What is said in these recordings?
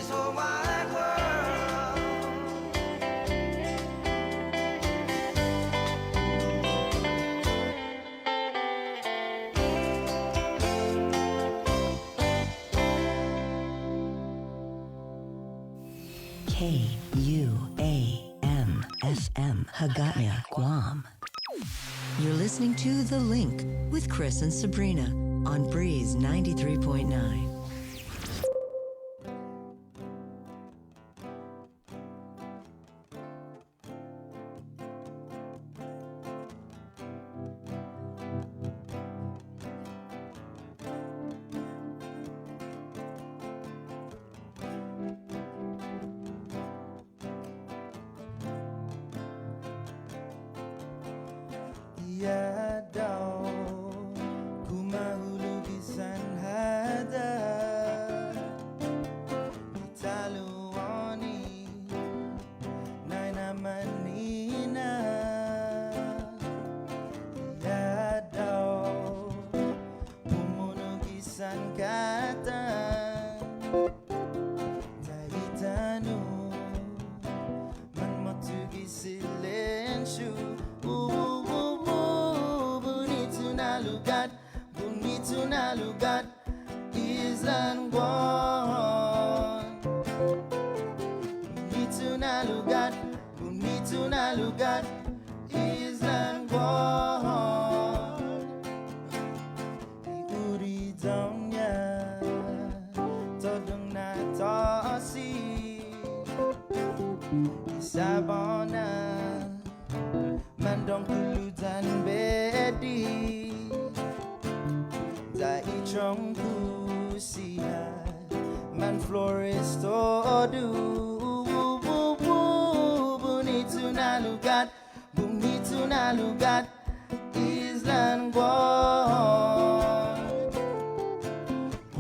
whole wide world. KUAM FM Hagaya, Guam. You're listening to The Link with Chris and Sabrina on Breeze 93.9. Sabana Mandong kulutan bedi Zai trong kusia Man florist odu Bunitu nalugat Islan guan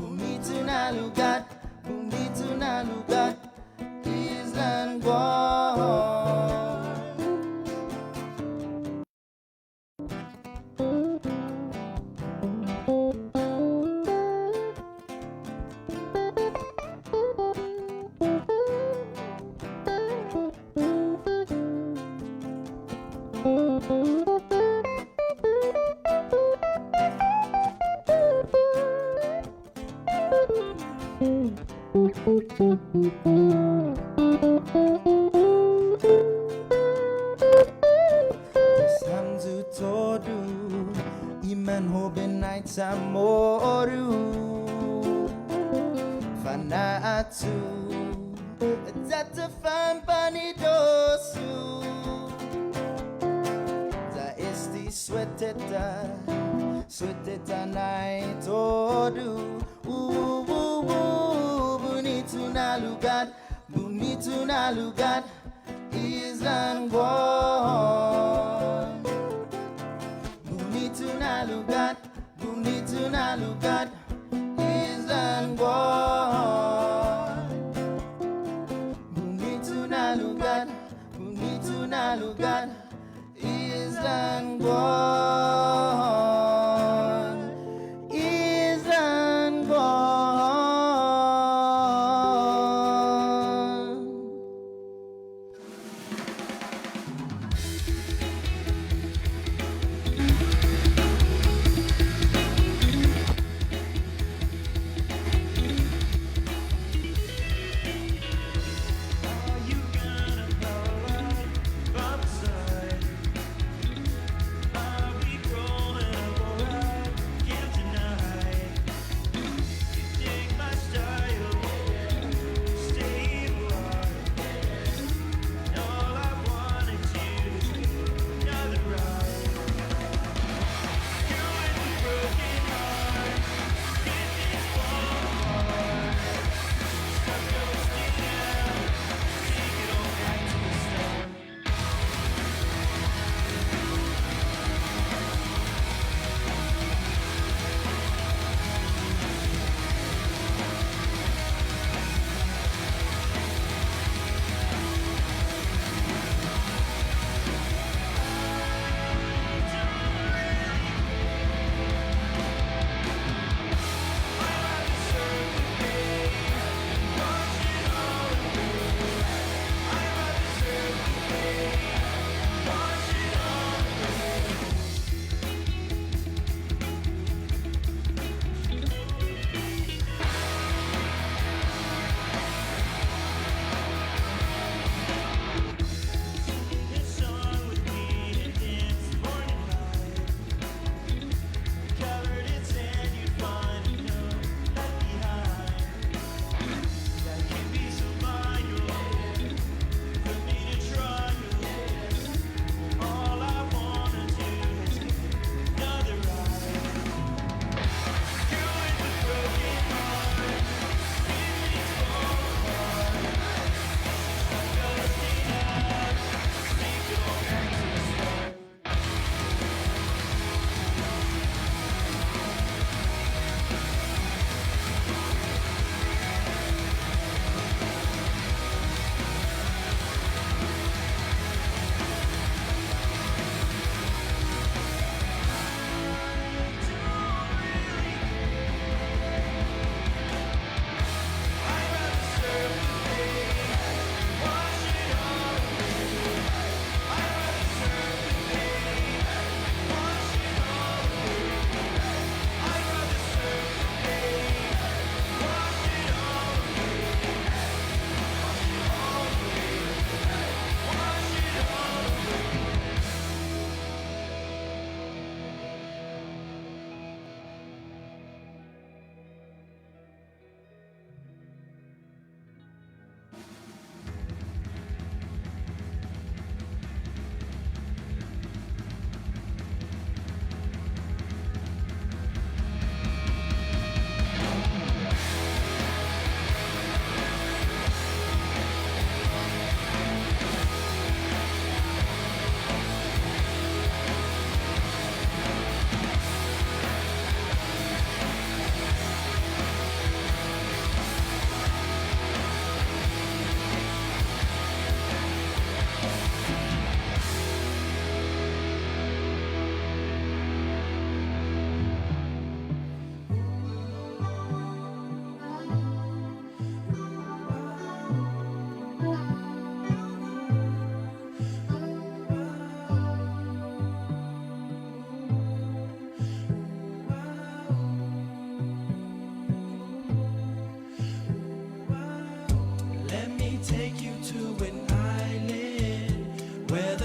Bunitu nalugat Islan guan Samzu todu Iman hoben night samoru Fanatu Tata fampani dosu Za esti Sweateta night odu Bunitu nalugat Islan guan Bunitu nalugat Islan guan Bunitu nalugat Islan guan Islan guan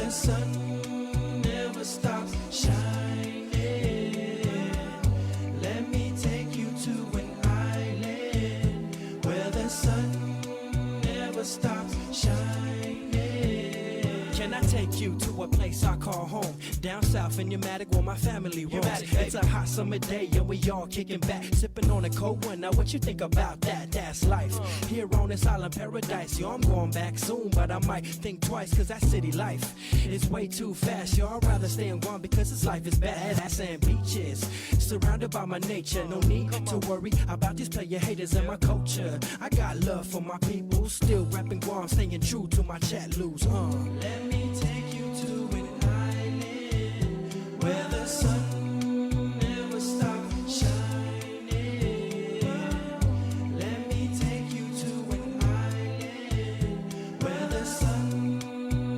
the sun never stops shining. Let me take you to an island where the sun never stops shining. Can I take you to a place I call home? Down south in Pneumatic where my family roams. It's a hot summer day and we all kicking back, sipping on a cold one. Now what you think about that? That's life here on this island paradise. Yo, I'm going back soon, but I might think twice, cause that city life is way too fast. Yo, I'd rather stay in Guam because this life is bad. Sand beaches, surrounded by my nature. No need to worry about these player haters and my culture. I got love for my people, still rapping Guam, staying true to my chat loose. Let me take you to an island where the sun never stops shining. Let me take you to an island where the sun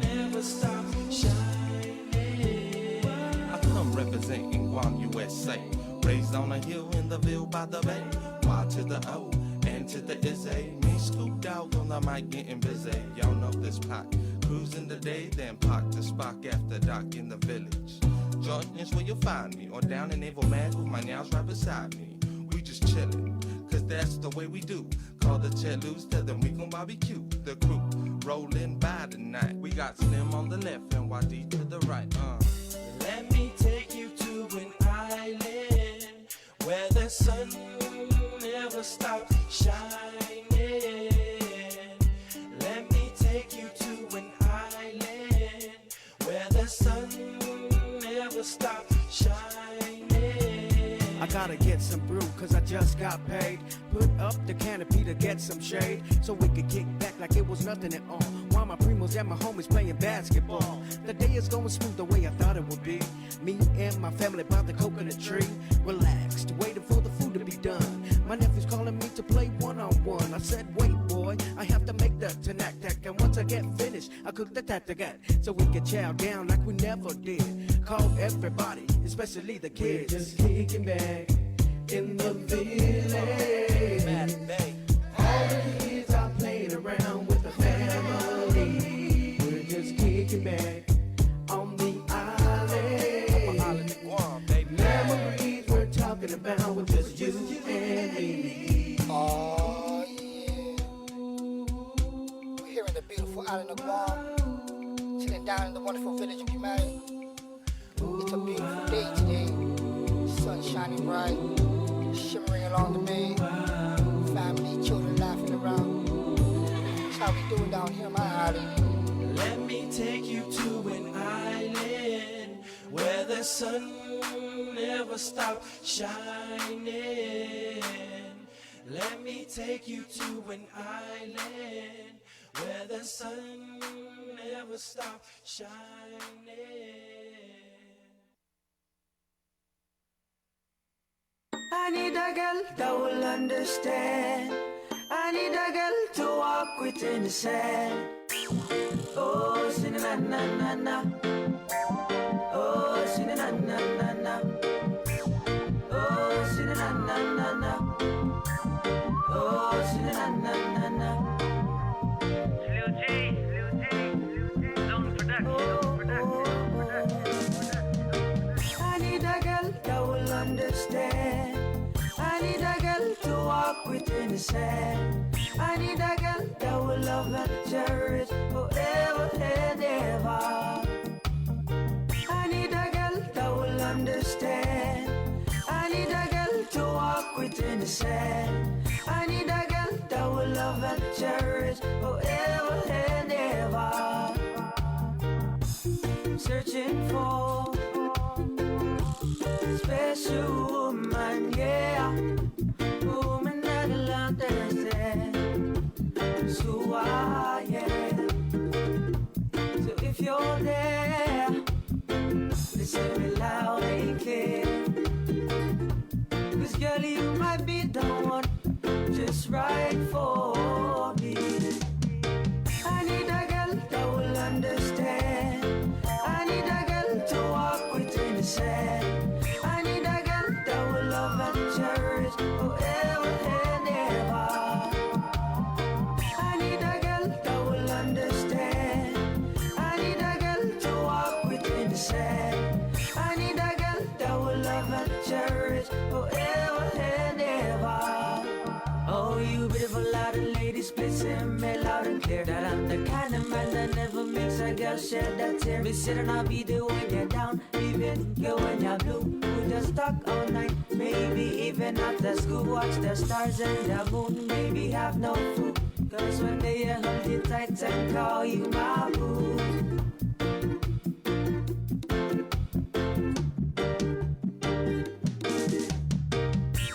never stops shining. I come representing Guam, USA. Raised on a hill in the Ville by the bay. Y to the O and to the Izzy. Me scooped out on the mic getting busy. Y'all know this pack. Cruising the day, then park the spot after dark in the village. Jordan is where you'll find me. Or down in Naval Mag with my nails right beside me. We just chillin', cause that's the way we do. Call the chat loose, tell them we gon' barbecue. The crew rollin' by tonight. We got Slim on the left and YD to the right. Let me take you to an island where the sun never stops shining. Let me take you to an island where the sun never stops shining. I gotta get some brew cause I just got paid. Put up the canopy to get some shade so we could kick back like it was nothing at all, while my primos and my homies playing basketball. The day is going smooth the way I thought it would be. Me and my family by the coconut tree, relaxed, waiting for the food to be done. My nephew's calling me to play one-on-one. I said, wait boy, I have to make the tanak. And once I get finished, I cook the tatagat so we can chow down like we never did. Call everybody, especially the kids. We're just kicking back in the village. All the kids are playing around with the family. We're just kicking back on the island. Memories we're talking about with just you and me. Oh yeah. We're here in the beautiful island of Guam, chilling down in the wonderful village of Pneumatic. It's a beautiful day today. Sun shining bright, shimmering along the bay. Family, children laughing around. That's how we doing down here on my island. Let me take you to an island where the sun never stops shining. Let me take you to an island where the sun never stops shining. I need a girl that will understand. I need a girl to walk with in the sand. Oh, sing na na na na. Oh, sing na na na na. Oh, sing na na na na. Oh, sing na na na na. Lil G, Zone Production. I need a girl that will understand. I need a girl to walk within the sand. I need a girl that will love and cherish forever and ever. I need a girl that will understand. I need a girl to walk within the sand. I need a girl that will love and cherish forever and ever. Searching for special woman, yeah. Woman that'll understand just who I am. So if you're there, listen me loud and clear. 'Cause girl, you might be the one just right for me. I need a girl that will understand. I need a girl to walk within the sand. I need a girl that will love and cherish forever and ever. I need a girl that will understand. I need a girl to a girl shed that tear. Me sit and I'll be there when you're down, even girl when you're blue. We just talk all night, maybe even after school. Watch the stars and the moon, maybe have no food. Cause one day I'll hold you tight and call you my boo.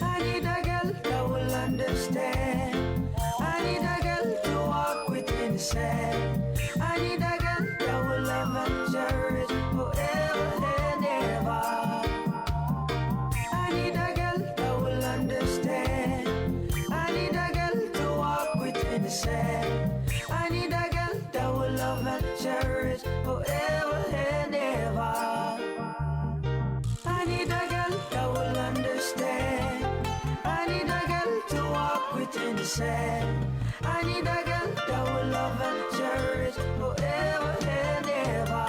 I need a girl that will understand. I need a girl to walk within the sand. I need a girl that will love and cherish forever and ever. I need a girl that will understand. I need a girl to walk within the sand. I need a girl that will love and cherish forever and ever. I need a girl that will understand. I need a girl to walk within the sand. I need a girl that will love and cherish forever and ever.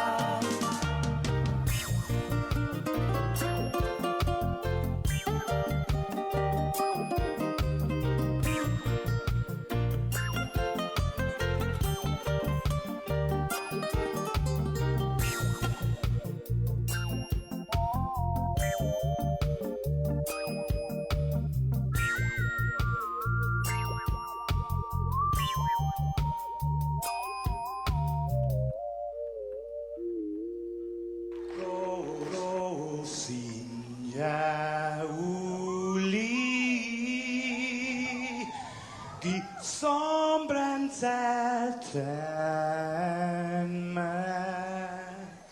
Die sombranzelten maak.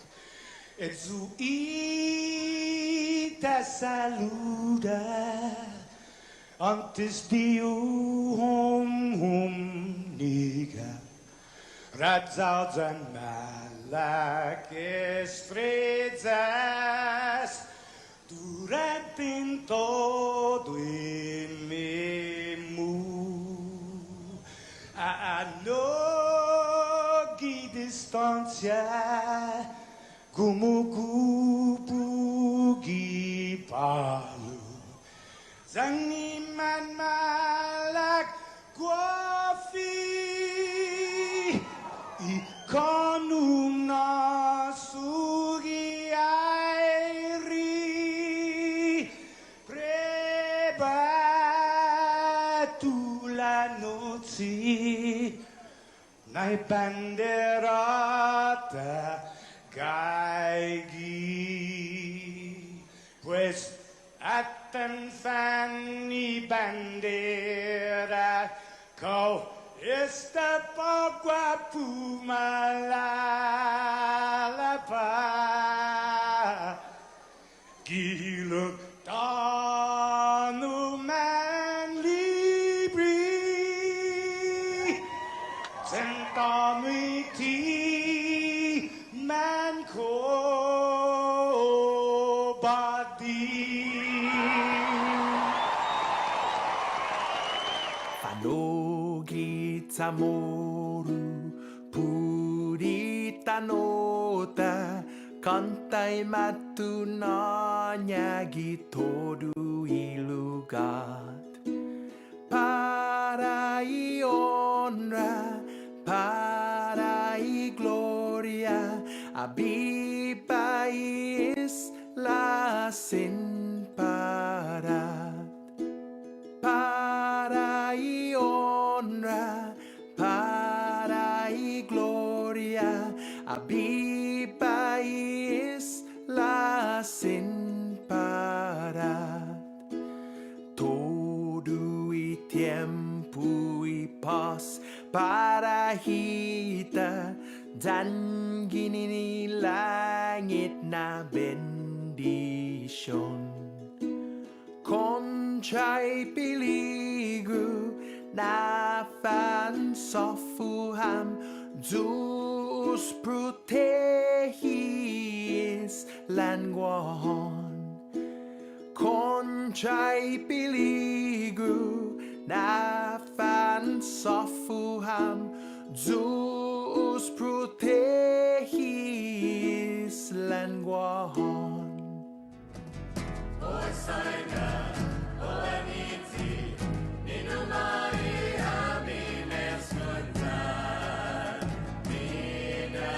Et zu te saluda. Antes Dio hum niga. Ratzals and malak estrezas. Durante in todo il memu a nogi distancia como kupugi palu zangiman malak guafi ikonum nasugi airi preba tu la noci nai banderata gaigi pues atan fanni bandera kau esta pagua pumalapa giluk tanu man libri sentami ti man ko badi Fanogi tamoru purita nota kantai matu nanyagi todu ilugat para i honra para i gloria abiba is la sin para i honra para i gloria abiba is la sin todo i tiempo i paz para hita dan gini langit na bendition Conchai peligro na fan sofuham Zeus protegis languahon Conchai peligro na fan sofuham Zeus protegis languahon Nina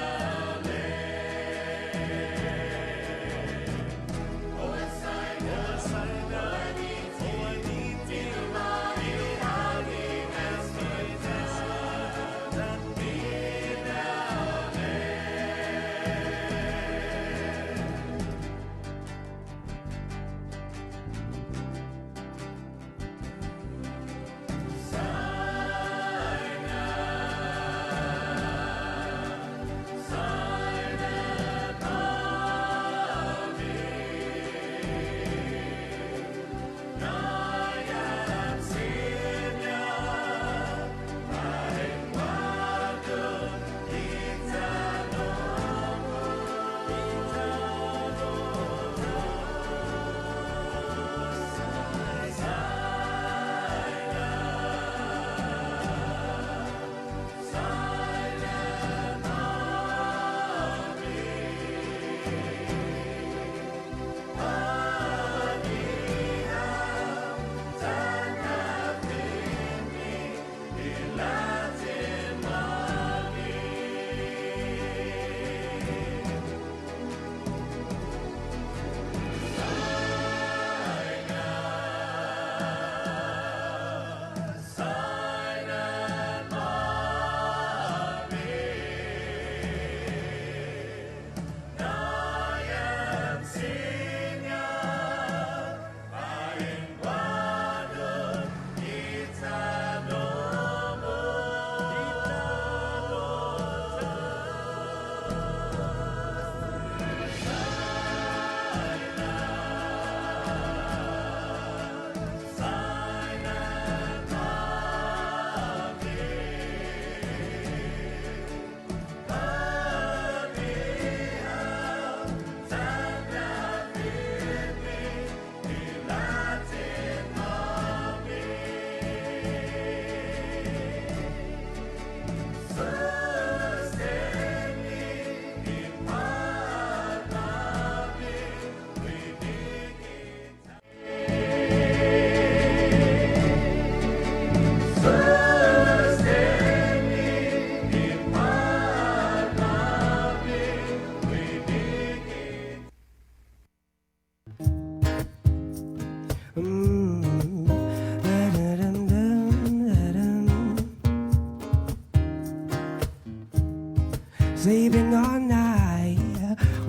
sleeping all night,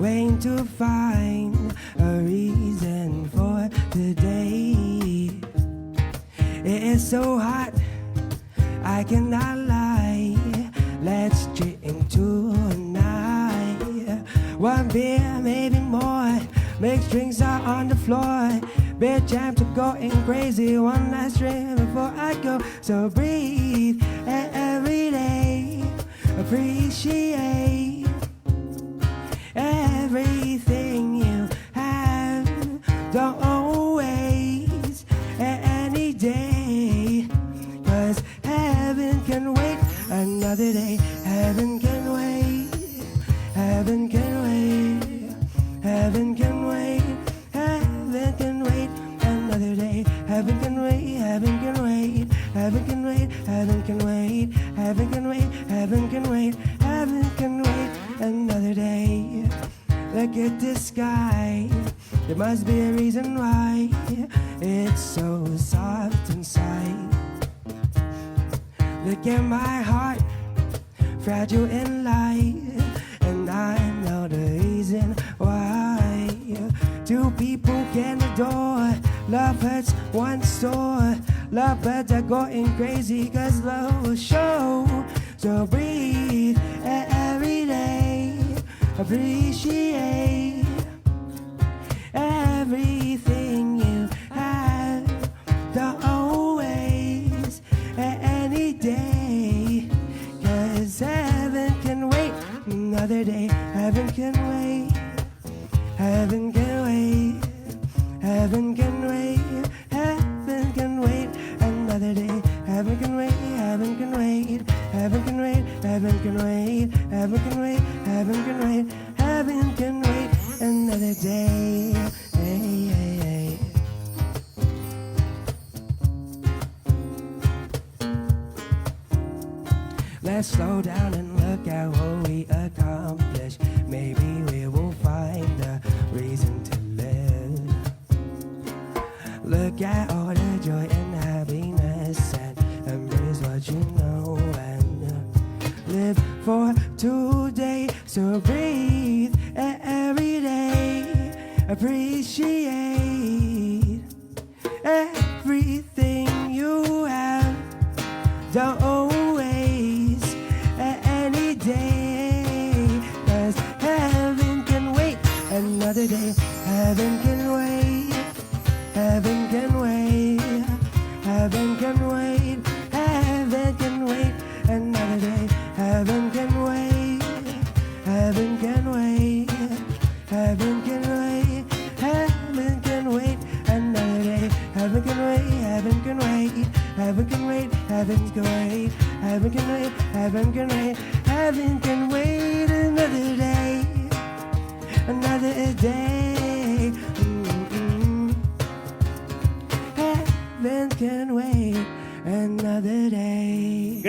waiting to find a reason for today. It is so hot, I cannot lie. Let's drink tonight. One beer, maybe more. Mixed drinks out on the floor. Beer jam to going crazy. One last drink before I go. So breathe every day. Appreciate everything you have. Don't always any day. 'Cause heaven can wait another day. Heaven can wait. Heaven can wait. Heaven can wait. Heaven can wait another day. Heaven can wait. Heaven can wait. Heaven can wait. Heaven can wait. Heaven can wait. Heaven can wait. Heaven can wait another day. Look at the sky. There must be a reason why it's so soft inside. Look at my heart, fragile and light, and I know the reason why. Two people can adore, love hurts one sore. Love birds are going crazy 'cause love will show. So breathe every day, appreciate everything you have. Don't always any day. 'Cause heaven can wait another day. Heaven can wait. Heaven can wait. Heaven can wait. Heaven can wait another day. Heaven can wait. Heaven can wait. Heaven can wait. Heaven can wait. Heaven can wait. Heaven can wait. Heaven can wait another day. Hey, hey, hey. Let's slow down and look at what we accomplished. Maybe we will find a reason to live. Look at all the joy and happiness and embrace what you know and live for today. So breathe every day. Appreciate everything you have. Don't always any day. 'Cause heaven can wait another day. Heaven can wait. Heaven can wait. Heaven can wait. Heaven can wait another day. Heaven can wait. Heaven can wait. Heaven can wait. Heaven can wait another day. Heaven can wait. Heaven can wait. Heaven can wait. Heaven can wait. Heaven can wait. Heaven can wait. Heaven can wait another day. Another day. Mm-mm. Heaven can wait another day.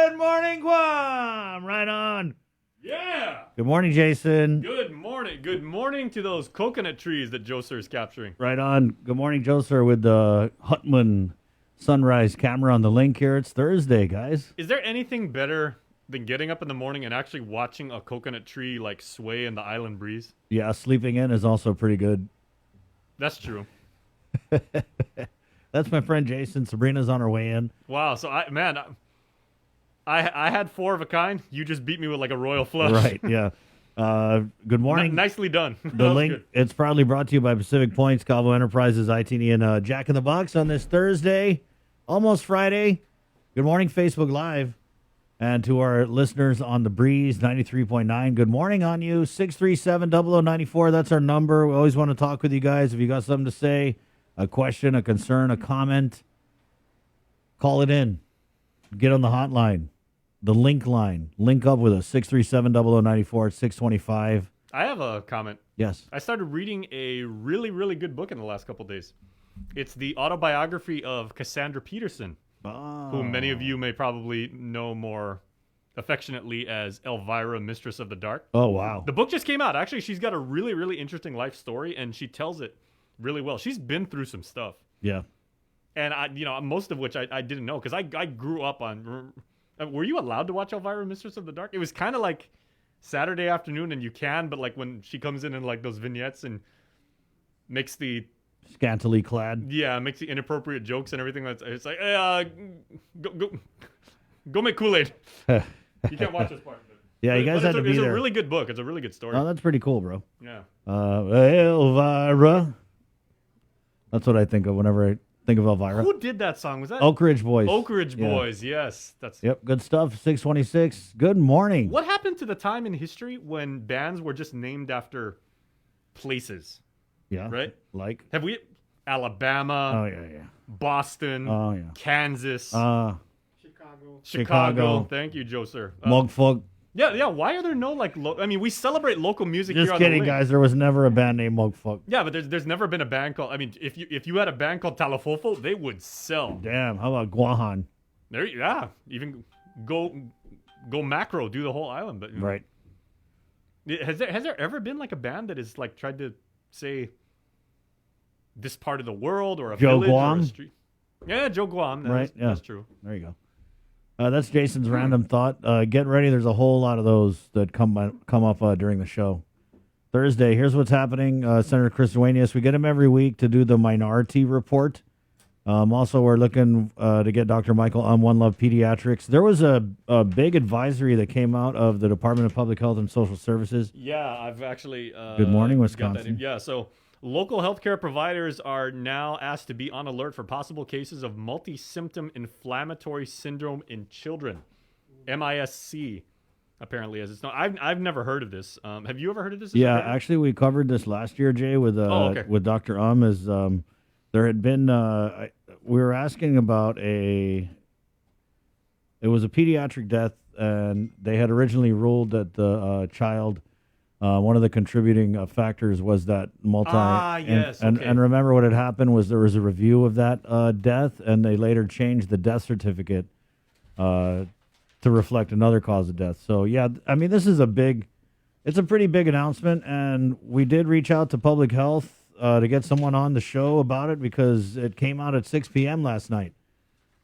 Good morning, Guam. Right on. Yeah. Good morning, Jason. Good morning. Good morning to those coconut trees that Joe Sir is capturing. Right on. Good morning, Joe, sir, with the Hutman sunrise camera on the link here. It's Thursday, guys. Is there anything better than getting up in the morning and actually watching a coconut tree like sway in the island breeze? Yeah, sleeping in is also pretty good. That's true. That's my friend Jason. Sabrina's on her way in. Wow. So I had four of a kind. You just beat me with like a royal flush. Right, yeah. Good morning. Nicely done. The link, it's proudly brought to you by Pacific Points, Cabo Enterprises, ITN, and Jack in the Box on this Thursday, almost Friday. Good morning, Facebook Live. And to our listeners on the Breeze 93.9, good morning on you. 637-0094, that's our number. We always want to talk with you guys. If you got something to say, a question, a concern, a comment, call it in. Get on the hotline, the link line. Link up with us, 637-0094 at 625. I have a comment. Yes. I started reading a really, really good book in the last couple days. It's the autobiography of Cassandra Peterson, who many of you may probably know more affectionately as Elvira, Mistress of the Dark. Oh, wow. The book just came out. Actually, she's got a really, really interesting life story, and she tells it really well. She's been through some stuff. Yeah. And most of which I didn't know, because I grew up on. Were you allowed to watch Elvira, Mistress of the Dark? It was kind of like Saturday afternoon, and you can, but like when she comes in like those vignettes and makes the Scantily clad. makes the inappropriate jokes and everything. It's like, hey, go make Kool-Aid. You can't watch this part. Yeah, you guys had to be It's there. a really good book. It's a really good story. Oh, that's pretty cool, bro. Yeah. Elvira. That's what I think of whenever I think of Elvira. Who did that song? Was that Oak Ridge Boys. Oak Ridge Yeah. Boys? Yes, that's. Yep, good stuff. 626. Good morning. What happened to the time in history when bands were just named after places? Yeah. Right? Like? Have we Alabama? Oh, yeah. Boston? Oh, yeah. Kansas? Chicago. Chicago. Thank you, Joe, sir. Mogfog. Yeah. Why are there no like? We celebrate local music Just here on kidding, the link. guys. There was never a band named Mogfog. Yeah, but there's never been a band called. I mean, if you had a band called Talafofo, they would sell. Damn. How about Guahan? Even go macro, do the whole island. But Right. has there ever been like a band that has like tried to say this part of the world or a Joe village or Guam? a street? Yeah, Joe Guam. Right, yeah. That's true. There you go. That's Jason's random thought. Get ready. There's a whole lot of those that come up during the show. Thursday, here's what's happening. Senator Chris Duenas, we get him every week to do the minority report. Also, we're looking to get Dr. Michael on One Love Pediatrics. There was a big advisory that came out of the Department of Public Health and Social Services. Yeah, I've actually. Good morning, got Wisconsin. Yeah, so local healthcare providers are now asked to be on alert for possible cases of multi-symptom inflammatory syndrome in children, MISC. Apparently, as it's not. I've never heard of this. Have you ever heard of this? Yeah, actually, we covered this last year, Jay, with okay. with Dr. As there had been. We were asking about it was a pediatric death, and they had originally ruled that the child. One of the contributing factors was that yes. And remember what had happened was there was a review of that death, and they later changed the death certificate to reflect another cause of death. So yeah, I mean it's a pretty big announcement, and we did reach out to public health to get someone on the show about it because it came out at 6 p.m. last night.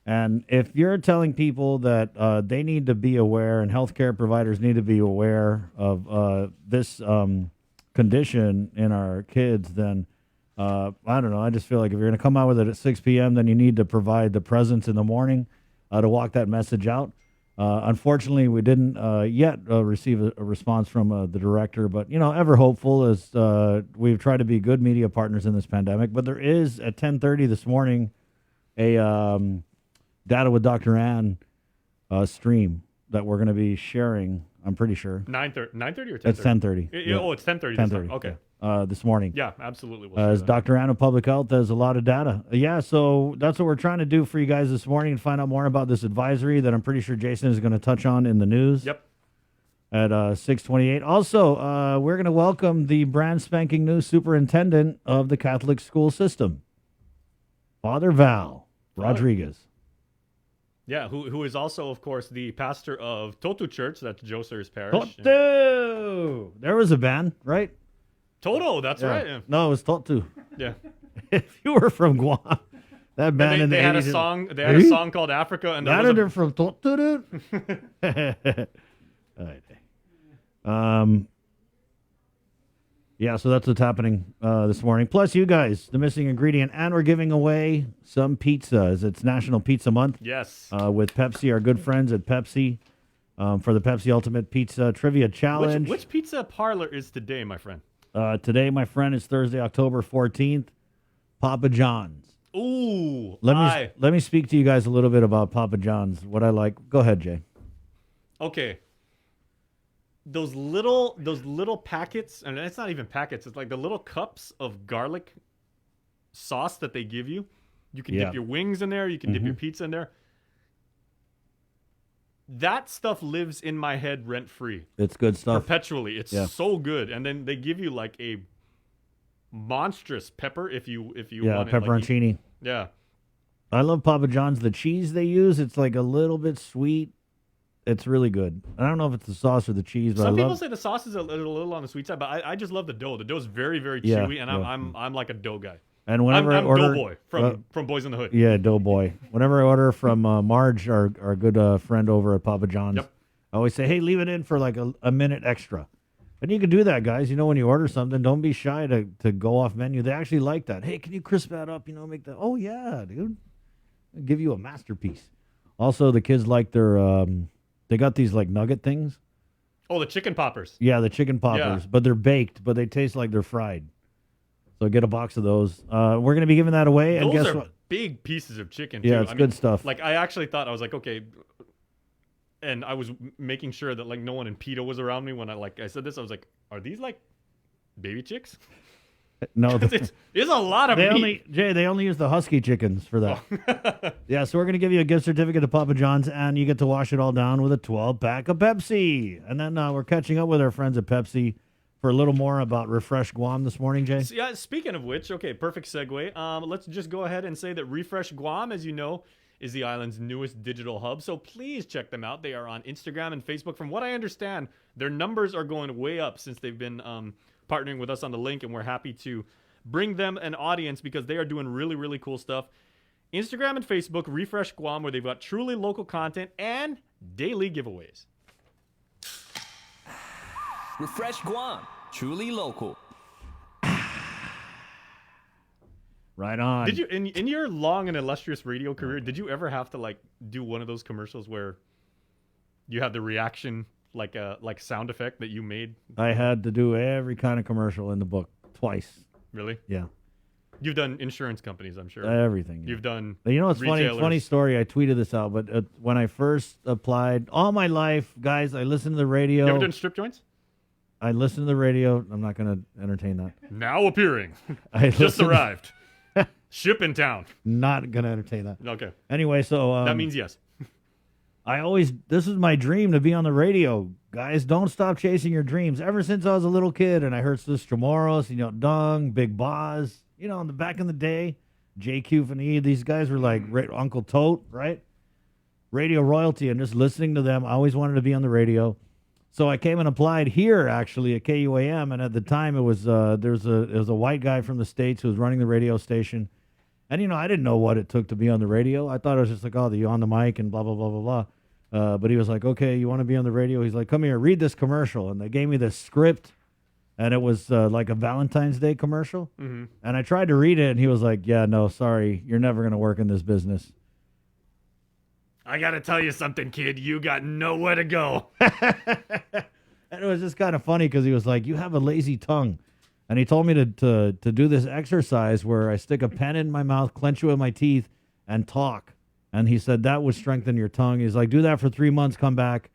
And if you're telling people that they need to be aware and healthcare providers need to be aware of this condition in our kids, then I don't know. I just feel like if you're going to come out with it at 6 p.m., then you need to provide the presence in the morning to walk that message out. Unfortunately, we didn't yet receive a response from the director, but, ever hopeful as we've tried to be good media partners in this pandemic. But there is at 10:30 this morning a Data with Dr. Ann stream that we're going to be sharing, I'm pretty sure. 9:30 or 10:30? It's 10:30. Oh, it's 10:30. 10:30. Okay. This morning. Yeah, absolutely. We'll As share that. Dr. Ann of Public Health has a lot of data. Yeah, so that's what we're trying to do for you guys this morning and find out more about this advisory that I'm pretty sure Jason is going to touch on in the news. Yep. At 6:28. Also, we're going to welcome the brand spanking new superintendent of the Catholic school system, Father Val Rodriguez. Yeah, who is also, of course, the pastor of Totu Church, that's Joe Sir's parish. Totu! There was a band, right? Toto, that's Yeah. right. Yeah. No, it was Totu. Yeah. If you were from Guam, that band And in the they had a 80s song. They had a song called Africa, and there That was they're from Totu, dude. All right. Yeah, so that's what's happening this morning. Plus, you guys, the missing ingredient, and we're giving away some pizza as it's National Pizza Month. Yes. With Pepsi, our good friends at Pepsi, for the Pepsi Ultimate Pizza Trivia Challenge. Which pizza parlor is today, my friend? Today, my friend, is Thursday, October 14th. Papa John's. Ooh. Let me speak to you guys a little bit about Papa John's. What I like. Go ahead, Jay. Okay. Those little packets, and it's not even packets, it's like the little cups of garlic sauce that they give you. You can dip your wings in there, you can dip your pizza in there. That stuff lives in my head rent free. It's good stuff. Perpetually. It's so good. And then they give you like a monstrous pepper if you want it. Pepperoncini. Yeah. I love Papa John's. The cheese they use, it's like a little bit sweet. It's really good. I don't know if it's the sauce or the cheese, but Some I people love. say the sauce is a little on the sweet side, but I just love the dough. The dough's very, very Yeah, chewy, and yeah. I'm like a dough guy. And whenever I'm I order, Doughboy from Boys in the Hood. yeah, Doughboy. Whenever I order from Marge, our good friend over at Papa John's, Yep. I always say, hey, leave it in for like a minute extra. And you can do that, guys. You know, when you order something, don't be shy to go off menu. They actually like that. Hey, can you crisp that up? You know, make that. Oh yeah, dude. I'll give you a masterpiece. Also, the kids like their they got these like nugget things. Oh, the chicken poppers. Yeah, the chicken poppers, Yeah. but they're baked, but they taste like they're fried. So get a box of those. We're going to be giving that away. And Those guess are what? big pieces of chicken. Yeah, too. it's good stuff. Like I actually thought I was like, okay, and I was making sure that like no one in PETA was around me when I said this. I was like, are these like baby chicks? No, it's a lot of meat. They only use the husky chickens for that. Oh. Yeah, so we're going to give you a gift certificate to Papa John's, and you get to wash it all down with a 12-pack of Pepsi. And then we're catching up with our friends at Pepsi for a little more about Refresh Guam this morning, Jay. So, yeah, speaking of which, okay, perfect segue. Let's just go ahead and say that Refresh Guam, as you know, is the island's newest digital hub. So please check them out. They are on Instagram and Facebook. From what I understand, their numbers are going way up since they've been partnering with us on the link, and we're happy to bring them an audience because they are doing really, really cool stuff. Instagram and Facebook, Refresh Guam, where they've got truly local content and daily giveaways. Refresh Guam, truly local. Right on. Did you in your long and illustrious radio career, did you ever have to like do one of those commercials where you have the reaction like sound effect that you made? I had to do every kind of commercial in the book twice. Really? Yeah. You've done insurance companies, I'm sure. Everything. Yeah. You've done. You know, it's retailers. funny story. I tweeted this out, but when I first applied, all my life, guys, I listened to the radio. You ever done strip joints? I listened to the radio. I'm not going to entertain that. Now appearing. I Just listened- arrived. Ship in town. Not going to entertain that. Okay. Anyway, so That means yes. this is my dream to be on the radio. Guys, don't stop chasing your dreams. Ever since I was a little kid and I heard Sis Chamoros, Dung, Big Boz, in the back in the day, JQ Fanny, these guys were like Uncle Tote, right? Radio royalty, and just listening to them, I always wanted to be on the radio. So I came and applied here, actually, at KUAM, and at the time it was there was a white guy from the States who was running the radio station. And, I didn't know what it took to be on the radio. I thought it was just like, oh, you on the mic and blah, blah, blah, blah, blah. But he was like, okay, you want to be on the radio? He's like, come here, read this commercial. And they gave me this script, and it was like a Valentine's Day commercial. Mm-hmm. And I tried to read it, and he was like, yeah, no, sorry, you're never going to work in this business. I got to tell you something, kid. You got nowhere to go. And it was just kind of funny because he was like, you have a lazy tongue. And he told me to do this exercise where I stick a pen in my mouth, clench it with my teeth, and talk. And he said that would strengthen your tongue. He's like, do that for 3 months, come back,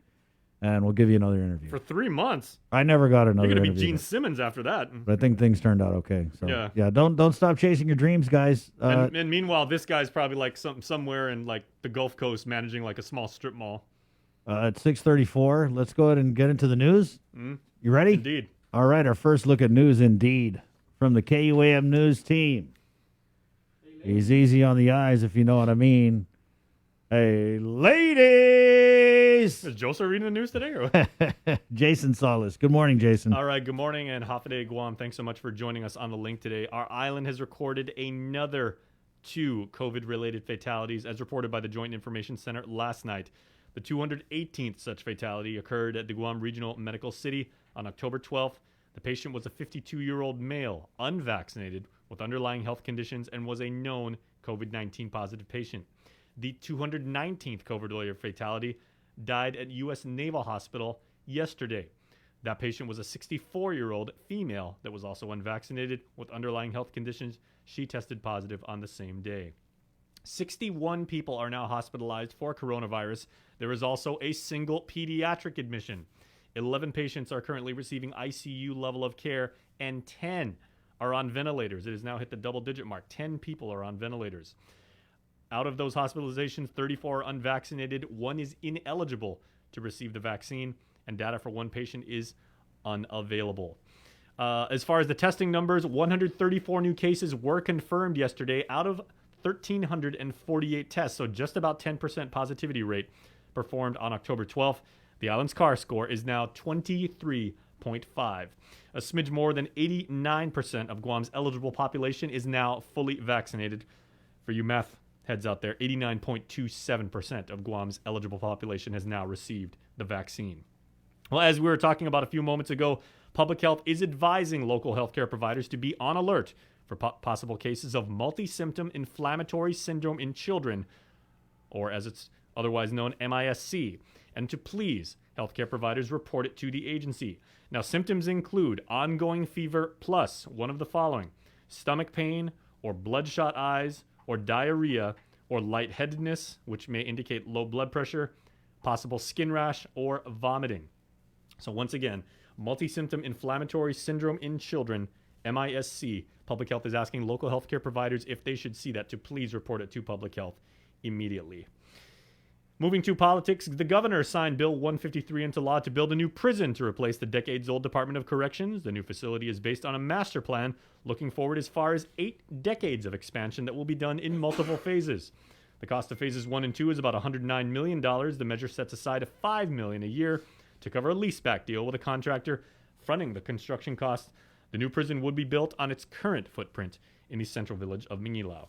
and we'll give you another interview. For 3 months. I never got another You're going to interview. be Gene Simmons after that. But I think things turned out okay. So Yeah. don't stop chasing your dreams, guys. And meanwhile, this guy's probably like somewhere in like the Gulf Coast managing like a small strip mall. At 6:34, let's go ahead and get into the news. You ready? Indeed. All right, our first look at news indeed from the KUAM news team. He's easy on the eyes, if you know what I mean. Hey, ladies! Is Joseph reading the news today? Or? Jason Solis. Good morning, Jason. All right, good morning, and Hafaday Guam. Thanks so much for joining us on the link today. Our island has recorded another 2 COVID-related fatalities, as reported by the Joint Information Center last night. The 218th such fatality occurred at the Guam Regional Medical City on October 12th. The patient was a 52-year-old male, unvaccinated, with underlying health conditions, and was a known COVID-19 positive patient. The 219th COVID-related fatality died at U.S. Naval Hospital yesterday. That patient was a 64-year-old female that was also unvaccinated with underlying health conditions. She tested positive on the same day. 61 people are now hospitalized for coronavirus. There is also a single pediatric admission. 11 patients are currently receiving ICU level of care, and 10 are on ventilators. It has now hit the double-digit mark. 10 people are on ventilators. Out of those hospitalizations, 34 are unvaccinated. 1 is ineligible to receive the vaccine, and data for 1 patient is unavailable. As far as the testing numbers, 134 new cases were confirmed yesterday out of 1,348 tests, so just about 10% positivity rate. performed on October 12th, the island's CAR score is now 23.5. A smidge more than 89% of Guam's eligible population is now fully vaccinated. For you math heads out there, 89.27% of Guam's eligible population has now received the vaccine. Well, as we were talking about a few moments ago, Public Health is advising local healthcare providers to be on alert for possible cases of multi-symptom inflammatory syndrome in children, or as it's otherwise known, MIS-C, and to please healthcare providers report it to the agency. Now, symptoms include ongoing fever plus one of the following: stomach pain or bloodshot eyes or diarrhea or lightheadedness, which may indicate low blood pressure, possible skin rash, or vomiting. So once again, multi-symptom inflammatory syndrome in children, MIS-C. Public Health is asking local healthcare providers, if they should see that, to please report it to Public Health immediately. Moving to politics, the governor signed Bill 153 into law to build a new prison to replace the decades-old Department of Corrections. The new facility is based on a master plan looking forward as far as 8 decades of expansion that will be done in multiple phases. The cost of phases 1 and 2 is about $109 million. The measure sets aside $5 million a year to cover a leaseback deal with a contractor fronting the construction costs. The new prison would be built on its current footprint in the central village of Mingilao.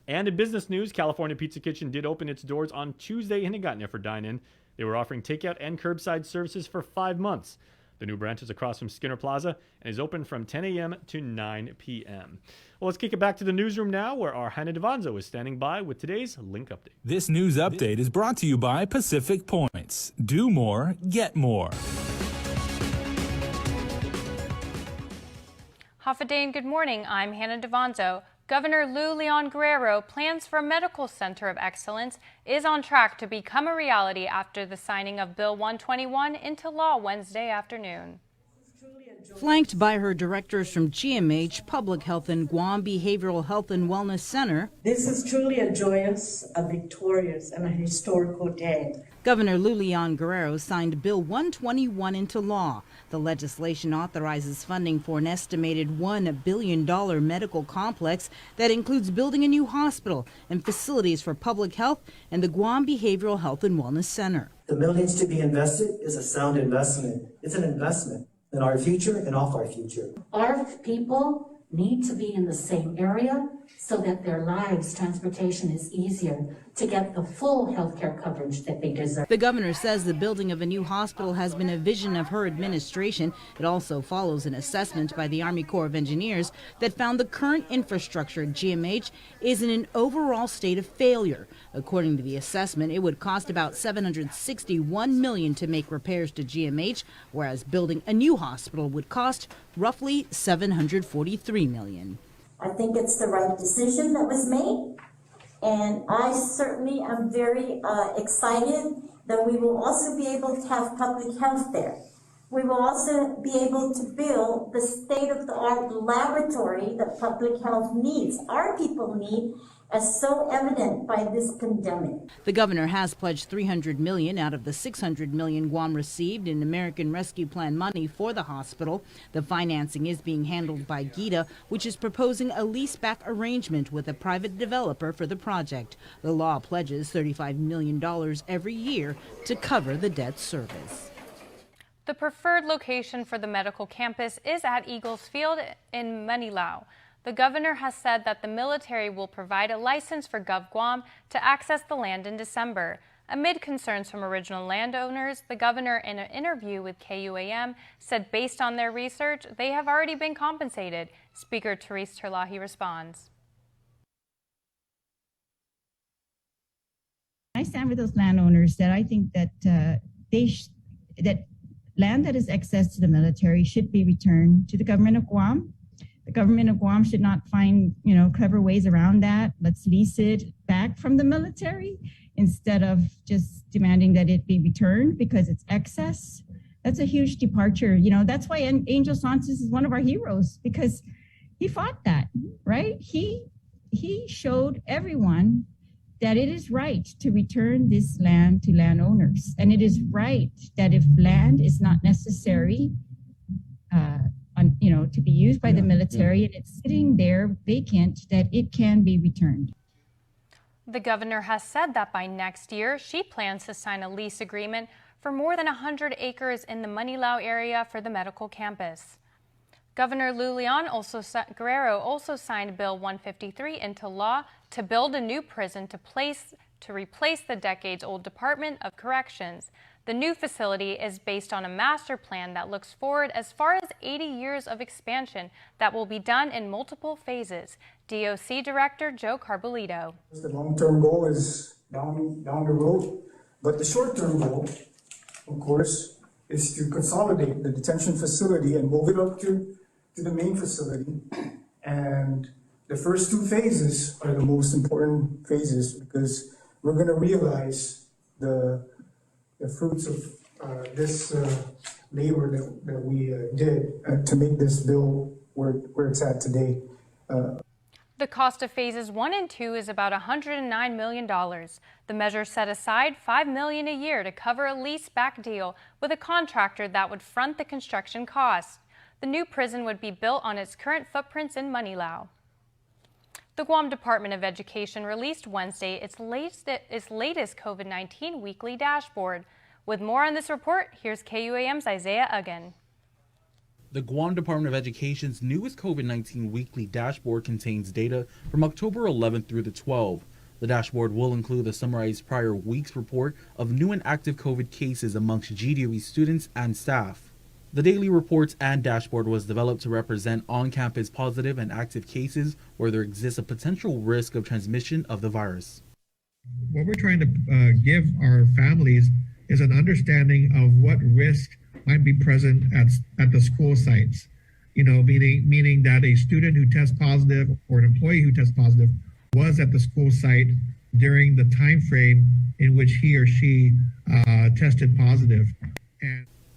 And in business news, California Pizza Kitchen did open its doors on Tuesday in Higatna for dine-in. They were offering takeout and curbside services for 5 months. The new branch is across from Skinner Plaza and is open from 10 a.m. to 9 p.m. Well, let's kick it back to the newsroom now, where our Hannah Devanzo is standing by with today's Link Update. This news update is brought to you by Pacific Points. Do more, get more. Hafadain, good morning. I'm Hannah Devanzo. Governor Lou Leon Guerrero plans for a medical center of excellence is on track to become a reality after the signing of Bill 121 into law Wednesday afternoon. Flanked by her directors from GMH, Public Health and Guam Behavioral Health and Wellness Center. This is truly a joyous, a victorious, and a historical day. Governor Lou Leon Guerrero signed Bill 121 into law. The legislation authorizes funding for an estimated $1 billion medical complex that includes building a new hospital and facilities for public health and the Guam Behavioral Health and Wellness Center. The millions to be invested is a sound investment. It's an investment in our future and off our future. Our people need to be in the same area so that their lives, transportation is easier to get the full health care coverage that they deserve. The governor says the building of a new hospital has been a vision of her administration. It also follows an assessment by the Army Corps of Engineers that found the current infrastructure at GMH is in an overall state of failure. According to the assessment, it would cost about $761 million to make repairs to GMH, whereas building a new hospital would cost roughly $743 million. I think it's the right decision that was made, and I certainly am very excited that we will also be able to have public health there. We will also be able to build the state-of-the-art laboratory that public health needs, our people need, as so evident by this pandemic. The governor has pledged $300 million out of the $600 million Guam received in American Rescue Plan money for the hospital. The financing is being handled by GITA, which is proposing a leaseback arrangement with a private developer for the project. The law pledges $35 million every year to cover the debt service. The preferred location for the medical campus is at Eagles Field in Manilao. The governor has said that the military will provide a license for GovGuam to access the land in December. Amid concerns from original landowners, the governor, in an interview with KUAM, said based on their research, they have already been compensated. Speaker Therese Terlahi responds. I stand with those landowners that I think that that land that is excess to the military should be returned to the government of Guam. The government of Guam should not find, clever ways around that. Let's lease it back from the military instead of just demanding that it be returned because it's excess. That's a huge departure. That's why Angel Sanchez is one of our heroes, because he fought that, right? He showed everyone that it is right to return this land to landowners. And it is right that if land is not necessary, to be used by the military and it's sitting there vacant, that it can be returned. The governor has said that by next year, she plans to sign a lease agreement for more than 100 acres in the Manilao area for the medical campus. Governor Guerrero also signed Bill 153 into law to build a new prison to replace the decades-old Department of Corrections. The new facility is based on a master plan that looks forward as far as 80 years of expansion that will be done in multiple phases. DOC Director Joe Carbolito. The long-term goal is down the road, but the short-term goal, of course, is to consolidate the detention facility and move it up to the main facility. And the first two phases are the most important phases because we're going to realize the fruits of this labor that we did to make this bill where it's at today. The cost of phases 1 and 2 is about $109 million. The measure set aside $5 million a year to cover a lease-back deal with a contractor that would front the construction costs. The new prison would be built on its current footprints in Manilao. The Guam Department of Education released Wednesday its latest COVID-19 weekly dashboard. With more on this report, here's KUAM's Isaiah Uggan. The Guam Department of Education's newest COVID-19 weekly dashboard contains data from October 11th through the 12th. The dashboard will include a summarized prior week's report of new and active COVID cases amongst GDOE students and staff. The daily reports and dashboard was developed to represent on-campus positive and active cases where there exists a potential risk of transmission of the virus. What we're trying to give our families is an understanding of what risk might be present at the school sites. Meaning that a student who tests positive or an employee who tests positive was at the school site during the time frame in which he or she tested positive.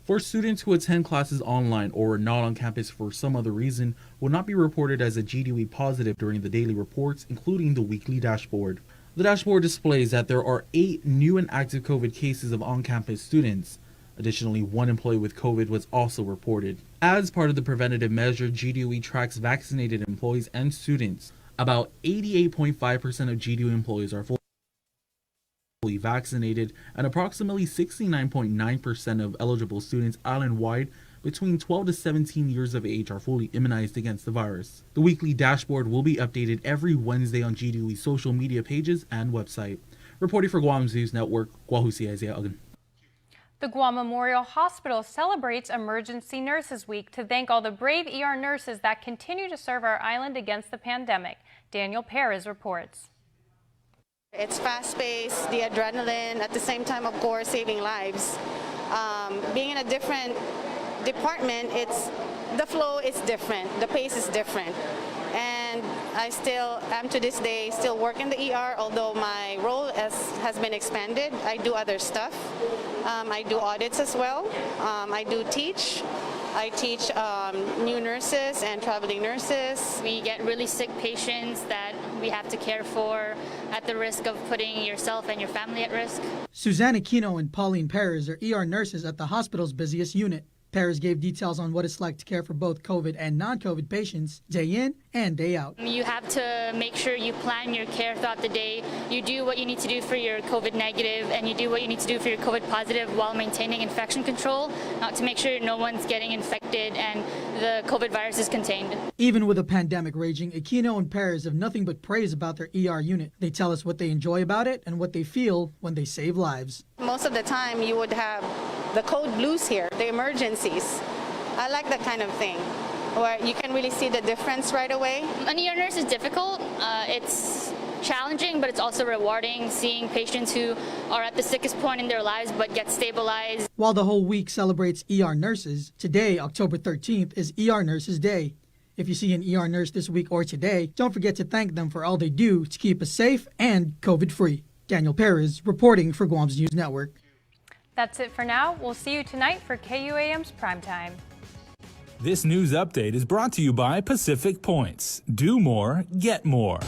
For students who attend classes online or are not on campus for some other reason, will not be reported as a GDOE positive during the daily reports, including the weekly dashboard. The dashboard displays that there are 8 new and active COVID cases of on-campus students. Additionally, 1 employee with COVID was also reported. As part of the preventative measure, GDOE tracks vaccinated employees and students. About 88.5% of GDOE employees are fully vaccinated, and approximately 69.9% of eligible students island-wide between 12 to 17 years of age are fully immunized against the virus. The weekly dashboard will be updated every Wednesday on GDOE's social media pages and website. Reporting for Guam's News Network, Guahusi Isaiah Uggan. The Guam Memorial Hospital celebrates Emergency Nurses Week to thank all the brave ER nurses that continue to serve our island against the pandemic. Daniel Perez reports. It's fast-paced, the adrenaline, at the same time, of course, saving lives. Being in a different department, the flow is different, the pace is different. And I still am to this day still work in the ER, although my role has been expanded. I do other stuff. I do audits as well. I do teach. I teach new nurses and traveling nurses. We get really sick patients that we have to care for at the risk of putting yourself and your family at risk. Suzanne Aquino and Pauline Perez are ER nurses at the hospital's busiest unit. Perez gave details on what it's like to care for both COVID and non-COVID patients day in and day out. You have to make sure you plan your care throughout the day. You do what you need to do for your COVID negative and you do what you need to do for your COVID positive while maintaining infection control to make sure no one's getting infected and the COVID virus is contained. Even with a pandemic raging, Aquino and Perez have nothing but praise about their ER unit. They tell us what they enjoy about it and what they feel when they save lives. Most of the time you would have the code blues here, the emergencies. I like that kind of thing, where you can really see the difference right away. An ER nurse is difficult. It's challenging, but it's also rewarding seeing patients who are at the sickest point in their lives but get stabilized. While the whole week celebrates ER nurses, today, October 13th, is ER Nurses Day. If you see an ER nurse this week or today, don't forget to thank them for all they do to keep us safe and COVID-free. Daniel Perez reporting for Guam's News Network. That's it for now. We'll see you tonight for KUAM's Primetime. This news update is brought to you by Pacific Points. Do more, get more.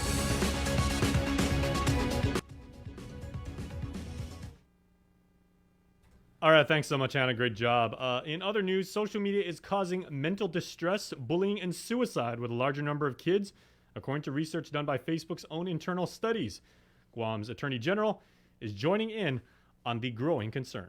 All right, thanks so much, Anna. Great job. In other news, social media is causing mental distress, bullying, and suicide with a larger number of kids, according to research done by Facebook's own internal studies. Guam's Attorney General is joining in on the growing concern.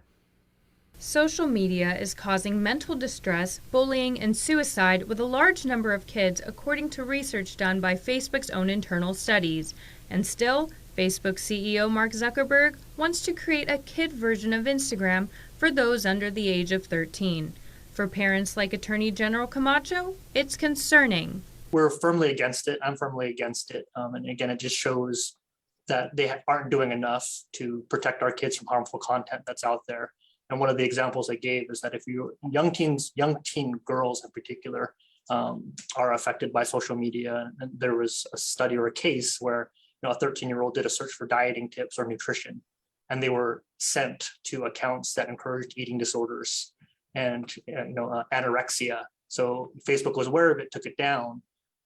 Social media is causing mental distress, bullying, and suicide with a large number of kids, according to research done by Facebook's own internal studies. And still, Facebook CEO Mark Zuckerberg wants to create a kid version of Instagram for those under the age of 13. For parents like Attorney General Camacho, it's concerning. We're firmly against it. I'm firmly against it. And again, it just shows that they aren't doing enough to protect our kids from harmful content that's out there. And one of the examples I gave is that if you young teen girls in particular are affected by social media, and there was a study or a case where a 13-year-old did a search for dieting tips or nutrition, and they were sent to accounts that encouraged eating disorders and anorexia. So Facebook was aware of it, took it down,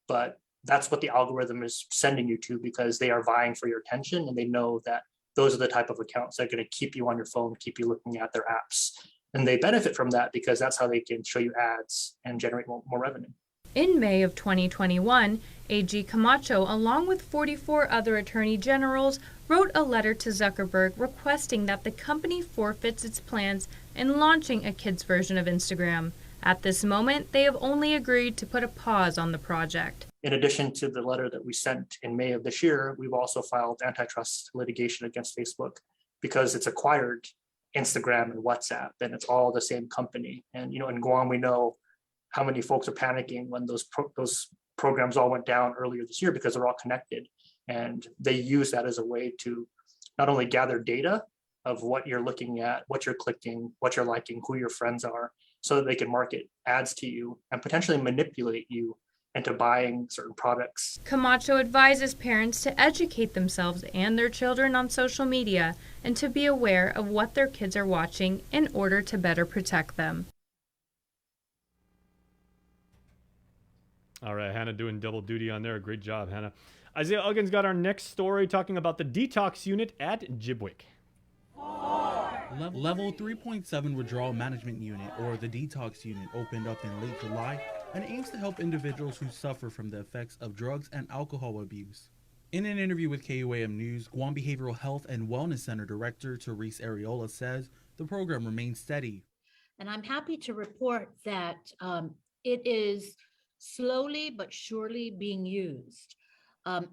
but that's what the algorithm is sending you to because they are vying for your attention, and they know that those are the type of accounts that are going to keep you on your phone, keep you looking at their apps. And they benefit from that because that's how they can show you ads and generate more revenue. In May of 2021, AG Camacho, along with 44 other attorney generals, wrote a letter to Zuckerberg requesting that the company forfeits its plans in launching a kids' version of Instagram. At this moment, they have only agreed to put a pause on the project. In addition to the letter that we sent in May of this year, we've also filed antitrust litigation against Facebook because it's acquired Instagram and WhatsApp, and it's all the same company. And in Guam, we know how many folks are panicking when those programs all went down earlier this year because they're all connected, and they use that as a way to not only gather data of what you're looking at, what you're clicking, what you're liking, who your friends are, so that they can market ads to you and potentially manipulate you into buying certain products. Camacho advises parents to educate themselves and their children on social media and to be aware of what their kids are watching in order to better protect them. All right, Hannah doing double duty on there. Great job, Hannah. Isaiah Uggins got our next story talking about the detox unit at Jibwick. Level 3.7 Withdrawal Management Unit, or the Detox Unit, opened up in late July and aims to help individuals who suffer from the effects of drugs and alcohol abuse. In an interview with KUAM News, Guam Behavioral Health and Wellness Center Director Therese Areola says the program remains steady. And I'm happy to report that it is slowly but surely being used.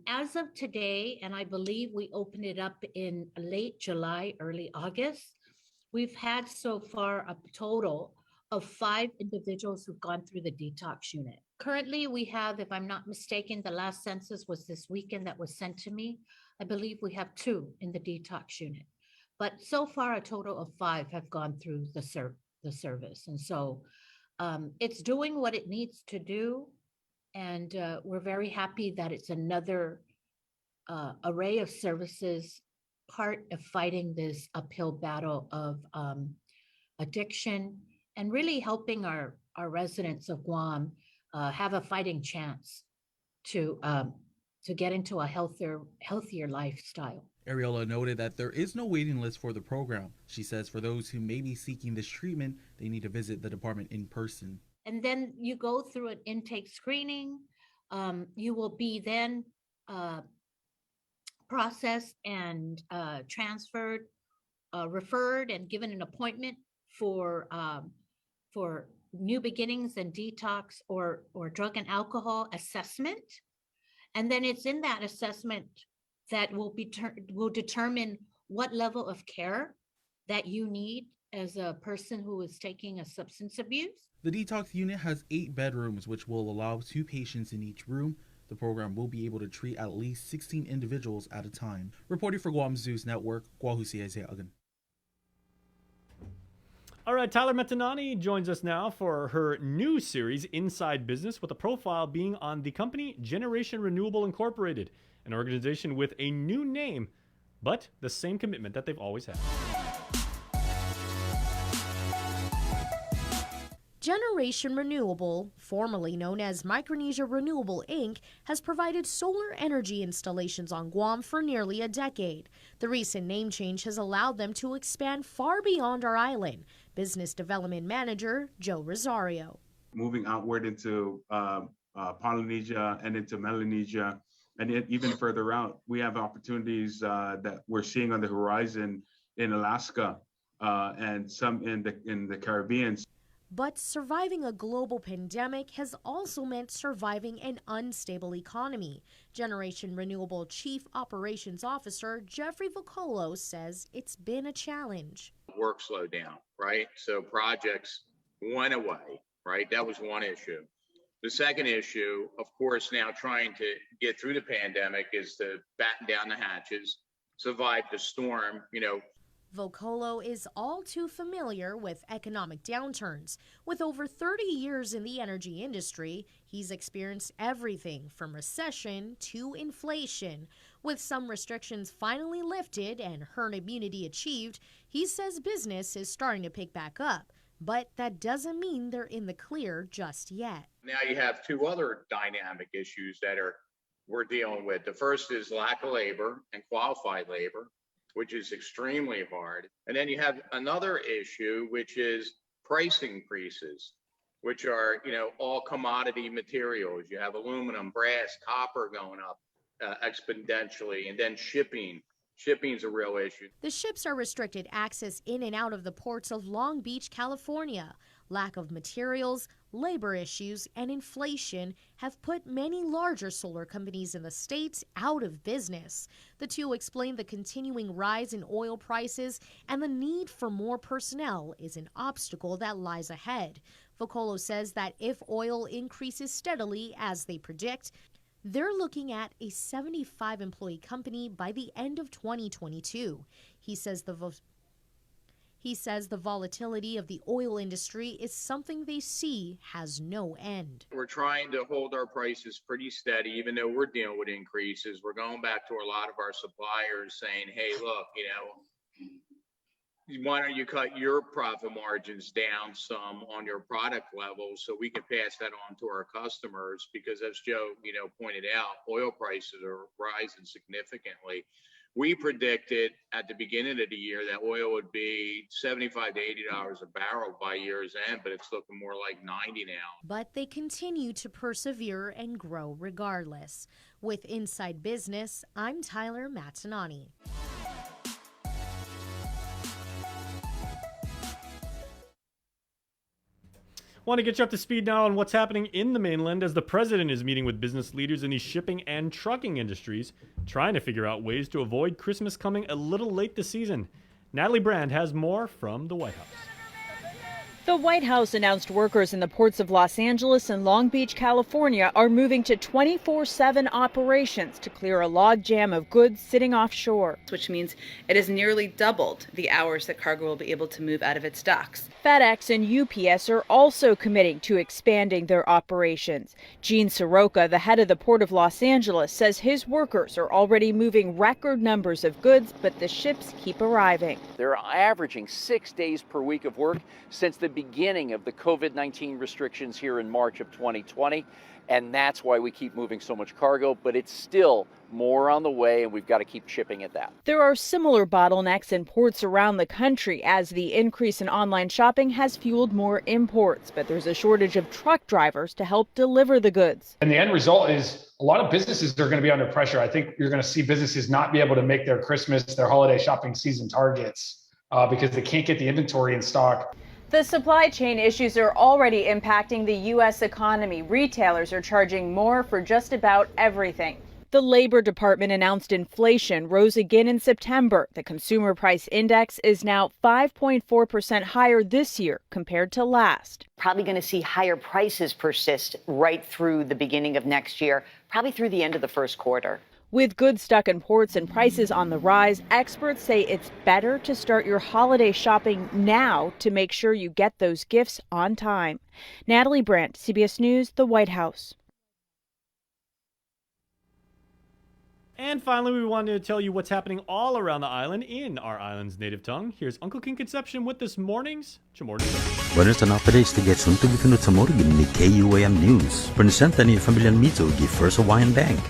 As of today, and I believe we opened it up in late July, early August, we've had so far a total of 5 individuals who've gone through the detox unit. Currently, we have, if I'm not mistaken, the last census was this weekend that was sent to me. I believe we have 2 in the detox unit. But so far, a total of 5 have gone through the service. And so it's doing what it needs to do. And we're very happy that it's another array of services, part of fighting this uphill battle of addiction and really helping our residents of Guam have a fighting chance to get into a healthier lifestyle. Areola noted that there is no waiting list for the program. She says for those who may be seeking this treatment, they need to visit the department in person. And then you go through an intake screening. You will be then processed and transferred, referred, and given an appointment for new beginnings and detox or drug and alcohol assessment. And then it's in that assessment that will determine what level of care that you need as a person who is taking a substance abuse. The detox unit has 8 bedrooms, which will allow 2 patients in each room. The program will be able to treat at least 16 individuals at a time. Reporting for Guam Zeus Network, Guahusi Isaiah Ugan. All right, Tyler Metanani joins us now for her new series, Inside Business, with a profile being on the company Generation Renewable Incorporated, an organization with a new name, but the same commitment that they've always had. Generation Renewable, formerly known as Micronesia Renewable Inc., has provided solar energy installations on Guam for nearly a decade. The recent name change has allowed them to expand far beyond our island. Business Development Manager Joe Rosario. Moving outward into Polynesia and into Melanesia And even further out, we have opportunities that we're seeing on the horizon in Alaska and some in the Caribbean. But surviving a global pandemic has also meant surviving an unstable economy. Generation Renewable Chief Operations Officer Jeffrey Vocolo says it's been a challenge. Work slowed down, right? So projects went away, right? That was one issue. The second issue, of course, now trying to get through the pandemic is to batten down the hatches, survive the storm, Vocolo is all too familiar with economic downturns. With over 30 years in the energy industry, he's experienced everything from recession to inflation. With some restrictions finally lifted and herd immunity achieved, he says business is starting to pick back up. But that doesn't mean they're in the clear just yet. Now you have two other dynamic issues that we're dealing with. The first is lack of labor and qualified labor, which is extremely hard. And then you have another issue, which is price increases, which are, all commodity materials. You have aluminum, brass, copper going up exponentially, and then shipping. Shipping's a real issue. The ships are restricted access in and out of the ports of Long Beach, California. Lack of materials, labor issues, and inflation have put many larger solar companies in the States out of business. The two explain the continuing rise in oil prices and the need for more personnel is an obstacle that lies ahead. Vocolo says that if oil increases steadily as they predict, they're looking at a 75-employee company by the end of 2022. He says the volatility of the oil industry is something they see has no end. We're trying to hold our prices pretty steady, even though we're dealing with increases. We're going back to a lot of our suppliers saying, hey, look, why don't you cut your profit margins down some on your product level so we can pass that on to our customers? Because as Joe, pointed out, oil prices are rising significantly. We predicted at the beginning of the year that oil would be $75 to $80 a barrel by year's end, but it's looking more like 90 now. But they continue to persevere and grow regardless. With Inside Business, I'm Tyler Mazzanani. Want to get you up to speed now on what's happening in the mainland as the president is meeting with business leaders in the shipping and trucking industries, trying to figure out ways to avoid Christmas coming a little late this season. Natalie Brand has more from the White House. The White House announced workers in the ports of Los Angeles and Long Beach, California are moving to 24/7 operations to clear a logjam of goods sitting offshore. Which means it has nearly doubled the hours that cargo will be able to move out of its docks. FedEx and UPS are also committing to expanding their operations. Gene Soroka, the head of the Port of Los Angeles, says his workers are already moving record numbers of goods, but the ships keep arriving. They're averaging 6 days per week of work since the beginning of the COVID-19 restrictions here in March of 2020. And that's why we keep moving so much cargo, but it's still more on the way, and we've got to keep shipping at that. There are similar bottlenecks in ports around the country as the increase in online shopping has fueled more imports, but there's a shortage of truck drivers to help deliver the goods. And the end result is a lot of businesses are going to be under pressure. I think you're going to see businesses not be able to make their Christmas, their holiday shopping season targets because they can't get the inventory in stock. The supply chain issues are already impacting the U.S. economy. Retailers are charging more for just about everything. The Labor Department announced inflation rose again in September. The Consumer Price Index is now 5.4% higher this year compared to last. Probably going to see higher prices persist right through the beginning of next year, probably through the end of the first quarter. With goods stuck in ports and prices on the rise, experts say it's better to start your holiday shopping now to make sure you get those gifts on time. Natalie Brandt, CBS News, the White House. And finally, we wanted to tell you what's happening all around the island in our island's native tongue. Here's Uncle King Concepcion with this morning's Chamorro News. Buenos updates to get soon to be sa Morgan ni KUAM News. Presenta ni Familian Mito gi First Hawaiian Bank.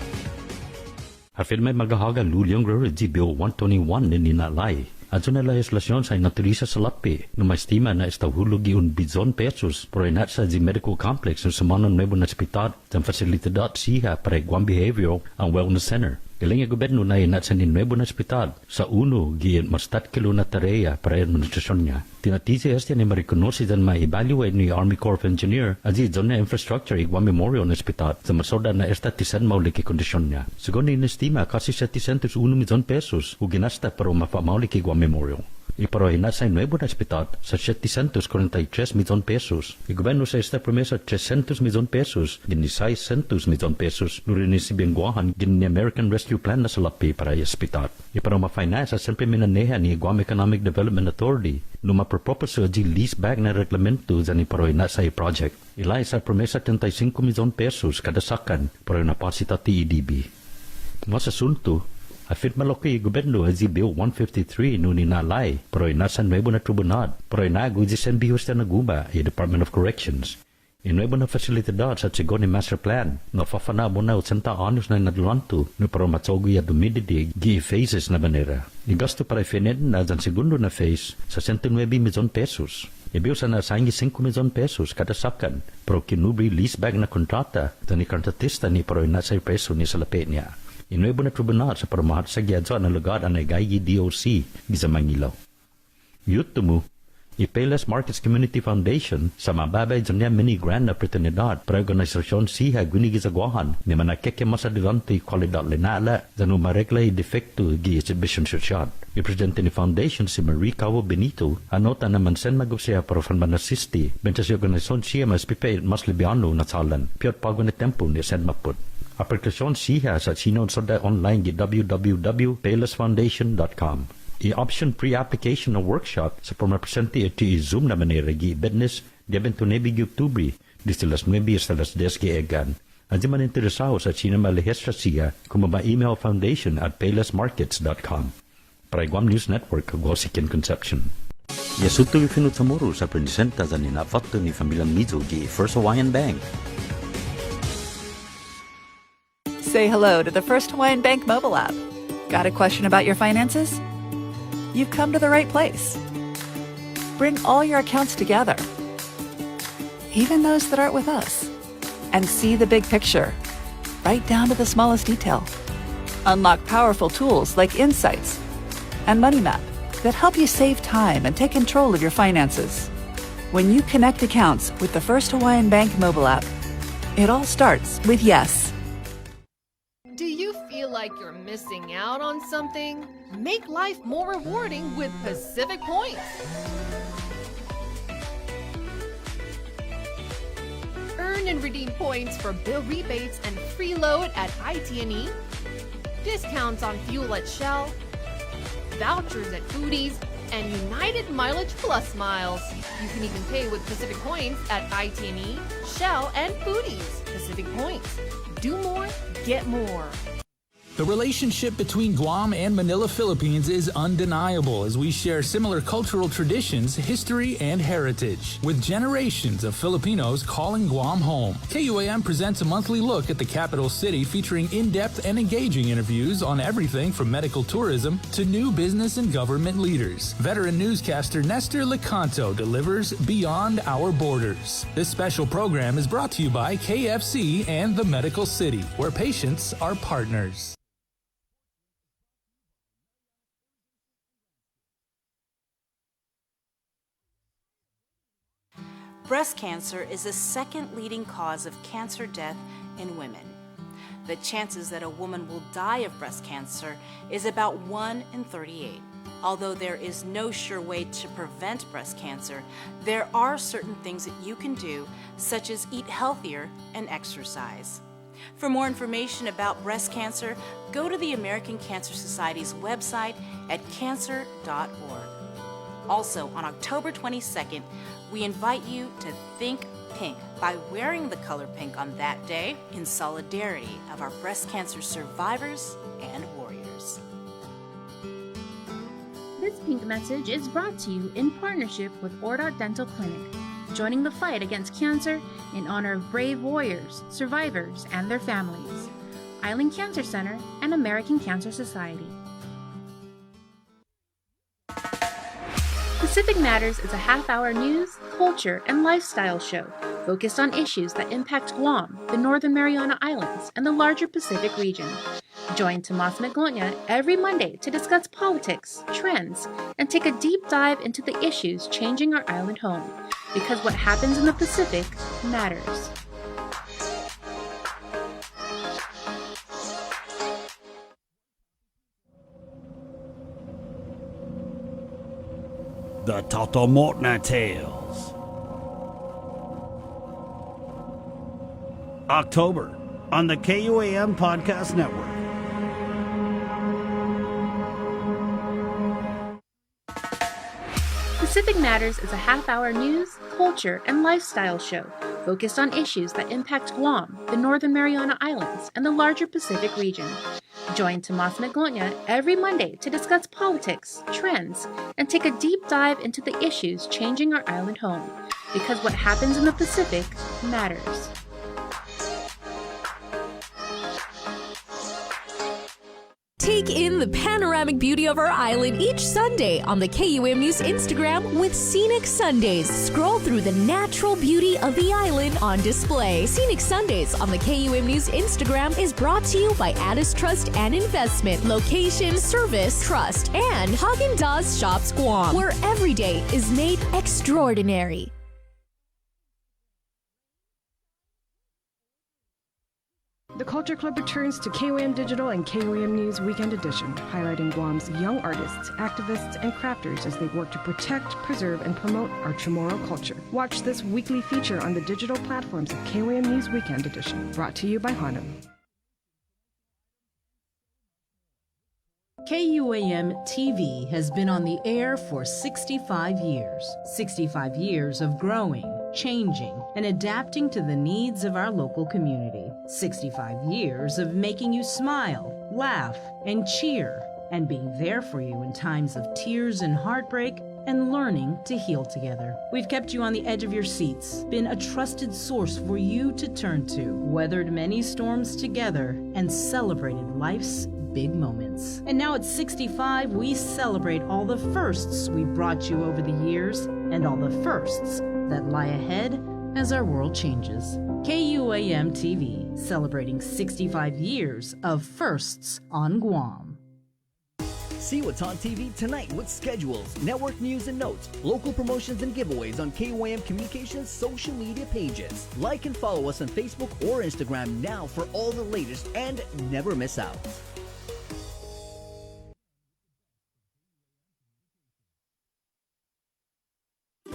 Hafil may maghahaga lulyong di Bill 121 ni Ninalay. Adyo na legislasyon sa naturisa sa lapi, no maestima na estahulog iun bizon pesos por inat sa di medical complex no samanon nuevo na hospital sa fasilidad siya para Guam Behavioral ang Wellness Center. Ilang gobyerno na inat sa nuevo na hospital sa uno giyan mastat kilo na tarea para administrasyon niya. Tinatisi este ni marikonosi dan ma-evaluate ni Army Corps of Engineer aji zon na infrastructure Guam Memorial Hospital sa masoda na esta tisan mauliki kondisyon niya. Según inestima kasi 701 milyon pesos o ginasta para mapamauliki Guam Memorial. Iparo hinasa sa nuevo na hospital sa 743 milyon pesos. Gobyerno sa esta promesa 300 milyon pesos, gini 600 milyon pesos, nurin si Bengguahan gini American Rescue Plan na sa lapi para yung hospital. Iparo ma-finance sa siyempre minaneha ni Guam Economic Development Authority no mapropose sa lease back na reglamento dyan iparo hinasa yung project. Ilay sa promesa 35 milyon pesos kada sakan para yung napasita TEDB. Mas asunto, afit malaki gobyerno haji Bill 153 no ninalay pero nasa nuevo na tribunal pero nagujisen bihos na naguba yung Department of Corrections. Inuevo na fasilidad sa Sigoni Master Plan no fafana mo na 80 anos na nadlanto no pero matsogo ya dumididig gi phases na manera. Igasto para ifinin na dyan segundo na phase sa 109 milyon pesos. Ibiyo sa nasangi 5 milyon pesos kada sakan pero kinubri leaseback na kontrata dyan ni kontratista ni pero nasa preso ni sa lapit niya. Inuebo na tribunal sa paramahat sa gyadso na lugar ang nagaygi DOC sa Mangilaw. Yutumu, Payless Markets Community Foundation sa mababay dyan niya mini grant na oportunidad para organisasyon siya gwinigizagwahan ni manakeke masadilante kwalidad linala dyan umareglay defekto gi exhibition sosyal. I-presidente ni foundation si Marie Cabo Benito anota na mansen magusya para fanmanasisti benta si organisasyon siya mas pipe mas libyano na salan piyot pago ni tempo ni Sen Maput. Aplikasyon siya sa sinod sa online di www.paylessfoundation.com. I-option pre-application na workshop sa pamapresente ito i-zoom na manera gi business di 29 de Octubre desde las 9 hasta las 10 egan. Adi man interesado sa sinama lehestra siya kung email foundation@paylessmarkets.com. Para Guam News Network, Gosikin Conception. Yasuto Finutsamoro sa presenta sa ninafato ni Familia Mizo gi First Hawaiian Bank. Say hello to the First Hawaiian Bank mobile app. Got a question about your finances? You've come to the right place. Bring all your accounts together, even those that aren't with us, and see the big picture, right down to the smallest detail. Unlock powerful tools like Insights and Money Map that help you save time and take control of your finances. When you connect accounts with the First Hawaiian Bank mobile app, it all starts with yes. Do you feel like you're missing out on something? Make life more rewarding with Pacific Points. Earn and redeem points for bill rebates and free load at IT&E, discounts on fuel at Shell, vouchers at Foodies, and United Mileage Plus miles. You can even pay with Pacific Points at IT&E, Shell, and Foodies. Pacific Points. Do more, get more. The relationship between Guam and Manila, Philippines is undeniable as we share similar cultural traditions, history, and heritage. With generations of Filipinos calling Guam home, KUAM presents a monthly look at the capital city featuring in-depth and engaging interviews on everything from medical tourism to new business and government leaders. Veteran newscaster Nestor Lecanto delivers Beyond Our Borders. This special program is brought to you by KFC and the Medical City, where patients are partners. Breast cancer is the second leading cause of cancer death in women. The chances that a woman will die of breast cancer is about 1 in 38. Although there is no sure way to prevent breast cancer, there are certain things that you can do, such as eat healthier and exercise. For more information about breast cancer, go to the American Cancer Society's website at cancer.org. Also, on October 22nd, we invite you to think pink by wearing the color pink on that day in solidarity of our breast cancer survivors and warriors. This pink message is brought to you in partnership with Ordot Dental Clinic, joining the fight against cancer in honor of brave warriors, survivors, and their families. Island Cancer Center and American Cancer Society. Pacific Matters is a half-hour news, culture, and lifestyle show focused on issues that impact Guam, the Northern Mariana Islands, and the larger Pacific region. Join Tomas Maglonia every Monday to discuss politics, trends, and take a deep dive into the issues changing our island home, because what happens in the Pacific matters. The Totomotna Tales. October on the KUAM Podcast Network. Pacific Matters is a half-hour news, culture, and lifestyle show focused on issues that impact Guam, the Northern Mariana Islands, and the larger Pacific region. Join Tomas Maglonia every Monday to discuss politics, trends, and take a deep dive into the issues changing our island home, because what happens in the Pacific matters. Take in the panoramic beauty of our island each Sunday on the KUM News Instagram with Scenic Sundays. Scroll through the natural beauty of the island on display. Scenic Sundays on the KUM News Instagram is brought to you by Addis Trust and Investment, Location, Service, Trust, and Häagen-Dazs Shops Guam, where every day is made extraordinary. The Culture Club returns to KUAM Digital and KUAM News Weekend Edition, highlighting Guam's young artists, activists, and crafters as they work to protect, preserve, and promote our Chamorro culture. Watch this weekly feature on the digital platforms of KUAM News Weekend Edition, brought to you by Hanum. KUAM TV has been on the air for 65 years. 65 years of growing, changing, and adapting to the needs of our local community. 65 years of making you smile, laugh, and cheer, and being there for you in times of tears and heartbreak, and learning to heal together. We've kept you on the edge of your seats, been a trusted source for you to turn to, weathered many storms together, and celebrated life's big moments. And now at 65, we celebrate all the firsts we brought you over the years, and all the firsts that lie ahead as our world changes. KUAM TV, celebrating 65 years of firsts on Guam. See what's on TV tonight with schedules, network news and notes, local promotions and giveaways on KUAM Communications social media pages. Like and follow us on Facebook or Instagram now for all the latest and never miss out.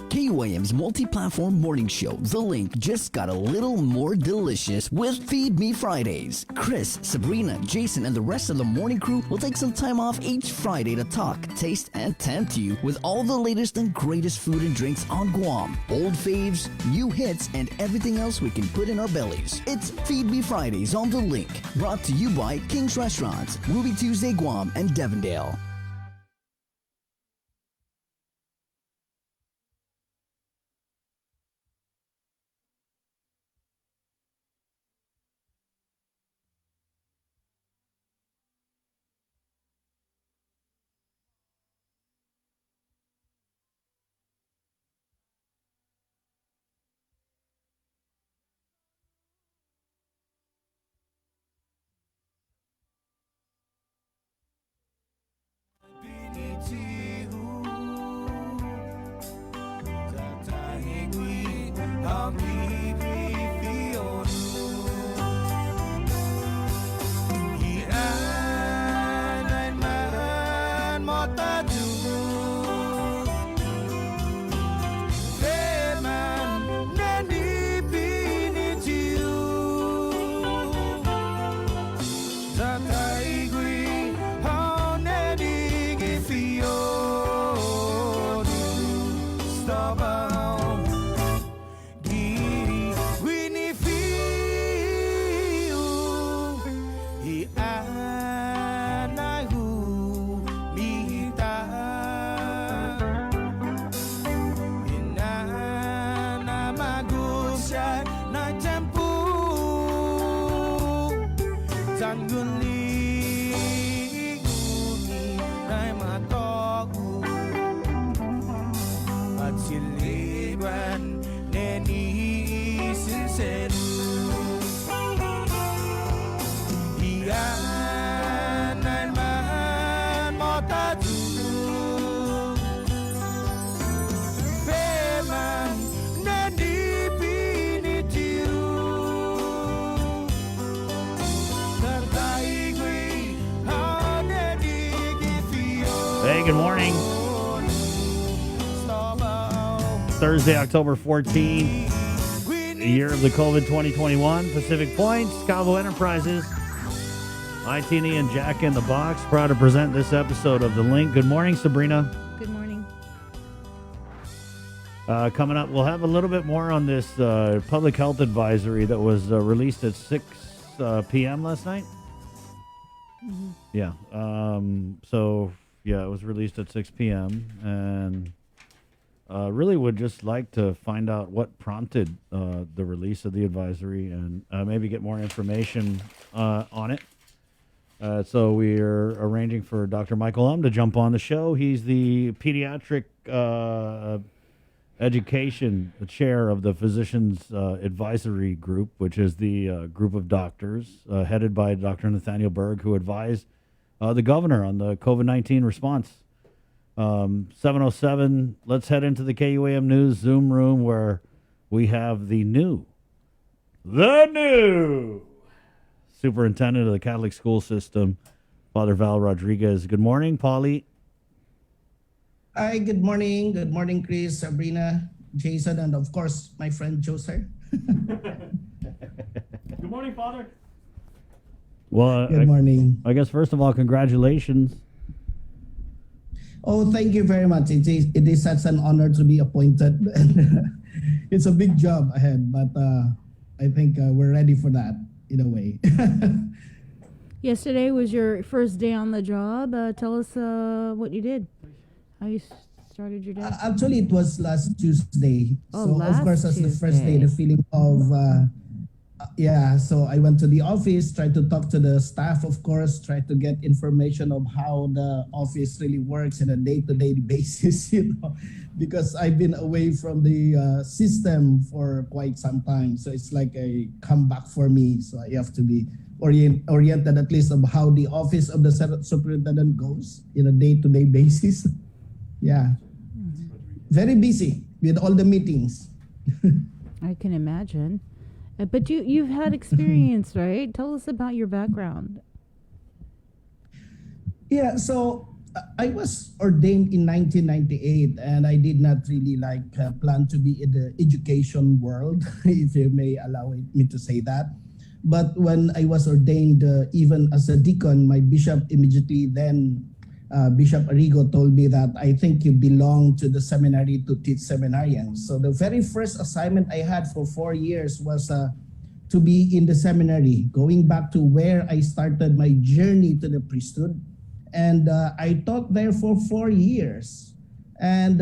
KUAM's multi-platform morning show, The Link, just got a little more delicious with Feed Me Fridays. Chris, Sabrina, Jason, and the rest of the morning crew will take some time off each Friday to talk, taste, and tempt you with all the latest and greatest food and drinks on Guam. Old faves, new hits, and everything else we can put in our bellies. It's Feed Me Fridays on The Link, brought to you by King's Restaurants, Ruby Tuesday Guam, and Devondale. silibran neni sincero Iyanan man motatu Feman neni pinitiu Tertaigui hanedi gifio Hey, good morning. Thursday, October 14th, the year of the COVID 2021. Pacific Point, Scavo Enterprises, ITNE and Jack in the Box, proud to present this episode of The Link. Good morning, Sabrina. Good morning. Coming up, we'll have a little bit more on this public health advisory that was released at 6 p.m. last night. Mm-hmm. Yeah. It was released at 6 p.m. and really would just like to find out what prompted the release of the advisory and maybe get more information on it. So we're arranging for Dr. Michael to jump on the show. He's the pediatric education chair of the Physicians Advisory Group, which is the group of doctors headed by Dr. Nathaniel Berg, who advised the governor on the COVID-19 response. 7:07, let's head into the KUAM News Zoom room where we have the new superintendent of the Catholic school system, Father Val Rodriguez. Good morning, Paulie. Hi, good morning. Good morning, Chris, Sabrina, Jason, and of course, my friend Joe, sir. Good morning, Father. Well, Good morning. I guess, first of all, congratulations. Oh, thank you very much. It is such an honor to be appointed. It's a big job ahead, but I think we're ready for that in a way. Yesterday was your first day on the job. Tell us what you did. How you started your day. Actually, it was last Tuesday. Oh, so, last of course, as the first day, Tuesday. the feeling of, so I went to the office, tried to talk to the staff, of course, tried to get information of how the office really works on a day-to-day basis, because I've been away from the system for quite some time. So it's like a comeback for me. So I have to be oriented at least of how the office of the superintendent goes in a day-to-day basis. Yeah. Very busy with all the meetings. I can imagine. But you've had experience, right? Tell us about your background. Yeah, so I was ordained in 1998, and I did not really plan to be in the education world, if you may allow me to say that. But when I was ordained, even as a deacon, my bishop immediately then, Bishop Arrigo, told me that I think you belong to the seminary to teach seminarians. So the very first assignment I had for 4 years was to be in the seminary, going back to where I started my journey to the priesthood. And I taught there for 4 years. And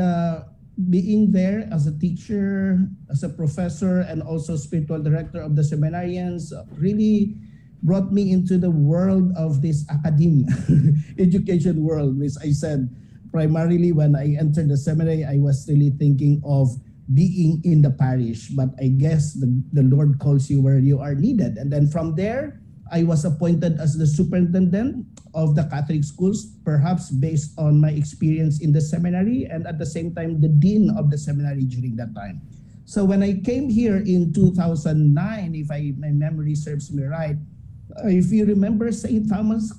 being there as a teacher, as a professor, and also spiritual director of the seminarians really brought me into the world of this academia, education world, which I said primarily when I entered the seminary, I was really thinking of being in the parish. But I guess the Lord calls you where you are needed. And then from there, I was appointed as the superintendent of the Catholic schools, perhaps based on my experience in the seminary, and at the same time, the dean of the seminary during that time. So when I came here in 2009, if my memory serves me right, if you remember St. Thomas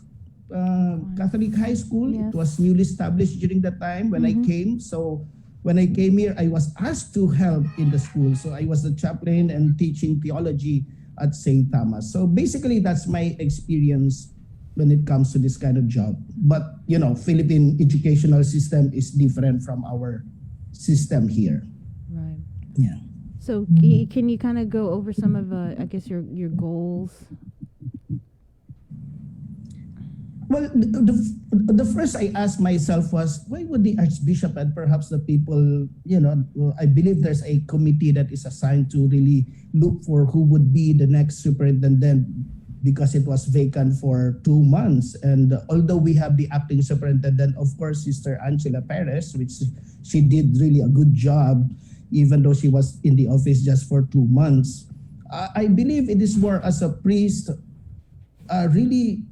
Catholic High School, Yes. it was newly established during that time when I came. So when I came here, I was asked to help in the school. So I was the chaplain and teaching theology at St. Thomas. So basically, that's my experience when it comes to this kind of job. But, Philippine educational system is different from our system here. Right. Yeah. So can you kind of go over some of, I guess, your goals? Well, the first I asked myself was, why would the Archbishop and perhaps the people, I believe there's a committee that is assigned to really look for who would be the next superintendent because it was vacant for 2 months. And although we have the acting superintendent, of course, Sister Angela Perez, which she did really a good job, even though she was in the office just for 2 months. I believe it is more as a priest, really,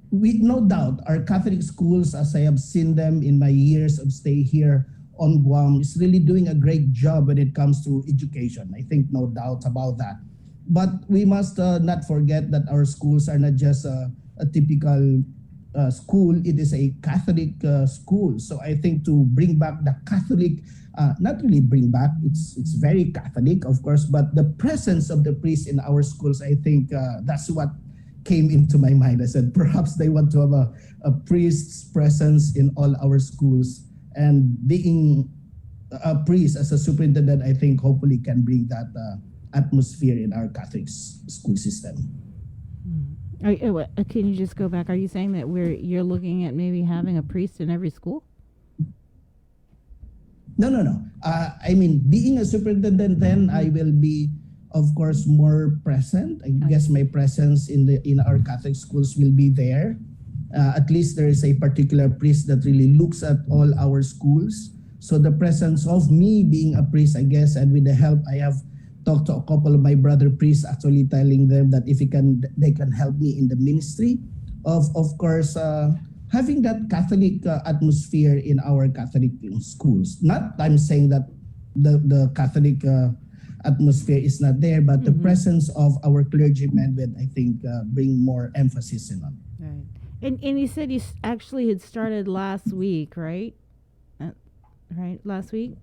with no doubt, our Catholic schools, as I have seen them in my years of stay here on Guam, is really doing a great job when it comes to education. I think no doubt about that. But we must not forget that our schools are not just a typical school. It is a Catholic school. So I think to bring back the Catholic, not really bring back, it's very Catholic, of course, but the presence of the priest in our schools, I think that's what came into my mind. I said, perhaps they want to have a priest's presence in all our schools. And being a priest as a superintendent, I think hopefully can bring that atmosphere in our Catholic school system. Can you just go back? Are you saying that you're looking at maybe having a priest in every school? No. I mean, being a superintendent, then I will be, of course, more present. I guess my presence in our Catholic schools will be there. At least there is a particular priest that really looks at all our schools. So the presence of me being a priest, I guess, and with the help, I have talked to a couple of my brother priests, actually telling them that if they can help me in the ministry of course, having that Catholic atmosphere in our Catholic schools. Not I'm saying that the Catholic atmosphere is not there, but the presence of our clergymen would, I think, bring more emphasis in on. Right. And you said you actually had started last week, right? Right, last week?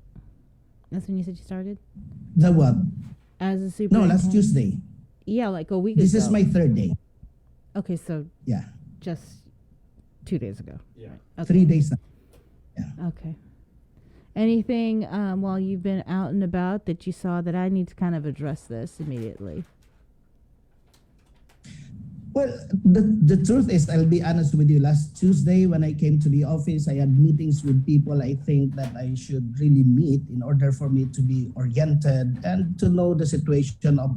That's when you said you started? The what? As a No, last Tuesday. Yeah, like a week ago. This is my 3rd day. Okay, so yeah, just 2 days ago. Yeah. Okay. 3 days now. Yeah. Okay. Anything while you've been out and about that you saw that I need to kind of address this immediately? Well, the truth is, I'll be honest with you, last Tuesday when I came to the office, I had meetings with people I think that I should really meet in order for me to be oriented and to know the situation of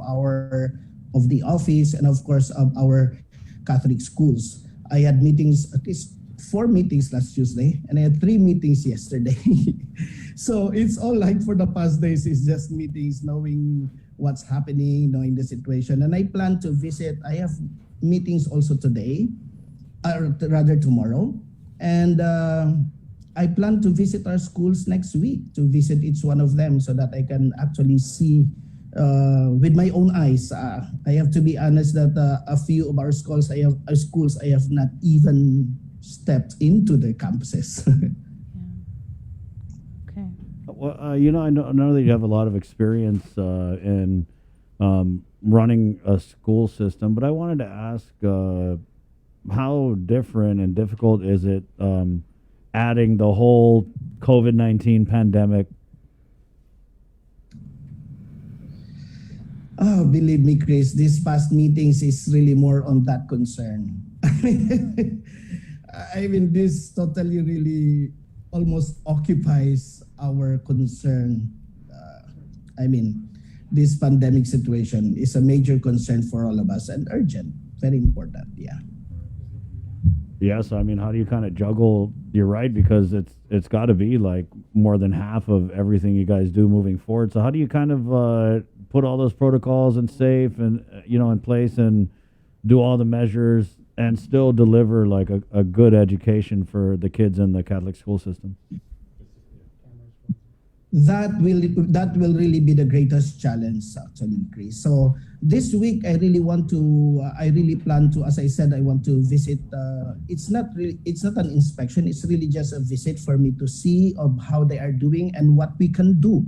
the office and of course of our Catholic schools. I had meetings, at least 4 meetings last Tuesday, and I had 3 meetings yesterday. So it's all like for the past days, it's just meetings, knowing what's happening, knowing the situation. And I plan to visit, I have meetings also today, or rather tomorrow. And I plan to visit our schools next week, to visit each one of them so that I can actually see with my own eyes. I have to be honest that a few of our schools I have not even stepped into the campuses. Okay. Well, I know that you have a lot of experience in running a school system, but I wanted to ask how different and difficult is it adding the whole COVID-19 pandemic? Oh, believe me, Chris, these past meetings is really more on that concern. I mean, this totally really almost occupies our concern. This pandemic situation is a major concern for all of us and urgent, very important, yeah. Yeah, so how do you kind of juggle? You're right, because it's got to be like more than half of everything you guys do moving forward. So how do you kind of put all those protocols and safe and in place and do all the measures and still deliver like a good education for the kids in the Catholic school system? That will really be the greatest challenge, actually, Chris. So this week, I really plan to, as I said, I want to visit. It's not an inspection. It's really just a visit for me to see of how they are doing and what we can do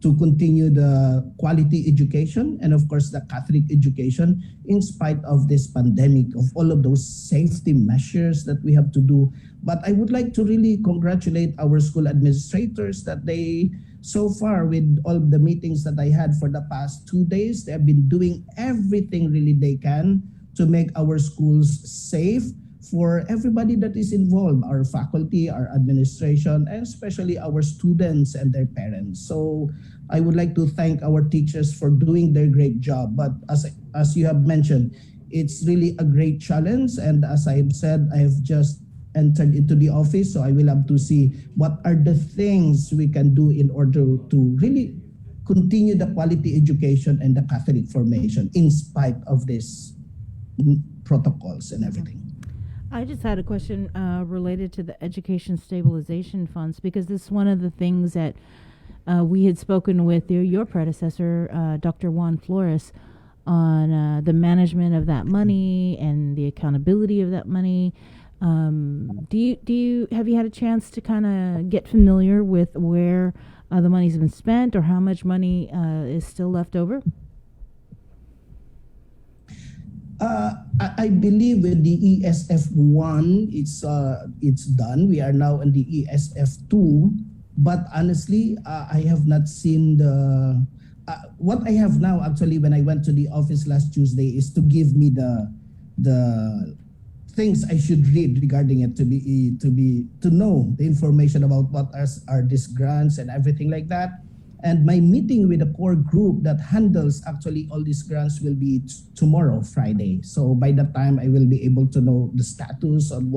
to continue the quality education and of course the Catholic education in spite of this pandemic, of all of those safety measures that we have to do. But I would like to really congratulate our school administrators that they, so far with all the meetings that I had for the past 2 days, they have been doing everything really they can to make our schools safe for everybody that is involved, our faculty, our administration, and especially our students and their parents. So I would like to thank our teachers for doing their great job. But as you have mentioned, it's really a great challenge. And as I've said, I've just entered into the office, so I will have to see what are the things we can do in order to really continue the quality education and the Catholic formation in spite of these protocols and everything. I just had a question related to the education stabilization funds, because this is one of the things that we had spoken with your predecessor, Dr. Juan Flores, on the management of that money and the accountability of that money. Have you had a chance to kind of get familiar with where the money's been spent, or how much money is still left over? I believe with the ESF1, it's done. We are now in the ESF2, but honestly, I have not seen the. What I have now, actually, when I went to the office last Tuesday, is to give me the things I should read regarding it to know the information about what are these grants and everything like that. And my meeting with the core group that handles actually all these grants will be tomorrow, Friday. So by that time, I will be able to know the status of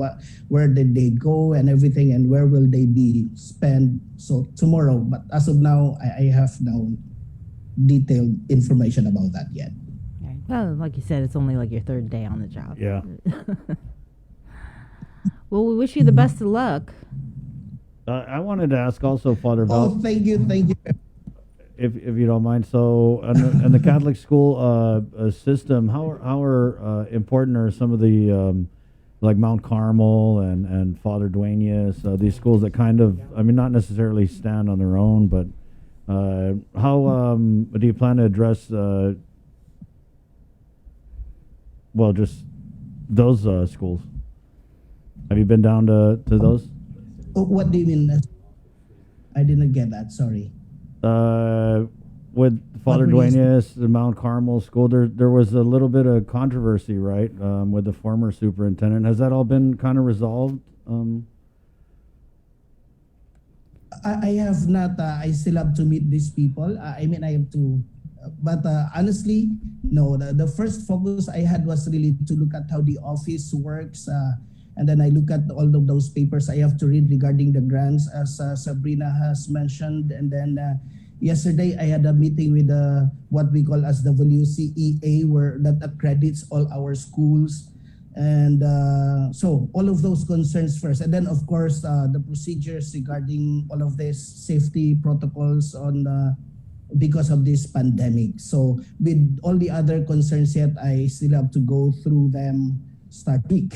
where did they go and everything, and where will they be spent. So tomorrow, but as of now, I have no detailed information about that yet. Okay. Well, like you said, it's only like your third day on the job. Yeah. Well, we wish you the best of luck. I wanted to ask also, Father Val. Oh, thank you. If you don't mind, so in the Catholic school system, how are important are some of the like Mount Carmel and Father Dueñas, these schools that kind of, I mean, not necessarily stand on their own, but how do you plan to address just those schools? Have you been down to those? Oh, what do you mean? I didn't get that. Sorry. With Father Dueñas, the Mount Carmel school, there was a little bit of controversy, right, with the former superintendent. Has that all been kind of resolved? I have not. I still have to meet these people. I mean, I have to. But honestly, no. The first focus I had was really to look at how the office works. And then I look at all of those papers I have to read regarding the grants, as Sabrina has mentioned. And then yesterday I had a meeting with what we call as WCEA, where that accredits all our schools. And so all of those concerns first. And then, of course, the procedures regarding all of this safety protocols because of this pandemic. So with all the other concerns yet, I still have to go through them start week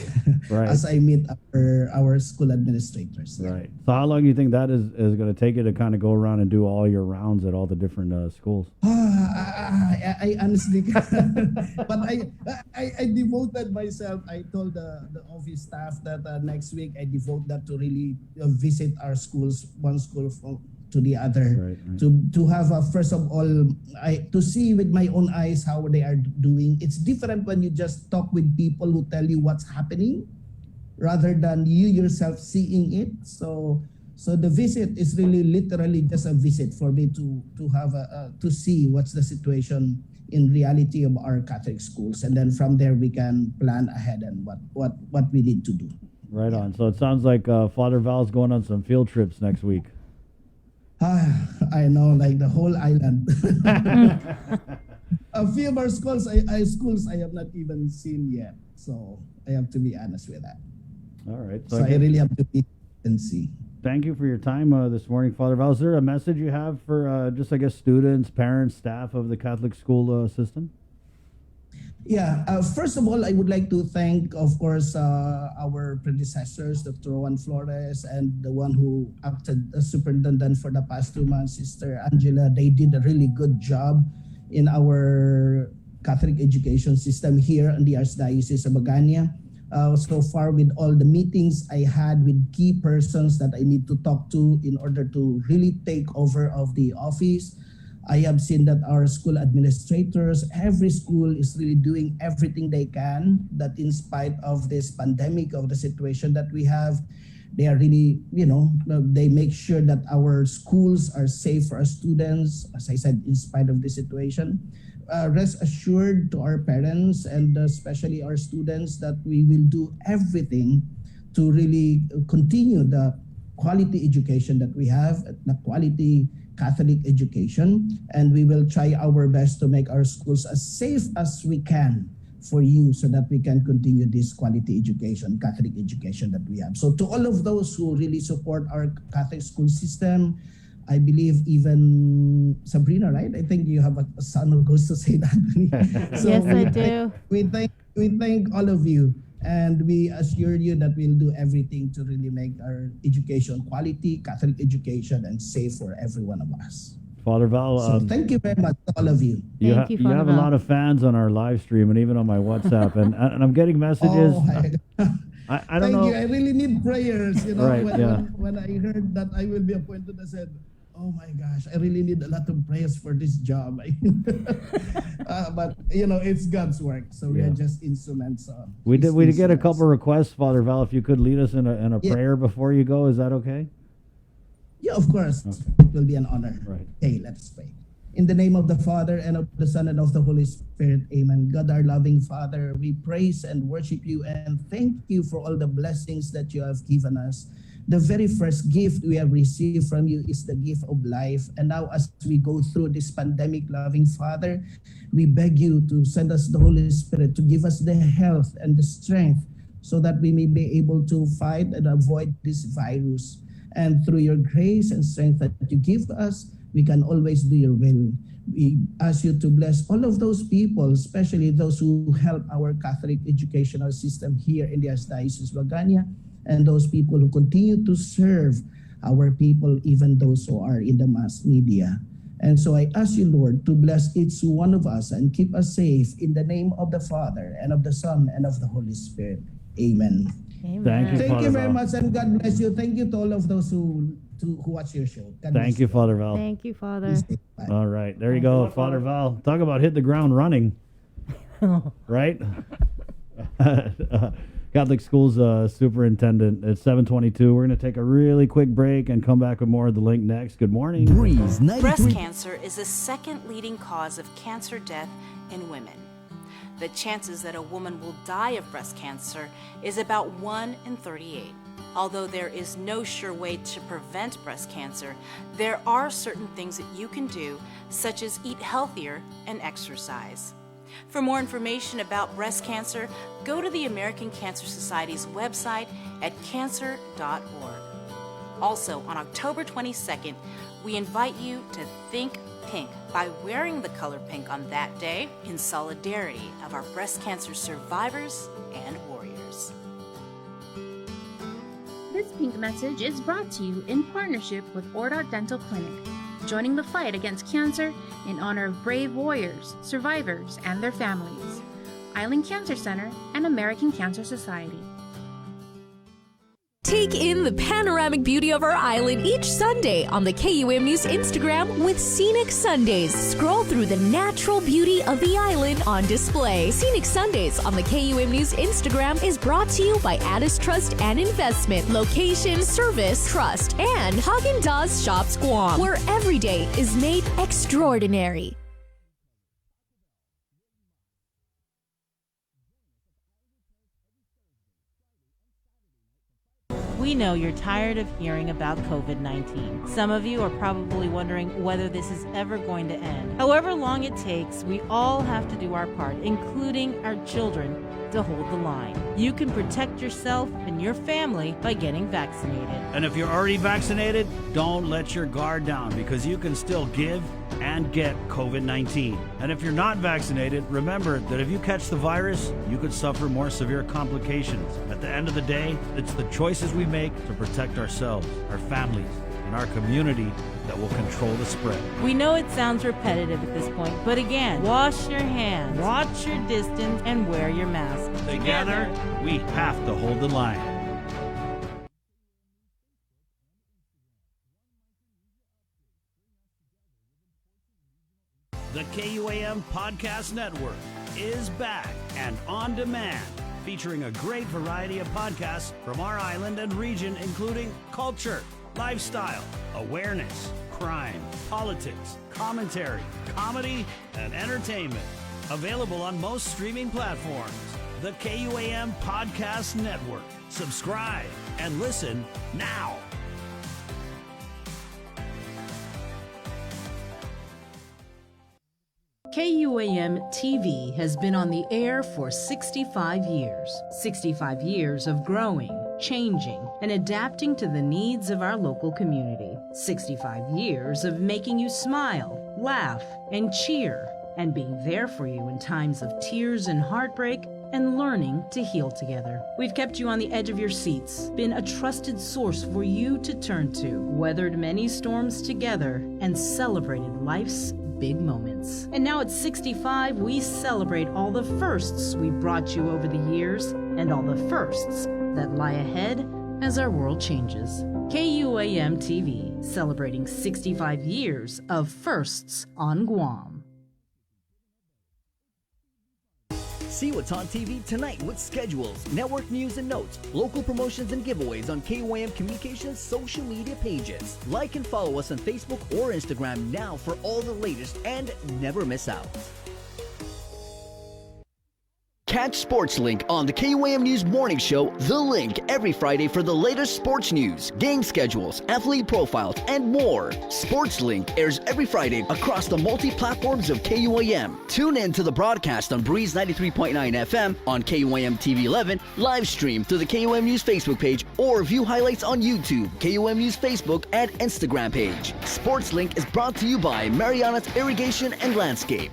right. As I meet our school administrators. Right. So how long do you think that is going to take you to kind of go around and do all your rounds at all the different schools? I honestly, but I devoted myself. I told the office staff that next week I devote that to really visit our schools, one school to the other, right. To have first of all, to see with my own eyes how they are doing. It's different when you just talk with people who tell you what's happening, rather than you yourself seeing it. So the visit is really literally just a visit for me to have to see what's the situation in reality of our Catholic schools, and then from there we can plan ahead and what we need to do. Right on. So it sounds like Father Val's going on some field trips next week. I know, like the whole island. A few of our schools I have not even seen yet. So I have to be honest with that. All right. So I really have to meet and see. Thank you for your time this morning, Father Val. Is there a message you have for just, I guess, students, parents, staff of the Catholic school system? Yeah, first of all, I would like to thank, of course, our predecessors, Dr. Juan Flores, and the one who acted as superintendent for the past 2 months, Sister Angela. They did a really good job in our Catholic education system here in the Archdiocese of Bagania. So far, with all the meetings I had with key persons that I need to talk to in order to really take over of the office, I have seen that our school administrators, every school is really doing everything they can, that in spite of this pandemic, of the situation that we have, they are really, they make sure that our schools are safe for our students, as I said, in spite of the situation. rest assured to our parents and especially our students that we will do everything to really continue the quality education that we have, the quality Catholic education, and we will try our best to make our schools as safe as we can for you so that we can continue this quality education, Catholic education that we have. So to all of those who really support our Catholic school system, I believe even Sabrina, right? I think you have a son who goes to St. Anthony. So yes, I do. We thank all of you, and we assure you that we'll do everything to really make our education quality, Catholic education, and safe for every one of us. Father Val, So thank you very much to all of you. you have a Val. lot of fans on our live stream and even on my WhatsApp, and I'm getting messages. I don't Thank know. you. I really need prayers. You know, Right, when I heard that I will be appointed, I said, "Oh my gosh, I really need a lot of prayers for this job." But you know, it's God's work, so we are just instruments. We did get a couple requests, Father Val. If you could lead us in a prayer before you go, is that okay? Yeah, of course. It will be an honor. Right. Okay, let's pray. In the name of the Father, and of the Son, and of the Holy Spirit, amen. God, our loving Father, we praise and worship you and thank you for all the blessings that you have given us. The very first gift we have received from you is the gift of life. And now as we go through this pandemic, loving Father, we beg you to send us the Holy Spirit to give us the health and the strength so that we may be able to fight and avoid this virus. And through your grace and strength that you give us, we can always do your will. We ask you to bless all of those people, especially those who help our Catholic educational system here in the Archdiocese of Laguna, and those people who continue to serve our people, even those who are in the mass media. And so I ask you, Lord, to bless each one of us and keep us safe in the name of the Father, and of the Son, and of the Holy Spirit. Amen. Thank you very much, and God bless you. Thank you to all of those who watch your show. God bless Thank you, Father Val. Thank you, Father. All right, there you go, Father Val. Talk about hit the ground running, right? Catholic Schools Superintendent at 7:22. We're going to take a really quick break and come back with more of The Link next. Good morning. Breeze 93. Breast cancer is the second leading cause of cancer death in women. The chances that a woman will die of breast cancer is about 1 in 38. Although there is no sure way to prevent breast cancer, there are certain things that you can do, such as eat healthier and exercise. For more information about breast cancer, go to the American Cancer Society's website at cancer.org. Also, on October 22nd, we invite you to think pink by wearing the color pink on that day in solidarity of our breast cancer survivors and warriors. This pink message is brought to you in partnership with Ordot Dental Clinic, joining the fight against cancer in honor of brave warriors, survivors, and their families. Island Cancer Center and American Cancer Society. Take in the panoramic beauty of our island each Sunday on the KUM News Instagram with Scenic Sundays. Scroll through the natural beauty of the island on display. Scenic Sundays on the KUM News Instagram is brought to you by Addis Trust and Investment, Location, Service, Trust, and Haagen-Dazs Shops Guam, where every day is made extraordinary. We know you're tired of hearing about COVID-19. Some of you are probably wondering whether this is ever going to end. However long it takes, we all have to do our part, including our children, to hold the line. You can protect yourself and your family by getting vaccinated. And if you're already vaccinated, don't let your guard down because you can still give and get COVID-19. And if you're not vaccinated, remember that if you catch the virus, you could suffer more severe complications. At the end of the day, it's the choices we make to protect ourselves, our families, and our community that will control the spread. We know it sounds repetitive at this point, but again, wash your hands, watch your distance, and wear your mask. Together, we have to hold the line. The KUAM Podcast Network is back and on demand, featuring a great variety of podcasts from our island and region, including culture, lifestyle, awareness, crime, politics, commentary, comedy, and entertainment. Available on most streaming platforms. The KUAM Podcast Network. Subscribe and listen now. KUAM TV has been on the air for 65 years. 65 years of growing, changing, and adapting to the needs of our local community. 65 years of making you smile, laugh, and cheer, and being there for you in times of tears and heartbreak, and learning to heal together. We've kept you on the edge of your seats, been a trusted source for you to turn to, weathered many storms together, and celebrated life's big moments. And now at 65, we celebrate all the firsts we brought you over the years, and all the firsts that lie ahead as our world changes. KUAM TV, celebrating 65 years of firsts on Guam. See what's on TV tonight with schedules, network news and notes, local promotions and giveaways on KUAM Communications social media pages. Like and follow us on Facebook or Instagram now for all the latest and never miss out. Catch Sports Link on the KUAM News Morning Show, The Link, every Friday for the latest sports news, game schedules, athlete profiles, and more. Sports Link airs every Friday across the multi-platforms of KUAM. Tune in to the broadcast on Breeze 93.9 FM, on KUAM TV 11, live stream through the KUAM News Facebook page, or view highlights on YouTube, KUAM News Facebook, and Instagram page. Sports Link is brought to you by Mariana's Irrigation and Landscape.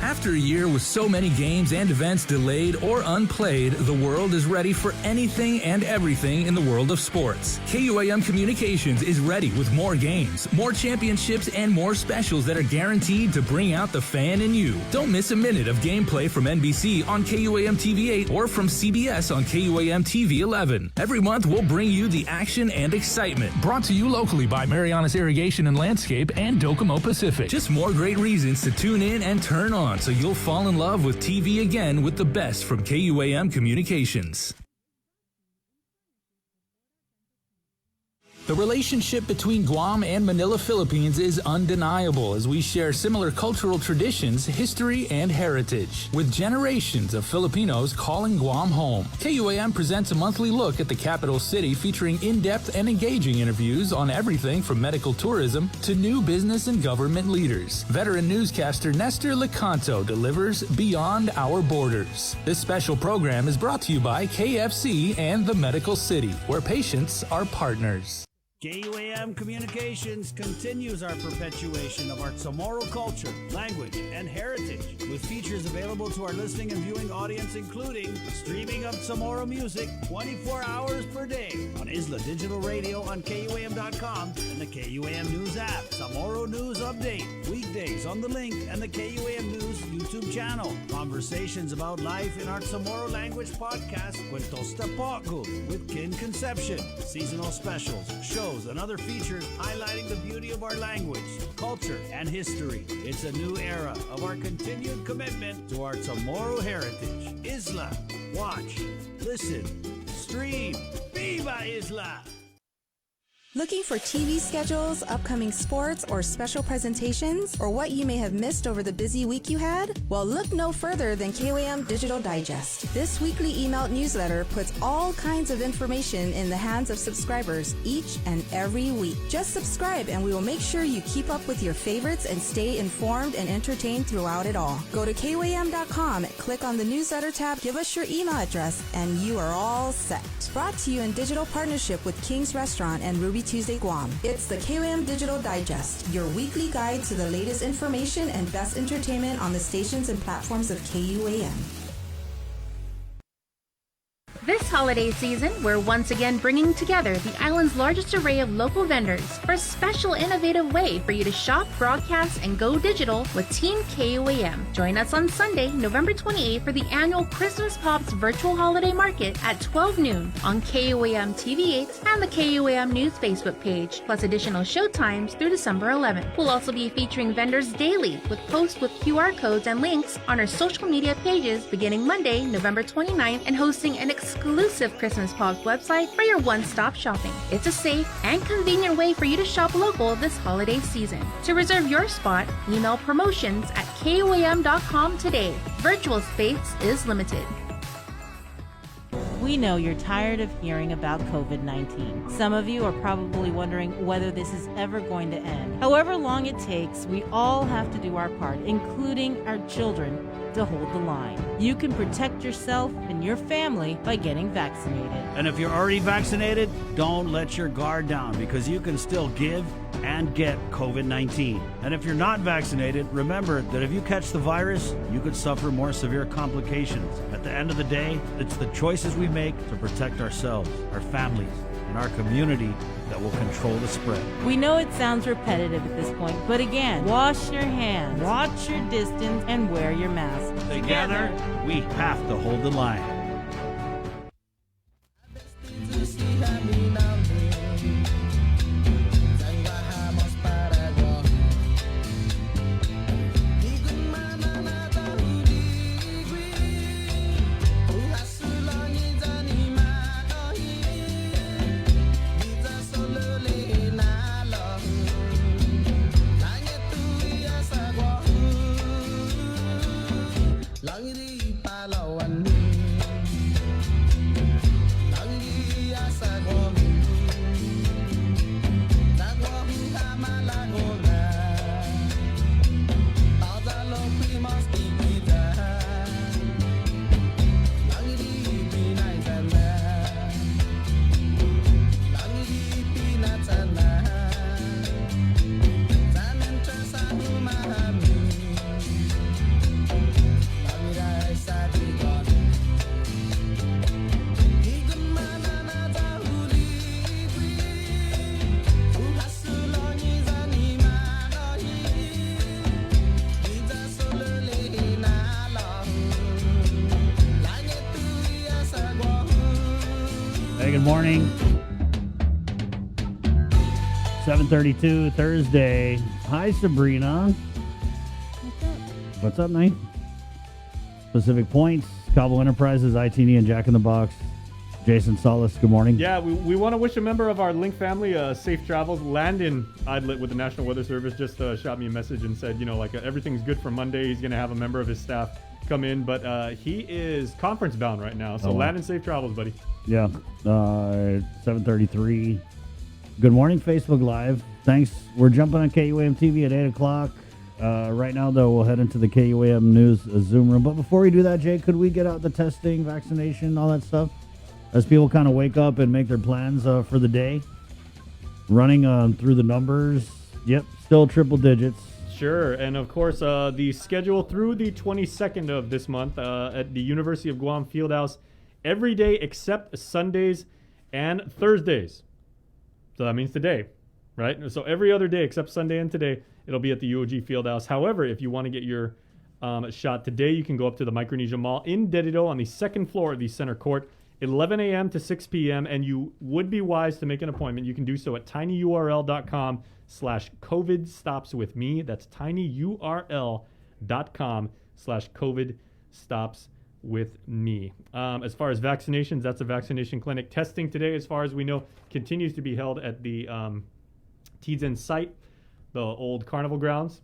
After a year with so many games and events delayed or unplayed, the world is ready for anything and everything in the world of sports. KUAM Communications is ready with more games, more championships, and more specials that are guaranteed to bring out the fan in you. Don't miss a minute of gameplay from NBC on KUAM TV 8 or from CBS on KUAM TV 11. Every month, we'll bring you the action and excitement. Brought to you locally by Mariana's Irrigation and Landscape and Docomo Pacific. Just more great reasons to tune in and turn on, so you'll fall in love with TV again with the best from KUAM Communications. The relationship between Guam and Manila, Philippines is undeniable as we share similar cultural traditions, history, and heritage, with generations of Filipinos calling Guam home. KUAM presents a monthly look at the capital city featuring in-depth and engaging interviews on everything from medical tourism to new business and government leaders. Veteran newscaster Nestor Lecanto delivers Beyond Our Borders. This special program is brought to you by KFC and the Medical City, where patients are partners. KUAM Communications continues our perpetuation of our Chamorro culture, language, and heritage, with features available to our listening and viewing audience, including streaming of Chamorro music 24 hours per day on Isla Digital Radio on KUAM.com and the KUAM News app. Chamorro News Update, weekdays on The Link and the KUAM News YouTube channel. Conversations about life in our Chamorro language podcast, Cuentos Tapoco, with Kin Conception. Seasonal specials, shows, and other features highlighting the beauty of our language, culture, and history. It's a new era of our continued commitment to our Chamorro heritage. Isla, watch, listen, stream. Viva Isla! Looking for TV schedules, upcoming sports, or special presentations, or what you may have missed over the busy week you had? Well, look no further than KUAM Digital Digest. This weekly emailed newsletter puts all kinds of information in the hands of subscribers each and every week. Just subscribe and we will make sure you keep up with your favorites and stay informed and entertained throughout it all. Go to KUAM.com, click on the newsletter tab, give us your email address, and you are all set. Brought to you in digital partnership with King's Restaurant and Ruby Tuesday Guam. It's the KUAM Digital Digest, your weekly guide to the latest information and best entertainment on the stations and platforms of KUAM. This holiday season, we're once again bringing together the island's largest array of local vendors for a special innovative way for you to shop, broadcast, and go digital with Team KUAM. Join us on Sunday, November 28th for the annual Christmas Pops Virtual Holiday Market at 12 noon on KUAM TV 8 and the KUAM News Facebook page, plus additional show times through December 11th. We'll also be featuring vendors daily with posts with QR codes and links on our social media pages beginning Monday, November 29th, and hosting an exclusive exclusive Christmas Pops website for your one-stop shopping. It's a safe and convenient way for you to shop local this holiday season. To reserve your spot, email promotions@koam.com today. Virtual space is limited. We know you're tired of hearing about COVID-19. Some of you are probably wondering whether this is ever going to end. However long it takes, we all have to do our part, including our children, to hold the line. You can protect yourself and your family by getting vaccinated. And if you're already vaccinated, don't let your guard down because you can still give and get COVID-19. And if you're not vaccinated, remember that if you catch the virus, you could suffer more severe complications. At the end of the day, it's the choices we make to protect ourselves, our families, and our community that will control the spread. We know it sounds repetitive at this point, but again, wash your hands, watch your distance, and wear your mask. Together, we have to hold the line. Hey, good morning. 7:32 Thursday. Hi, Sabrina. What's up, Nate? Pacific Points, Cabo Enterprises, ITD, and Jack in the Box. Jason Solis, good morning. Yeah, we want to wish a member of our Link family safe travels. Landon Idlet with the National Weather Service just shot me a message and said, everything's good for Monday. He's going to have a member of his staff come in, but he is conference bound right now. So Landon, safe travels, buddy. Yeah, 7:33. Good morning, Facebook Live. Thanks. We're jumping on KUAM TV at 8 o'clock. Right now, though, we'll head into the KUAM News Zoom room. But before we do that, Jay, could we get out the testing, vaccination, all that stuff? As people kind of wake up and make their plans for the day. Running through the numbers. Yep, still triple digits. Sure, and of course, the schedule through the 22nd of this month at the University of Guam Fieldhouse, every day except Sundays and Thursdays. So that means today, right? So every other day except Sunday and today, it'll be at the UOG Fieldhouse. However, if you want to get your shot today, you can go up to the Micronesia Mall in Dedido on the second floor of the center court, 11 a.m. to 6 p.m. And you would be wise to make an appointment. You can do so at tinyurl.com/COVID-stops-with-me. That's tinyurl.com/COVID-stops-with-me. As far as vaccinations, that's a vaccination clinic. Testing today, as far as we know, continues to be held at the Tizen site, the old carnival grounds.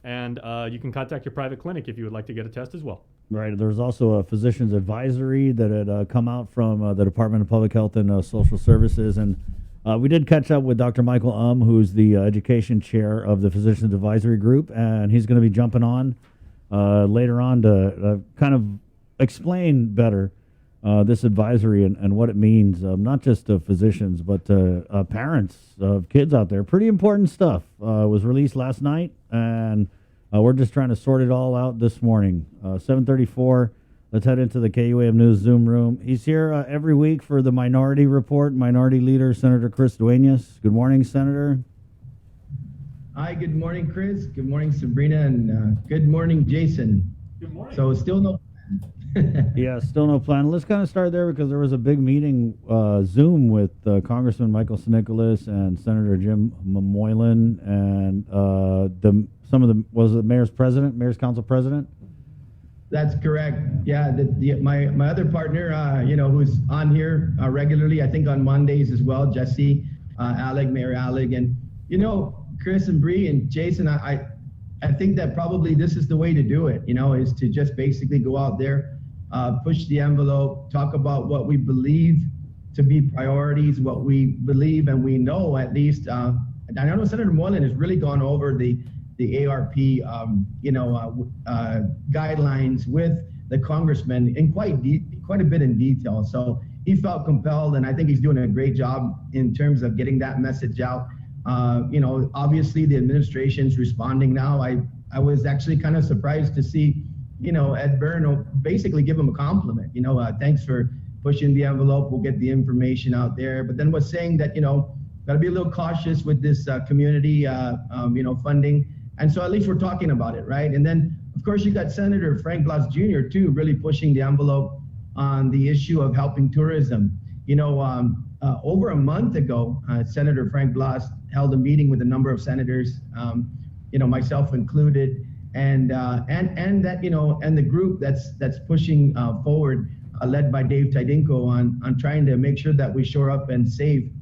And you can contact your private clinic if you would like to get a test as well. Right. There's also a physician's advisory that had come out from the Department of Public Health and Social Services. And we did catch up with Dr. Michael who's the education chair of the Physician's Advisory Group. And he's going to be jumping on later on to kind of explain better this advisory and what it means, not just to physicians, but to parents of kids out there. Pretty important stuff. Was released last night, and we're just trying to sort it all out this morning. 7:34. Let's head into the KUAM News Zoom room. He's here every week for the Minority Report. Minority Leader Senator Chris Duenas. Good morning, Senator. Hi, good morning, Chris. Good morning, Sabrina, and good morning, Jason. Good morning. So still no plan. Yeah, still no plan. Let's kind of start there because there was a big meeting, Zoom, with Congressman Michael Sinicolas and Senator Jim Moylan and was the mayor's council president? That's correct. Yeah, my other partner, who's on here regularly, I think on Mondays as well, Jesse, Mayor Alec, and Chris and Bree and Jason, I think that probably this is the way to do it. Is to just basically go out there, push the envelope, talk about what we believe to be priorities, what we believe and we know at least. I know Senator Moylan has really gone over the ARP, guidelines with the congressman in quite a bit in detail. So he felt compelled, and I think he's doing a great job in terms of getting that message out. Obviously the administration's responding now. I was actually kind of surprised to see, Ed Byrne basically give him a compliment. Thanks for pushing the envelope. We'll get the information out there. But then was saying that, got to be a little cautious with this community, funding. And so at least we're talking about it, right? And then, of course, you got Senator Frank Blas Jr. too, really pushing the envelope on the issue of helping tourism. Over a month ago, Senator Frank Blas held a meeting with a number of senators, myself included, and that and the group that's pushing forward, led by Dave Tidinko, on trying to make sure that we shore up and save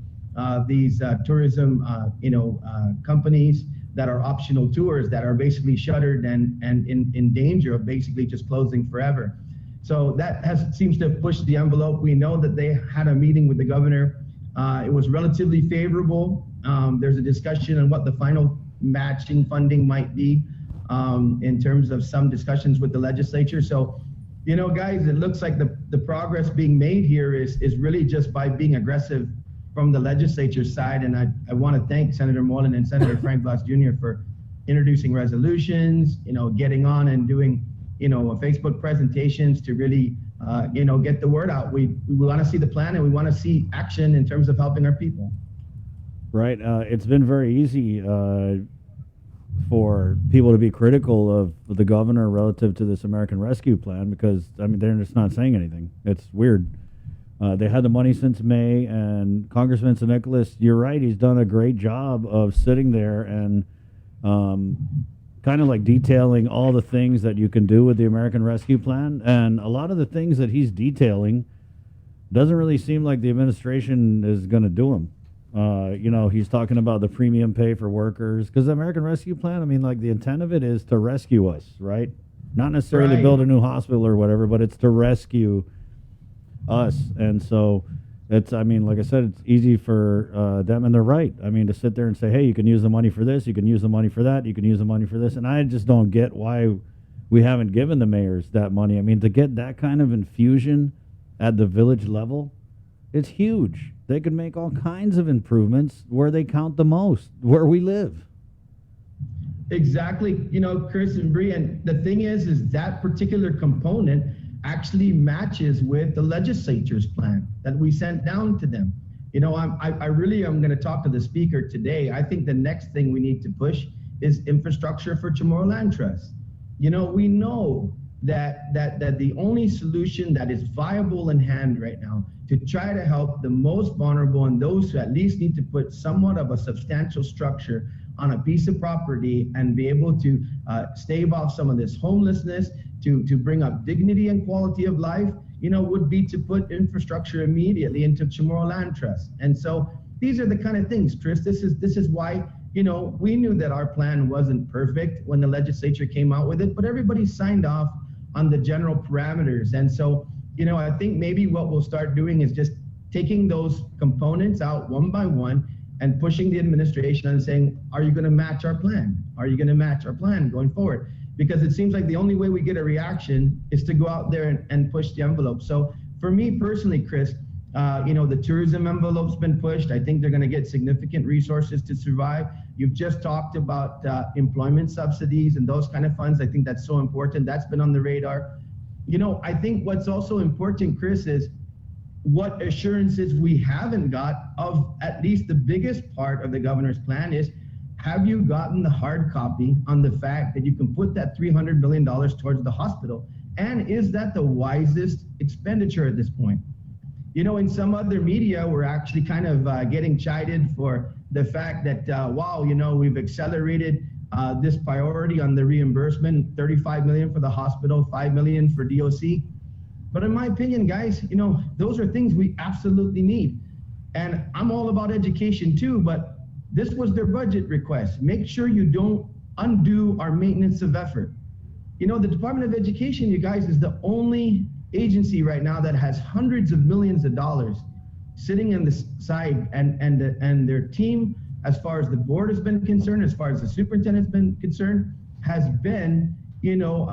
these tourism companies that are optional tours that are basically shuttered and in danger of basically just closing forever. So that seems to have pushed the envelope. We know that they had a meeting with the governor. It was relatively favorable. There's a discussion on what the final matching funding might be in terms of some discussions with the legislature. So, guys, it looks like the progress being made here is really just by being aggressive from the legislature side. And I want to thank Senator Moylan and Senator Frank Blas Jr. for introducing resolutions, getting on and doing, Facebook presentations to really, get the word out. We want to see the plan, and we want to see action in terms of helping our people. Right. It's been very easy for people to be critical of the governor relative to this American Rescue Plan because, they're just not saying anything. It's weird. They had the money since May, and Congressman San Nicolas, you're right, he's done a great job of sitting there and kind of like detailing all the things that you can do with the American Rescue Plan. And a lot of the things that he's detailing doesn't really seem like the administration is going to do them. He's talking about the premium pay for workers, because the American Rescue Plan, the intent of it is to rescue us, right? Not necessarily to build a new hospital or whatever, but it's to rescue us. And so it's, like I said, it's easy for them, and they're right. To sit there and say, hey, you can use the money for this, you can use the money for that, you can use the money for this. And I just don't get why we haven't given the mayors that money. To get that kind of infusion at the village level, it's huge. They could make all kinds of improvements where they count the most, where we live. Exactly. Chris and Bree, and the thing is that particular component actually matches with the legislature's plan that we sent down to them. I really am going to talk to the speaker today. I think the next thing we need to push is infrastructure for Chamorro Land Trust. We know that the only solution that is viable in hand right now to try to help the most vulnerable and those who at least need to put somewhat of a substantial structure on a piece of property and be able to stave off some of this homelessness, to bring up dignity and quality of life, would be to put infrastructure immediately into Chamorro Land Trust. And so these are the kind of things, Chris, this is why, we knew that our plan wasn't perfect when the legislature came out with it, but everybody signed off on the general parameters. And so, I think maybe what we'll start doing is just taking those components out one by one and pushing the administration and saying, are you going to match our plan? Are you going to match our plan going forward? Because it seems like the only way we get a reaction is to go out there and push the envelope. So for me personally, Chris, the tourism envelope's been pushed. I think they're going to get significant resources to survive. You've just talked about employment subsidies and those kind of funds. I think that's so important. That's been on the radar. I think what's also important, Chris, is what assurances we haven't got of at least the biggest part of the governor's plan is, have you gotten the hard copy on the fact that you can put that $300 million towards the hospital? And is that the wisest expenditure at this point? In some other media, we're actually kind of getting chided for the fact that, wow, we've accelerated this priority on the reimbursement, 35 million for the hospital, 5 million for DOC. But in my opinion, guys, you know, those are things we absolutely need. And I'm all about education too, but this was their budget request. Make sure you don't undo our maintenance of effort. You know, the Department of Education, you guys, is the only agency right now that has hundreds of millions of dollars sitting on the side, and their team, as far as the board has been concerned, as far as the superintendent's been concerned, has been, you know,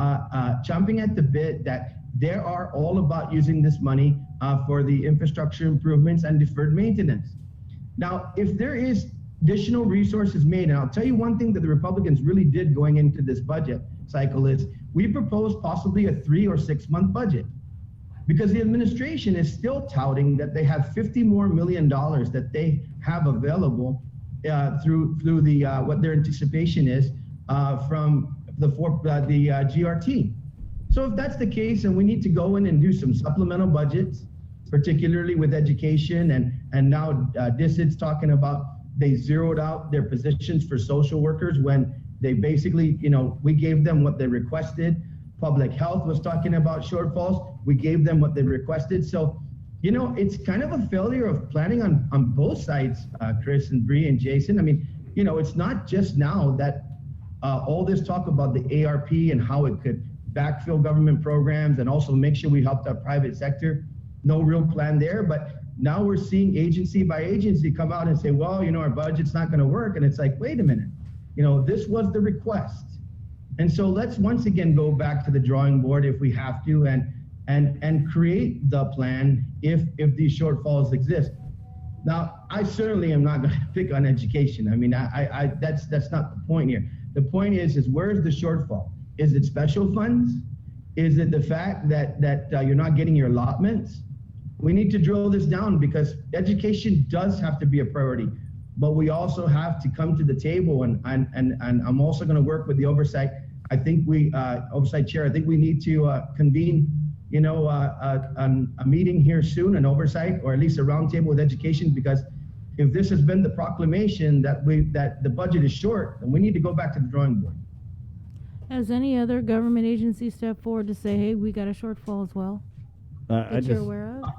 chomping at the bit that they are all about using this money for the infrastructure improvements and deferred maintenance. Now, if there is additional resources made, and I'll tell you one thing that the Republicans really did going into this budget cycle is we proposed possibly a 3 or 6 month budget, because the administration is still touting that they have $50 million more that they have available through the what their anticipation is from the GRT. So if that's the case, and we need to go in and do some supplemental budgets, particularly with education, and now DISID's talking about they zeroed out their positions for social workers when they basically, you know, we gave them what they requested. Public health was talking about shortfalls. We gave them what they requested. So, you know, it's kind of a failure of planning on both sides, Chris and Bree and Jason. I mean, you know, it's not just now that all this talk about the ARP and how it could backfill government programs and also make sure we helped our private sector. No real plan there, but now we're seeing agency by agency come out and say, well, you know, our budget's not going to work. And it's like, wait a minute, you know, this was the request. And so let's once again go back to the drawing board if we have to, and create the plan if these shortfalls exist. Now, I certainly am not going to pick on education. I mean, that's not the point here. The point is where's the shortfall? Is it special funds? Is it the fact that you're not getting your allotments? We need to drill this down, because education does have to be a priority, but we also have to come to the table, and I'm also going to work with the oversight. I think oversight chair, I think we need to convene, you know, a meeting here soon, an oversight, or at least a roundtable with education, because if this has been the proclamation that the budget is short, then we need to go back to the drawing board. Has any other government agency stepped forward to say, hey, we got a shortfall as well? That you're aware of?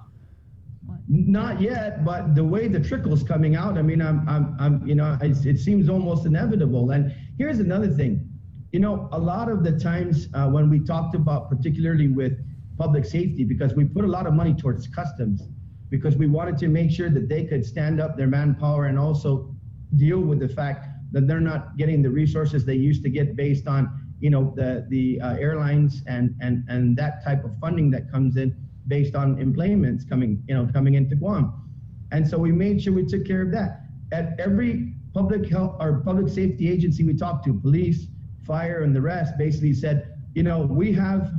Not yet, but the way the trickle's coming out, I mean, I'm you know, it seems almost inevitable. And here's another thing, you know, a lot of the times when we talked about, particularly with public safety, because we put a lot of money towards customs, because we wanted to make sure that they could stand up their manpower and also deal with the fact that they're not getting the resources they used to get based on, you know, the airlines and that type of funding that comes in based on employments coming into Guam. And so we made sure we took care of that. At every public health or public safety agency we talked to, police, fire, and the rest, basically said, you know, we have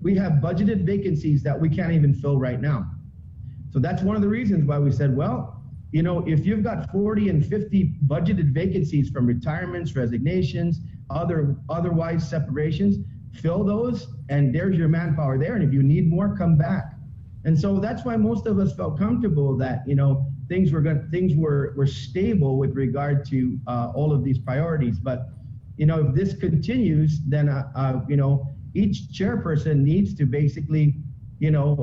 budgeted vacancies that we can't even fill right now. So that's one of the reasons why we said, well, you know, if you've got 40 and 50 budgeted vacancies from retirements, resignations, otherwise separations, fill those, and there's your manpower there. And if you need more, come back. And so that's why most of us felt comfortable that, you know, things were stable with regard to all of these priorities. But, you know, if this continues, then you know, each chairperson needs to basically, you know,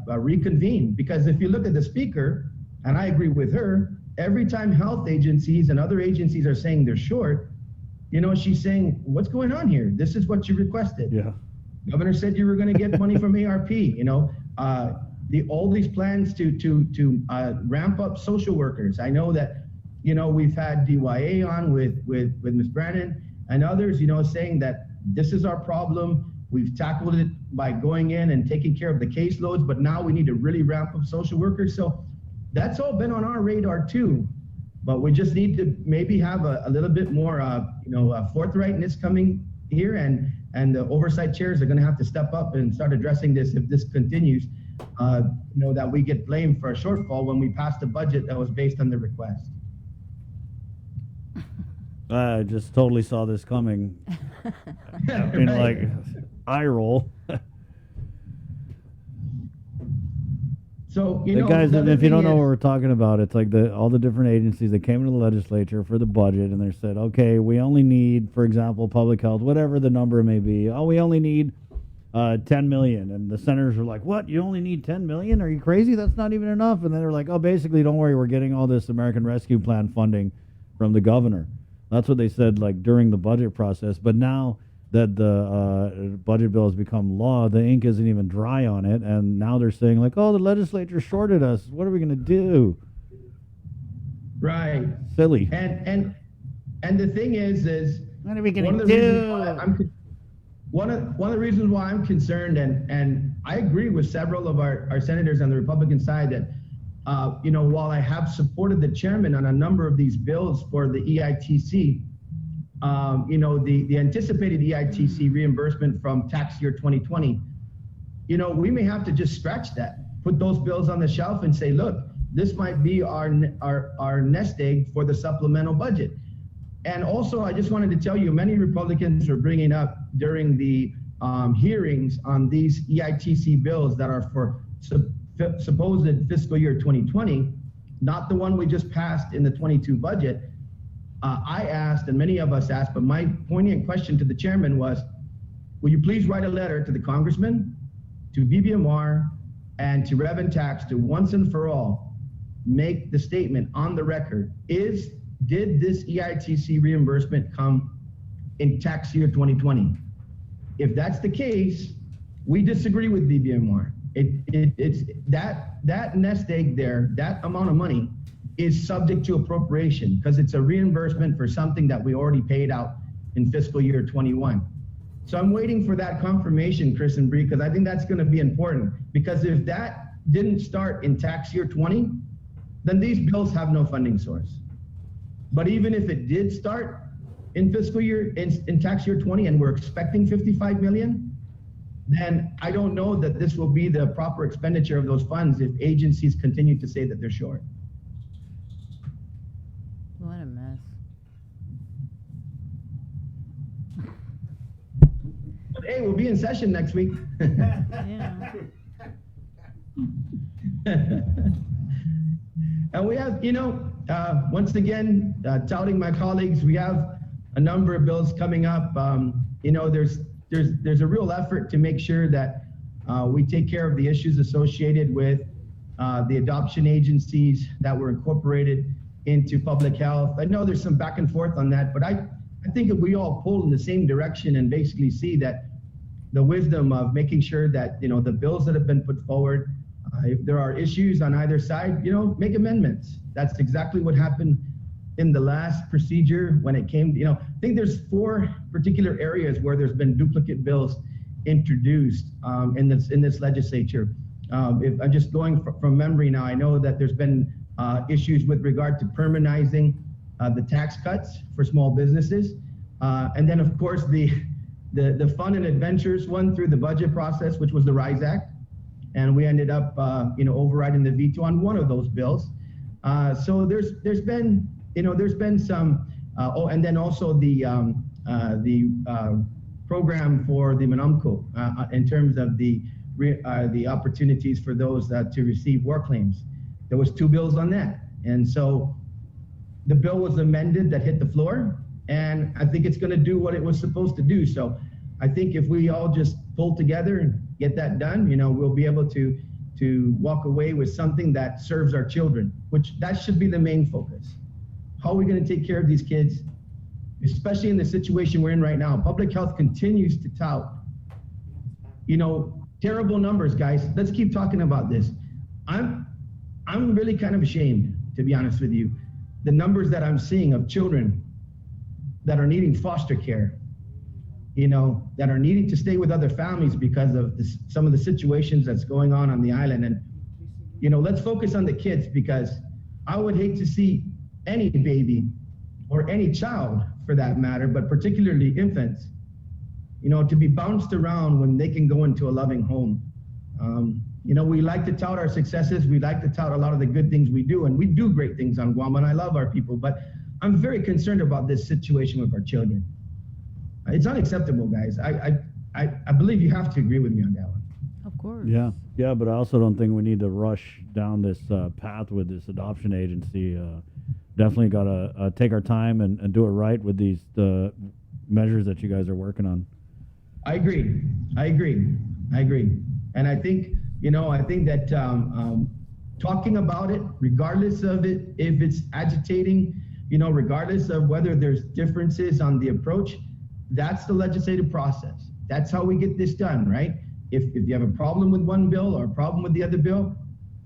reconvene. Because if you look at the speaker, and I agree with her, every time health agencies and other agencies are saying they're short, you know, she's saying, what's going on here? This is what you requested. Yeah. Governor said you were going to get money from ARP, you know, all these plans to ramp up social workers. I know that, you know, we've had DYA on with Ms. Brannon and others, you know, saying that this is our problem. We've tackled it by going in and taking care of the caseloads, but now we need to really ramp up social workers. So that's all been on our radar too. But we just need to maybe have a little bit more, you know, forthrightness coming here, and the oversight chairs are going to have to step up and start addressing this if this continues. You know, that we get blamed for a shortfall when we passed a budget that was based on the request. I just totally saw this coming. I mean, like, eye roll. So, you The know, guys, the and other if you don't thing know is- what we're talking about, it's like all the different agencies that came into the legislature for the budget, and they said, okay, we only need, for example, public health, whatever the number may be. Oh, we only need 10 million. And the senators were like, what? You only need 10 million? Are you crazy? That's not even enough. And then they're like, oh, basically, don't worry, we're getting all this American Rescue Plan funding from the governor. That's what they said, like, during the budget process. But now that the budget bill has become law, the ink isn't even dry on it, and now they're saying like, "Oh, the legislature shorted us. What are we going to do?" Right. Silly. And the thing is what are we one going of to the reasons do? why one of the reasons why I'm concerned, and I agree with several of our senators on the Republican side that you know, while I have supported the chairman on a number of these bills for the EITC. You know, the anticipated EITC reimbursement from tax year 2020, you know, we may have to just scratch that, put those bills on the shelf and say, look, this might be our nest egg for the supplemental budget. And also, I just wanted to tell you, many Republicans are bringing up during the hearings on these EITC bills that are for supposed fiscal year 2020, not the one we just passed in the 22 budget. I asked, and many of us asked, but my poignant question to the chairman was, will you please write a letter to the congressman, to BBMR, and to Rev and Tax to once and for all make the statement on the record, did this EITC reimbursement come in tax year 2020? If that's the case, we disagree with BBMR. It's that nest egg there, that amount of money is subject to appropriation because it's a reimbursement for something that we already paid out in fiscal year 21. So I'm waiting for that confirmation, Chris and Bree, because I think that's going to be important. Because if that didn't start in tax year 20, then these bills have no funding source. But even if it did start in fiscal year, in tax year 20, and we're expecting 55 million, then I don't know that this will be the proper expenditure of those funds if agencies continue to say that they're short. What a mess. But hey, we'll be in session next week. Yeah. And we have, you know, once again, touting my colleagues, we have a number of bills coming up. You know, there's a real effort to make sure that we take care of the issues associated with the adoption agencies that were incorporated into public health. I know there's some back and forth on that, but I think if we all pull in the same direction and basically see that the wisdom of making sure that, you know, the bills that have been put forward, if there are issues on either side, you know, make amendments. That's exactly what happened in the last procedure when it came, you know, I think there's 4 particular areas where there's been duplicate bills introduced in this legislature. If I'm just going from memory now, I know that there's been issues with regard to permanizing the tax cuts for small businesses. And then of course the fun and adventures one through the budget process, which was the RISE Act. And we ended up, you know, overriding the veto on one of those bills. So there's been, you know, there's been some, and then also the program for the MNUMCO in terms of the opportunities for those to receive war claims. There was 2 bills on that. And so the bill was amended that hit the floor, and I think it's going to do what it was supposed to do. So I think if we all just pull together and get that done, you know, we'll be able to walk away with something that serves our children, which that should be the main focus. How are we going to take care of these kids, especially in the situation we're in right now? Public health continues to tout, you know, terrible numbers, guys. Let's keep talking about this. I'm really kind of ashamed, to be honest with you. The numbers that I'm seeing of children that are needing foster care, you know, that are needing to stay with other families because of some of the situations that's going on the island. And, you know, let's focus on the kids, because I would hate to see any baby or any child for that matter, but particularly infants, you know, to be bounced around when they can go into a loving home. You know, we like to tout our successes. We like to tout a lot of the good things we do, and we do great things on Guam, and I love our people, but I'm very concerned about this situation with our children. It's unacceptable, guys. I believe you have to agree with me on that one. Of course. Yeah, but I also don't think we need to rush down this path with this adoption agency. Definitely got to take our time and do it right with these measures that you guys are working on. I agree. And I think, that talking about it, regardless of it, if it's agitating, regardless of whether there's differences on the approach, that's the legislative process. That's how we get this done, right? If you have a problem with one bill or a problem with the other bill,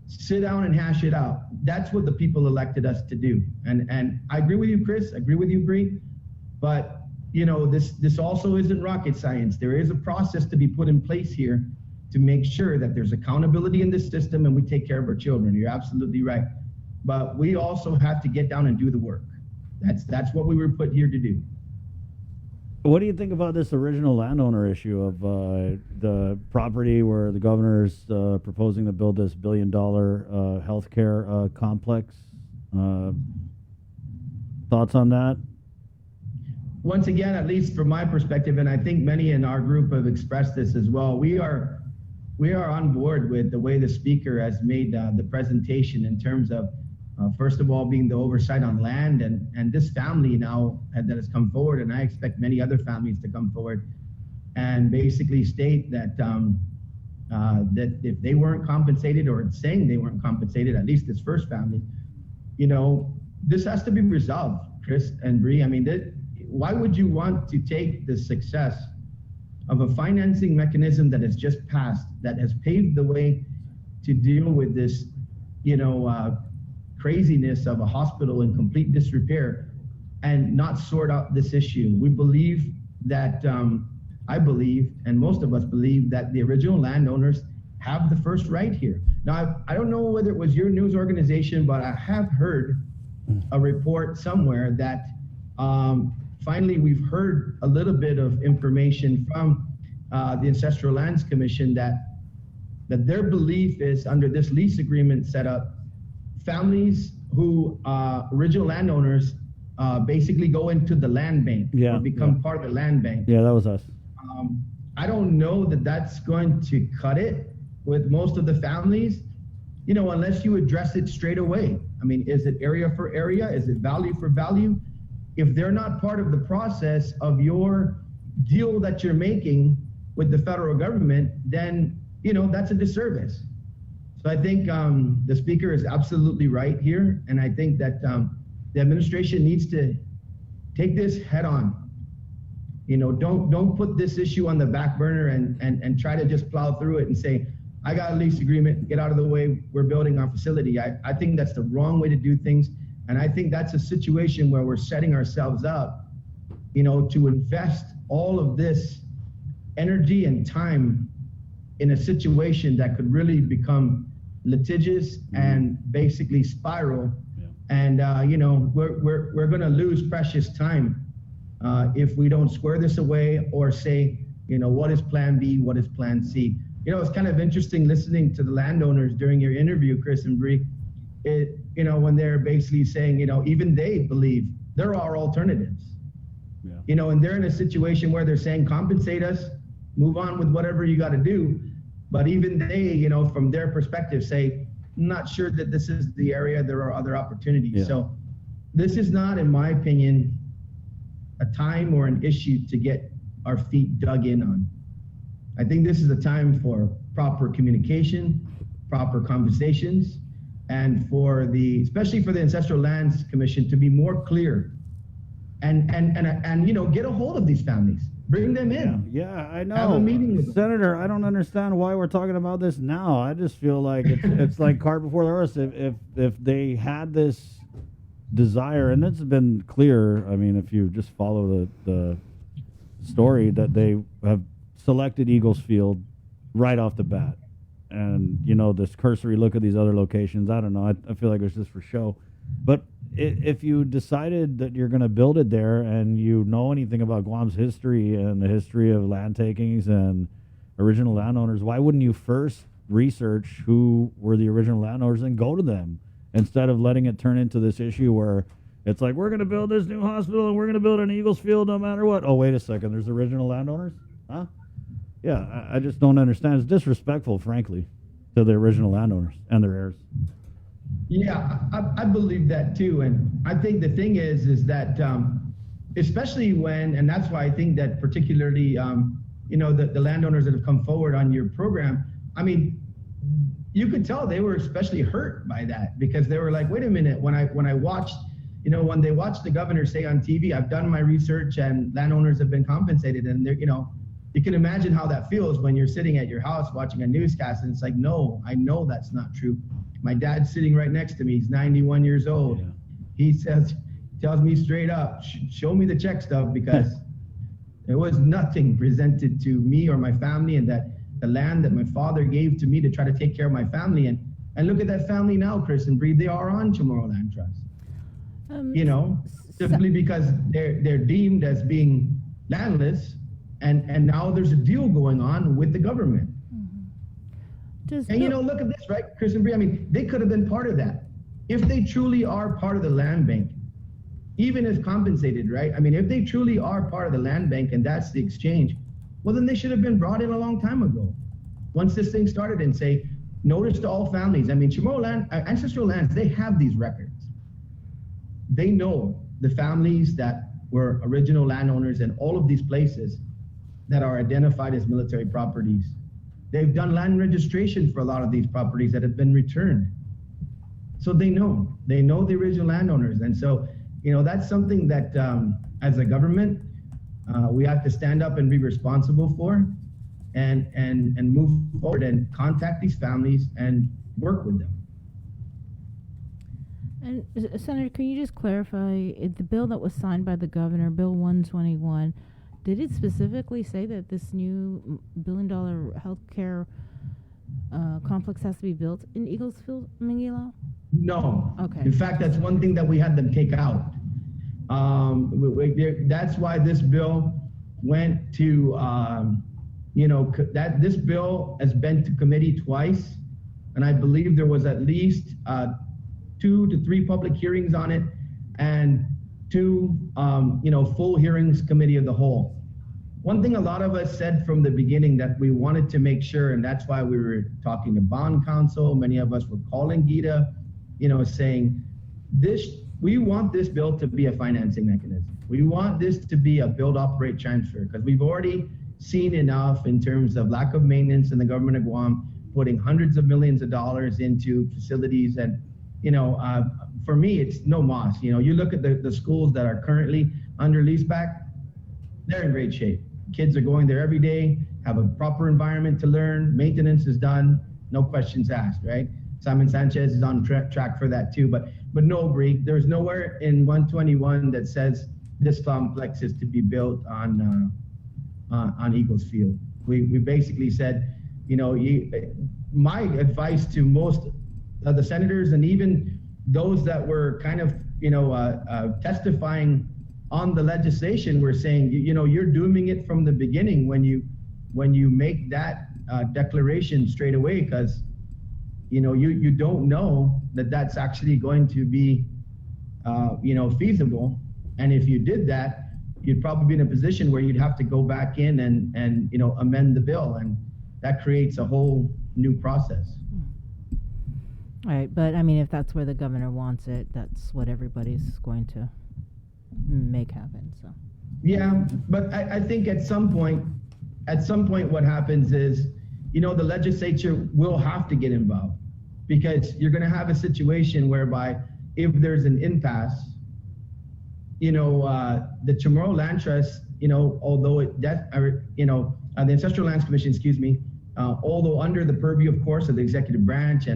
sit down and hash it out. That's what the people elected us to do. And I agree with you, Chris. I agree with you, Bree. But, this also isn't rocket science. There is a process to be put in place here to make sure that there's accountability in this system and we take care of our children. You're absolutely right. But we also have to get down and do the work. That's what we were put here to do. What do you think about this original landowner issue of the property where the governor's proposing to build this $1 billion healthcare complex? Thoughts on that? Once again, at least from my perspective, and I think many in our group have expressed this as well, we are on board with the way the speaker has made the presentation in terms of, first of all, being the oversight on land and this family now that has come forward, and I expect many other families to come forward and basically state that that if they weren't compensated, or saying they weren't compensated, at least this first family, this has to be resolved, Chris and Bree. I mean, why would you want to take the success of a financing mechanism that has just passed, that has paved the way to deal with this, craziness of a hospital in complete disrepair, and not sort out this issue? We believe that, I believe, and most of us believe, that the original landowners have the first right here. Now, I don't know whether it was your news organization, but I have heard a report somewhere that finally we've heard a little bit of information from the Ancestral Lands Commission that their belief is, under this lease agreement setup, families who original landowners basically go into the land bank, or become part of the land bank. Yeah, that was us. I don't know that that's going to cut it with most of the families, unless you address it straight away. I mean, is it area for area? Is it value for value? If they're not part of the process of your deal that you're making with the federal government, then, that's a disservice. So I think the speaker is absolutely right here. And I think that the administration needs to take this head on. Don't put this issue on the back burner and try to just plow through it and say, I got a lease agreement, get out of the way, we're building our facility. I think that's the wrong way to do things. And I think that's a situation where we're setting ourselves up, to invest all of this energy and time in a situation that could really become litigious and basically spiral. And, we're going to lose precious time if we don't square this away, or say, what is plan B? What is plan C? It's kind of interesting listening to the landowners during your interview, Chris and Bree. When they're basically saying, even they believe there are alternatives. And they're in a situation where they're saying, compensate us, move on with whatever you got to do. But even they, from their perspective, say, not sure that this is the area, there are other opportunities. Yeah. So this is not, in my opinion, a time or an issue to get our feet dug in on. I think this is a time for proper communication, proper conversations, and especially for the Ancestral Lands Commission to be more clear and get a hold of these families. Bring them in. Yeah, I know. Have a meeting with them. Senator, I don't understand why we're talking about this now. I just feel like it's like cart before the horse. If they had this desire, and it's been clear, I mean, if you just follow the story, that they have selected Eagles Field right off the bat. And, this cursory look at these other locations, I don't know. I feel like it's just for show. But if you decided that you're going to build it there, and you know anything about Guam's history and the history of land takings and original landowners, why wouldn't you first research who were the original landowners and go to them, instead of letting it turn into this issue where it's like, we're going to build this new hospital and we're going to build an Eagles Field no matter what? Oh, wait a second, there's original landowners? Huh? Yeah, I just don't understand. It's disrespectful, frankly, to the original landowners and their heirs. Yeah, I believe that too. And I think the thing is that especially when, and that's why I think that particularly, the landowners that have come forward on your program, I mean, you could tell they were especially hurt by that, because they were like, wait a minute, when I watched, when they watched the governor say on TV, I've done my research and landowners have been compensated, and they're, you can imagine how that feels when you're sitting at your house watching a newscast and it's like, no, I know that's not true. My dad's sitting right next to me. He's 91 years old. Yeah. He tells me straight up, show me the check stub, because there was nothing presented to me or my family, and that the land that my father gave to me to try to take care of my family. And look at that family now, Chris and Bree, they are on Chamorro Land Trust. Simply because they're deemed as being landless, and now there's a deal going on with the government. Look at this, right, Chris and Bree? I mean, they could have been part of that. If they truly are part of the land bank, even if compensated, right? I mean, if they truly are part of the land bank and that's the exchange, well, then they should have been brought in a long time ago. Once this thing started, and say, notice to all families. I mean, Chamorro land, ancestral lands, they have these records. They know the families that were original landowners in all of these places that are identified as military properties. They've done land registration for a lot of these properties that have been returned. So they know the original landowners. And so, that's something that as a government, we have to stand up and be responsible for, and move forward and contact these families and work with them. And Senator, can you just clarify, the bill that was signed by the governor, Bill 121, did it specifically say that this new $1 billion healthcare complex has to be built in Eaglesfield, Mangilao? No. Okay. In fact, that's one thing that we had them take out. That's why this bill went to, this bill has been to committee twice, and I believe there was at least 2 to 3 public hearings on it, and 2, full hearings committee of the whole. One thing a lot of us said from the beginning that we wanted to make sure, and that's why we were talking to bond counsel, many of us were calling Gita, saying we want this bill to be a financing mechanism. We want this to be a build, operate, transfer, because we've already seen enough in terms of lack of maintenance in the government of Guam, putting hundreds of millions of dollars into facilities. And, for me, it's no moss. You look at the schools that are currently under leaseback, they're in great shape. Kids are going there every day, have a proper environment to learn, maintenance is done, no questions asked, right? Simon Sanchez is on track for that too. But no, Bree, there's nowhere in 121 that says this complex is to be built on Eagles Field. We basically said, my advice to most of the senators and even those that were kind of, testifying on the legislation, were saying, you're dooming it from the beginning when you make that declaration straight away, because you don't know that that's actually going to be feasible. And if you did that, you'd probably be in a position where you'd have to go back in and amend the bill, and that creates a whole new process. All right, but I mean, if that's where the governor wants it, that's what everybody's going to make happen. So yeah, but I think at some point what happens is, the legislature will have to get involved, because you're going to have a situation whereby if there's an impasse, the Chamorro Land Trust, although the Ancestral Lands Commission, although under the purview, of course, of the executive branch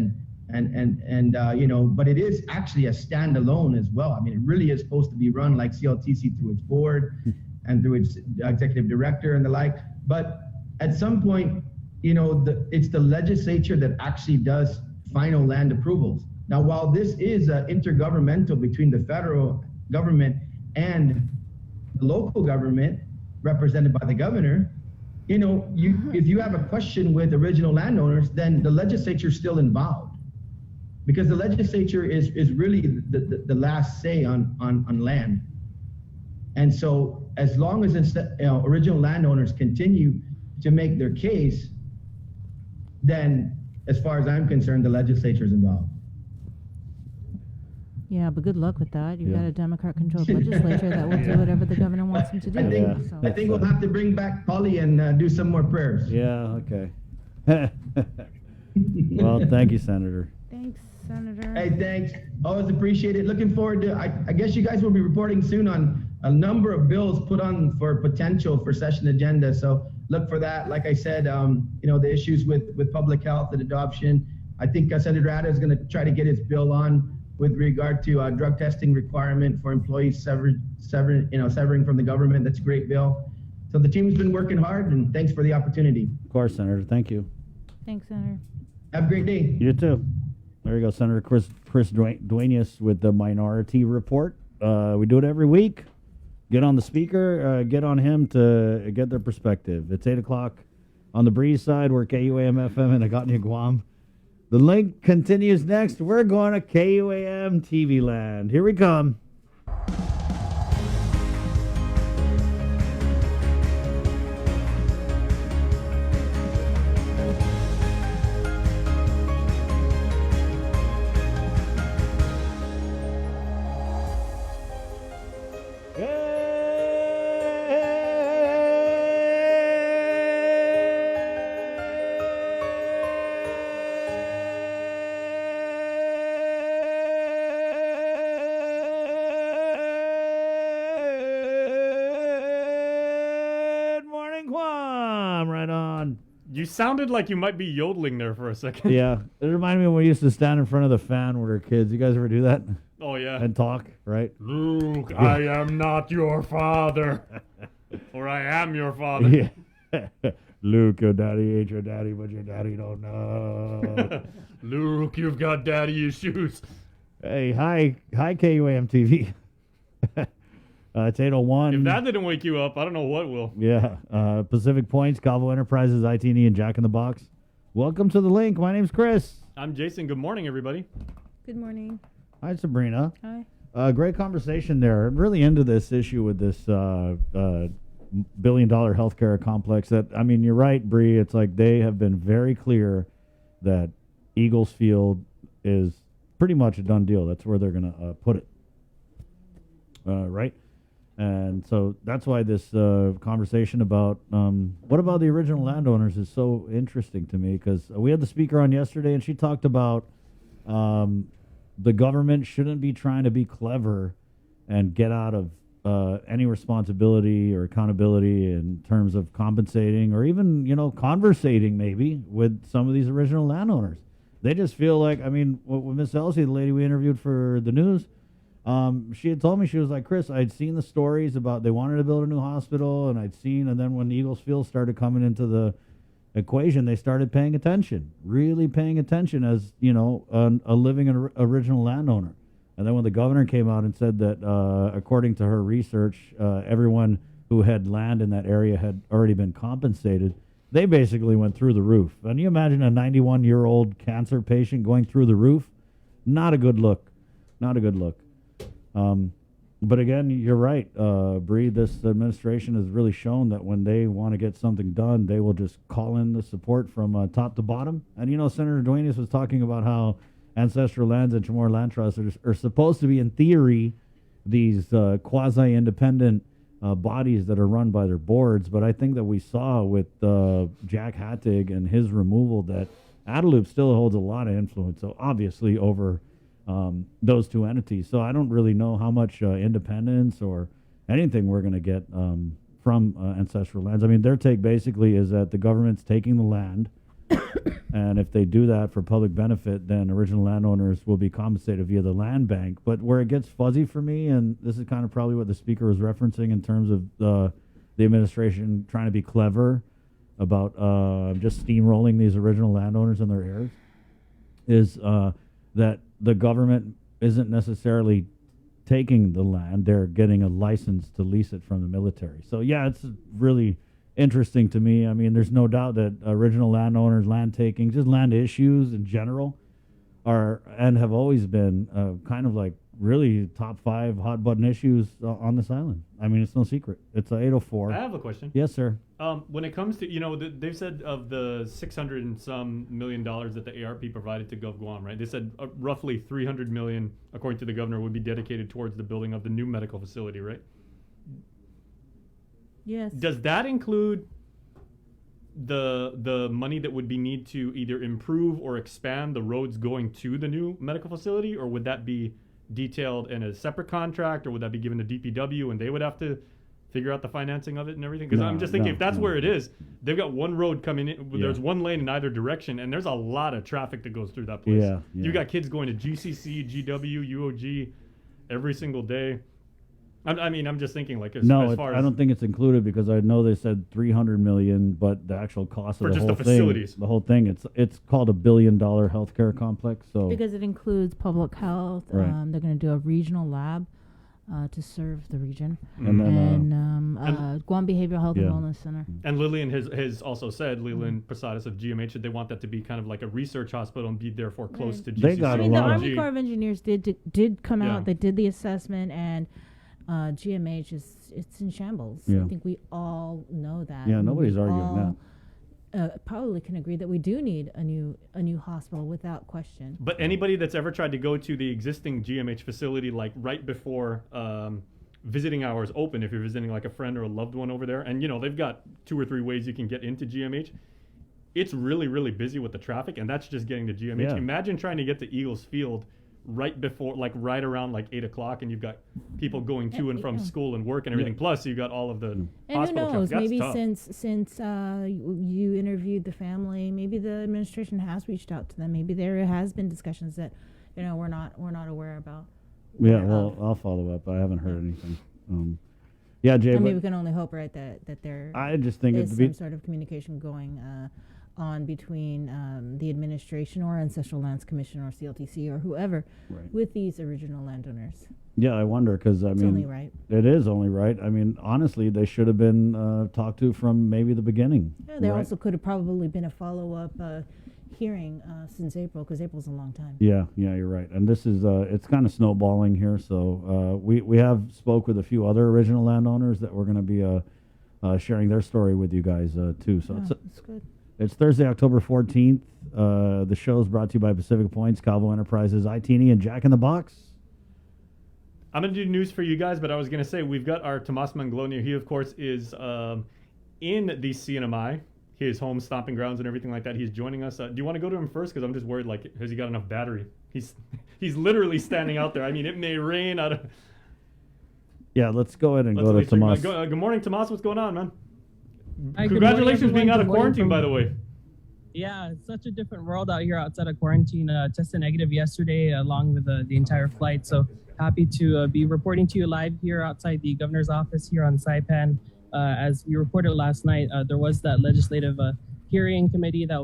but it is actually a standalone as well. I mean, it really is supposed to be run like CLTC through its board and through its executive director and the like. But at some point, it's the legislature that actually does final land approvals. Now, while this is intergovernmental between the federal government and the local government represented by the governor, if you have a question with original landowners, then the legislature is still involved, because the legislature is really the last say on land. And so as long as original landowners continue to make their case, then as far as I'm concerned, the legislature is involved. Yeah, but good luck with that. You've Yeah. got a Democrat-controlled legislature that will do whatever the governor wants them to do. I think we'll have to bring back Polly and do some more prayers. Yeah, okay. Well, thank you, Senator. Thanks, Senator. Hey, thanks. Always appreciate it. Looking forward to, I guess you guys will be reporting soon on a number of bills put on for potential for session agenda. So look for that. Like I said, the issues with public health and adoption. I think Senator Ada is going to try to get his bill on with regard to drug testing requirement for employees severing from the government. That's a great bill. So the team's been working hard, and thanks for the opportunity. Of course, Senator. Thank you. Thanks, Senator. Have a great day. You too. There you go, Senator Chris Duenas with the Minority Report. We do it every week. Get on the speaker, get on him to get their perspective. It's 8 o'clock on the Breeze side. We're KUAM FM in Agotnia, Guam. The link continues next. We're going to KUAM TV land. Here we come. You sounded like you might be yodeling there for a second. Yeah, it reminded me when we used to stand in front of the fan when we were kids. You guys ever do that? Oh, yeah. And talk, right? Luke, I am not your father. Or I am your father. Yeah. Luke, your daddy ain't your daddy, but your daddy don't know. Luke, you've got daddy issues. Hey, hi KUAM TV. It's 8:01. If that didn't wake you up, I don't know what will. Yeah. Pacific Points, Calvo Enterprises, IT&E, and Jack in the Box. Welcome to the link. My name's Chris. I'm Jason. Good morning, everybody. Good morning. Hi, Sabrina. Hi. Great conversation there. I'm really into this issue with this billion-dollar healthcare complex. That, I mean, you're right, Bree. It's like they have been very clear that Eagles Field is pretty much a done deal. That's where they're going to put it. Right? And so that's why this conversation about what about the original landowners is so interesting to me, because we had the speaker on yesterday and she talked about the government shouldn't be trying to be clever and get out of any responsibility or accountability in terms of compensating or even, conversating maybe with some of these original landowners. They just feel like, I mean, with Miss Elsie, the lady we interviewed for the news, she had told me, she was like, Chris, I'd seen the stories about they wanted to build a new hospital, and then when Eagles Field started coming into the equation, they started paying attention, really paying attention as, a living original landowner. And then when the governor came out and said that, according to her research, everyone who had land in that area had already been compensated, they basically went through the roof. And you imagine a 91-year-old cancer patient going through the roof? Not a good look. Not a good look. But again, you're right, Bree. This administration has really shown that when they want to get something done, they will just call in the support from top to bottom. And Senator Duenas was talking about how ancestral lands and Chamorro Land Trusts are supposed to be, in theory, these quasi-independent bodies that are run by their boards. But I think that we saw with Jack Hattig and his removal that Adelup still holds a lot of influence, so obviously over those two entities. So I don't really know how much independence or anything we're going to get from ancestral lands. I mean, their take basically is that the government's taking the land, and if they do that for public benefit, then original landowners will be compensated via the land bank. But where it gets fuzzy for me, and this is kind of probably what the speaker was referencing in terms of the administration trying to be clever about just steamrolling these original landowners and their heirs, is that the government isn't necessarily taking the land. They're getting a license to lease it from the military. So, yeah, it's really interesting to me. I mean, there's no doubt that original landowners, land taking, just land issues in general are and have always been kind of like really top 5 hot button issues on this island. I mean, it's no secret. It's 804. I have a question. Yes, sir. When it comes to, they've said of the $600 and some million that the ARP provided to Gov Guam, right? They said roughly $300 million, according to the governor, would be dedicated towards the building of the new medical facility, right? Yes. Does that include the money that would be need to either improve or expand the roads going to the new medical facility, or would that be detailed in a separate contract, or would that be given to DPW and they would have to figure out the financing of it and everything? Because I'm just thinking, if that's where it is, they've got one road coming in, there's one lane in either direction, and there's a lot of traffic that goes through that place. Yeah. You got kids going to GCC, GW, UOG every single day. I'm just thinking, like, as far as... I don't think it's included, because I know they said $300 million, but the actual cost of the whole thing, it's called $1 billion healthcare complex. So because it includes public health, Right. They're going to do a regional lab to serve the region, And then, Guam Behavioral Health and Wellness Center. And Lillian has also said, Lillian Posadas of GMH, that they want that to be kind of like a research hospital and be therefore close to GCC. They got the Army Corps of Engineers did come out. They did the assessment, and GMH it's in shambles. Yeah. I think we all know that. Yeah, And nobody's we arguing all, probably can agree that we do need a new hospital without question. But anybody that's ever tried to go to the existing GMH facility, like right before visiting hours open, if you're visiting like a friend or a loved one over there, and they've got 2 or 3 ways you can get into GMH, it's really, really busy with the traffic, and that's just getting to GMH. Yeah. Imagine trying to get to Eagles Field right before, like right around like 8 o'clock, and you've got people going to and from school and work and everything. Plus, you got all of the And who hospital knows? traffic. Maybe That's tough. since you interviewed the family, maybe the administration has reached out to them. Maybe there has been discussions that we're not aware about. Yeah, well, I'll follow up. I haven't heard anything. Yeah, Jay. I mean, we can only hope, right, that there I just think is it'd some be sort of communication going on between the administration or Ancestral Lands Commission or CLTC or whoever with these original landowners. Yeah, I wonder, because I mean, only right. It is only right. I mean, honestly, they should have been talked to from maybe the beginning. Yeah, there right? also could have probably been a follow-up hearing since April, because April's a long time. Yeah, you're right. And this is it's kind of snowballing here. So we have spoke with a few other original landowners that we're going to be sharing their story with you guys too. So it's good. It's Thursday, October 14th. The show is brought to you by Pacific Points, Calvo Enterprises, ITNE, and Jack in the Box. I'm going to do news for you guys, but I was going to say, we've got our Tomas Manglona. He, of course, is in the CNMI, his home stomping grounds and everything like that. He's joining us. Do you want to go to him first? Because I'm just worried, like, has he got enough battery? He's literally standing out there. I mean, it may rain out of... Yeah, let's go ahead and go to Tomas. Good morning, Tomas. What's going on, man? Hi, good Congratulations morning, being out of everyone. quarantine, by the way. Yeah, it's such a different world out here outside of quarantine. Tested negative yesterday along with the entire flight. So happy to be reporting to you live here outside the governor's office here on Saipan. As we reported last night, there was that legislative hearing committee that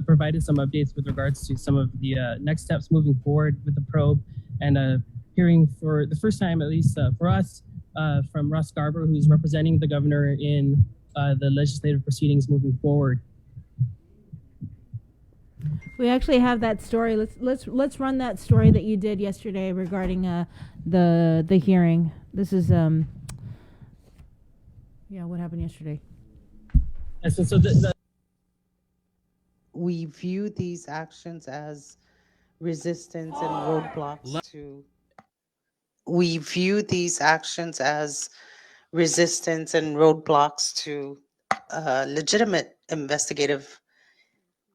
provided some updates with regards to some of the next steps moving forward with the probe, and hearing for the first time, at least for us, from Russ Garber, who's representing the governor in the legislative proceedings moving forward. We actually have that story. Let's run that story that you did yesterday regarding the hearing. This is what happened yesterday. We view these actions as resistance and roadblocks to. We view these actions as resistance and roadblocks to legitimate investigative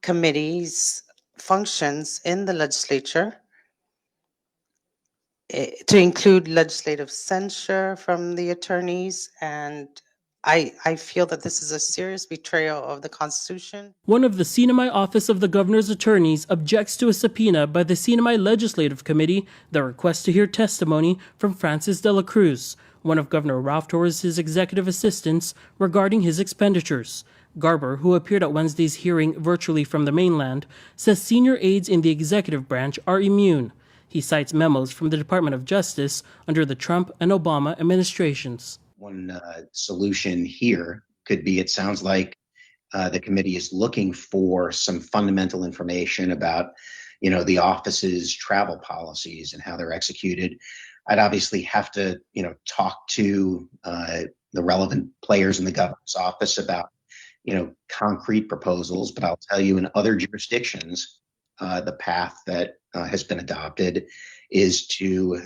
committees' functions in the legislature, to include legislative censure from the attorneys, and I feel that this is a serious betrayal of the Constitution. One of the CNMI Office of the Governor's Attorneys objects to a subpoena by the CNMI Legislative Committee that requests to hear testimony from Francis de la Cruz, one of Governor Ralph Torres' executive assistants, regarding his expenditures. Garber, who appeared at Wednesday's hearing virtually from the mainland, says senior aides in the executive branch are immune. He cites memos from the Department of Justice under the Trump and Obama administrations. One solution here could be, it sounds like the committee is looking for some fundamental information about, the office's travel policies and how they're executed. I'd obviously have to, talk to the relevant players in the governor's office about, concrete proposals. But I'll tell you, in other jurisdictions, the path that has been adopted is to,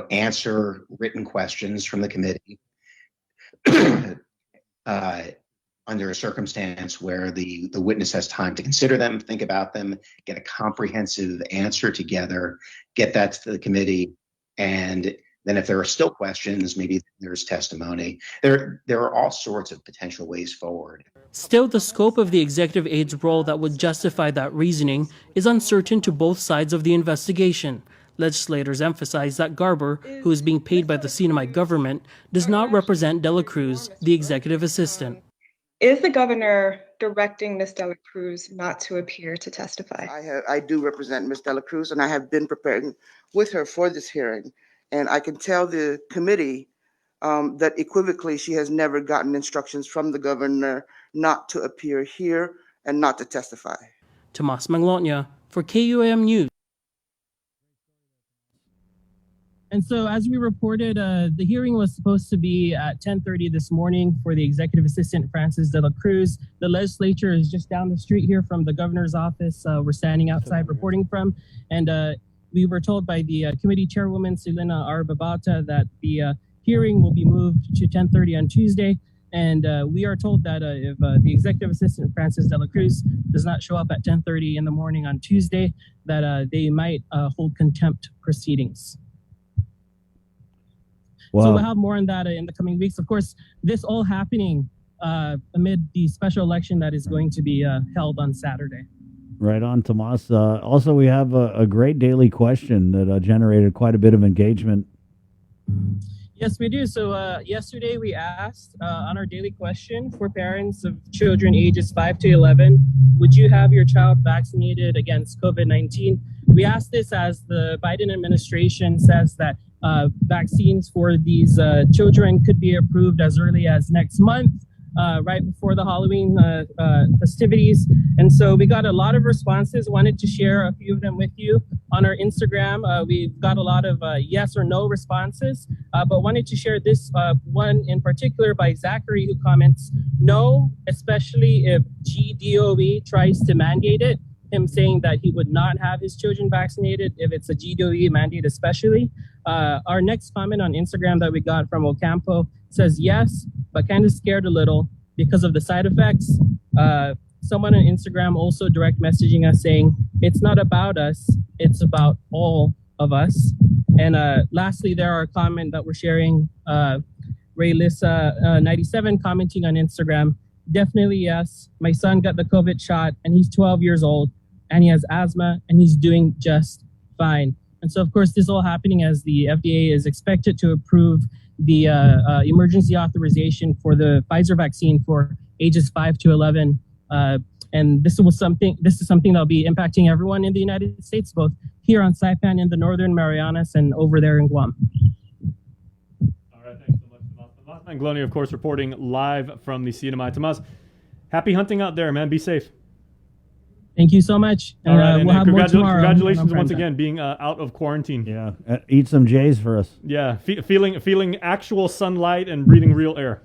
answer written questions from the committee under a circumstance where the witness has time to consider them, think about them, get a comprehensive answer together, get that to the committee, and then if there are still questions, maybe there's testimony. There are all sorts of potential ways forward. Still, the scope of the executive aide's role that would justify that reasoning is uncertain to both sides of the investigation. Legislators emphasize that Garber, who is being paid by the CNMI government, does not represent Dela Cruz, the executive assistant. Is the governor directing Ms. Dela Cruz not to appear to testify? I do represent Ms. Dela Cruz, and I have been preparing with her for this hearing. And I can tell the committee that equivocally she has never gotten instructions from the governor not to appear here and not to testify. Tomas Manglotnya for KUAM News. And so, as we reported, the hearing was supposed to be at 10:30 this morning for the executive assistant, Francis Dela Cruz. The legislature is just down the street here from the governor's office. We're standing outside reporting from. And we were told by the committee chairwoman, Selena Arbabata, that the hearing will be moved to 10:30 on Tuesday. And we are told that if the executive assistant, Francis Dela Cruz, does not show up at 10:30 in the morning on Tuesday, that they might hold contempt proceedings. Wow. So we'll have more on that in the coming weeks. Of course, this all happening amid the special election that is going to be held on Saturday. Right on, Tomas. Also, we have a great daily question that generated quite a bit of engagement. Yes, we do. So yesterday we asked on our daily question for parents of children ages 5 to 11, would you have your child vaccinated against COVID-19? We asked this as the Biden administration says that vaccines for these children could be approved as early as next month, right before the Halloween festivities. And so we got a lot of responses. Wanted to share a few of them with you on our Instagram. We've got a lot of yes or no responses, but wanted to share this one in particular by Zachary, who comments, no, especially if GDOE tries to mandate it. Him saying that he would not have his children vaccinated if it's a GDOE mandate especially. Our next comment on Instagram that we got from Ocampo says yes, but kind of scared a little because of the side effects. Someone on Instagram also direct messaging us saying, it's not about us, it's about all of us. And lastly, there are a comment that we're sharing, Raylissa97 commenting on Instagram, definitely yes, my son got the COVID shot and he's 12 years old and he has asthma and he's doing just fine. And so, of course, this is all happening as the FDA is expected to approve the emergency authorization for the Pfizer vaccine for ages 5 to 11. And this is something that'll be impacting everyone in the United States, both here on Saipan in the Northern Marianas and over there in Guam. All right, thanks so much, Tomas. Tomas Manglotnya, of course, reporting live from the CNMI. Tomas, happy hunting out there, man. Be safe. Thank you so much. All right, and we'll have more tomorrow. congratulations once again being out of quarantine. Yeah, eat some J's for us. Yeah, feeling actual sunlight and breathing real air.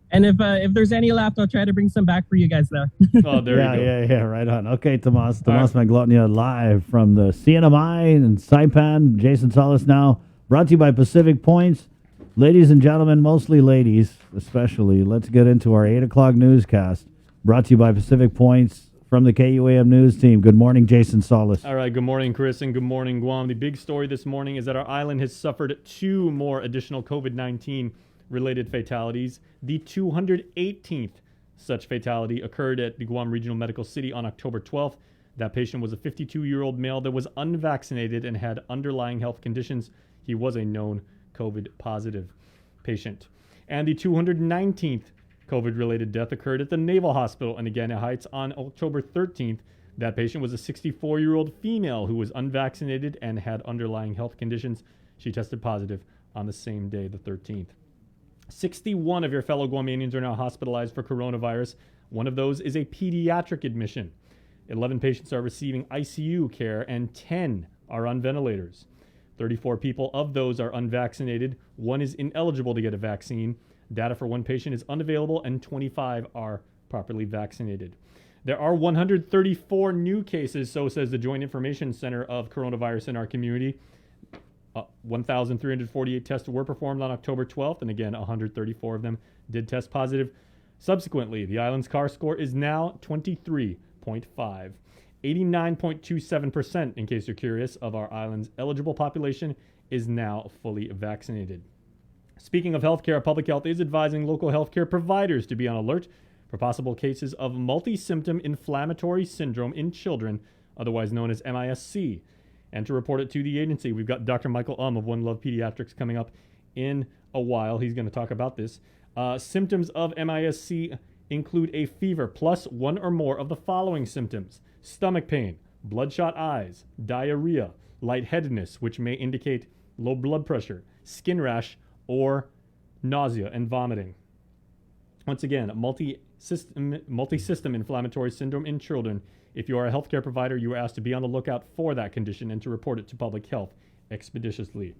And if there's any left, I'll try to bring some back for you guys there. Oh, there you go. Yeah, right on. Okay, Tomas Manglotnya live from the CNMI and Saipan. Jason Solis now, brought to you by Pacific Points. Ladies and gentlemen, mostly ladies especially, let's get into our 8 o'clock newscast, brought to you by Pacific Points. From the KUAM News team, good morning, Jason Solis. All right, good morning, Chris, and good morning, Guam. The big story this morning is that our island has suffered 2 more additional COVID-19 related fatalities. The 218th such fatality occurred at the Guam Regional Medical City on October 12th. That patient was a 52-year-old male that was unvaccinated and had underlying health conditions. He was a known COVID positive patient. And the 219th COVID-related death occurred at the Naval Hospital in Agana Heights on October 13th. That patient was a 64-year-old female who was unvaccinated and had underlying health conditions. She tested positive on the same day, the 13th. 61 of your fellow Guamanians are now hospitalized for coronavirus. One of those is a pediatric admission. 11 patients are receiving ICU care and 10 are on ventilators. 34 people of those are unvaccinated. 1 is ineligible to get a vaccine. Data for 1 patient is unavailable, and 25 are properly vaccinated. There are 134 new cases, so says the Joint Information Center, of coronavirus in our community. 1,348 tests were performed on October 12th, and again, 134 of them did test positive. Subsequently, the island's CAR score is now 23.5. 89.27%, in case you're curious, of our island's eligible population is now fully vaccinated. Speaking of healthcare, Public Health is advising local healthcare providers to be on alert for possible cases of multi-symptom inflammatory syndrome in children, otherwise known as MIS-C, and to report it to the agency. We've got Dr. Michael of One Love Pediatrics coming up in a while. He's going to talk about this. Symptoms of MIS-C include a fever plus 1 or more of the following symptoms: stomach pain, bloodshot eyes, diarrhea, lightheadedness, which may indicate low blood pressure, skin rash, or nausea and vomiting. Once again, multi-system inflammatory syndrome in children. If you are a healthcare provider, you are asked to be on the lookout for that condition and to report it to Public Health expeditiously.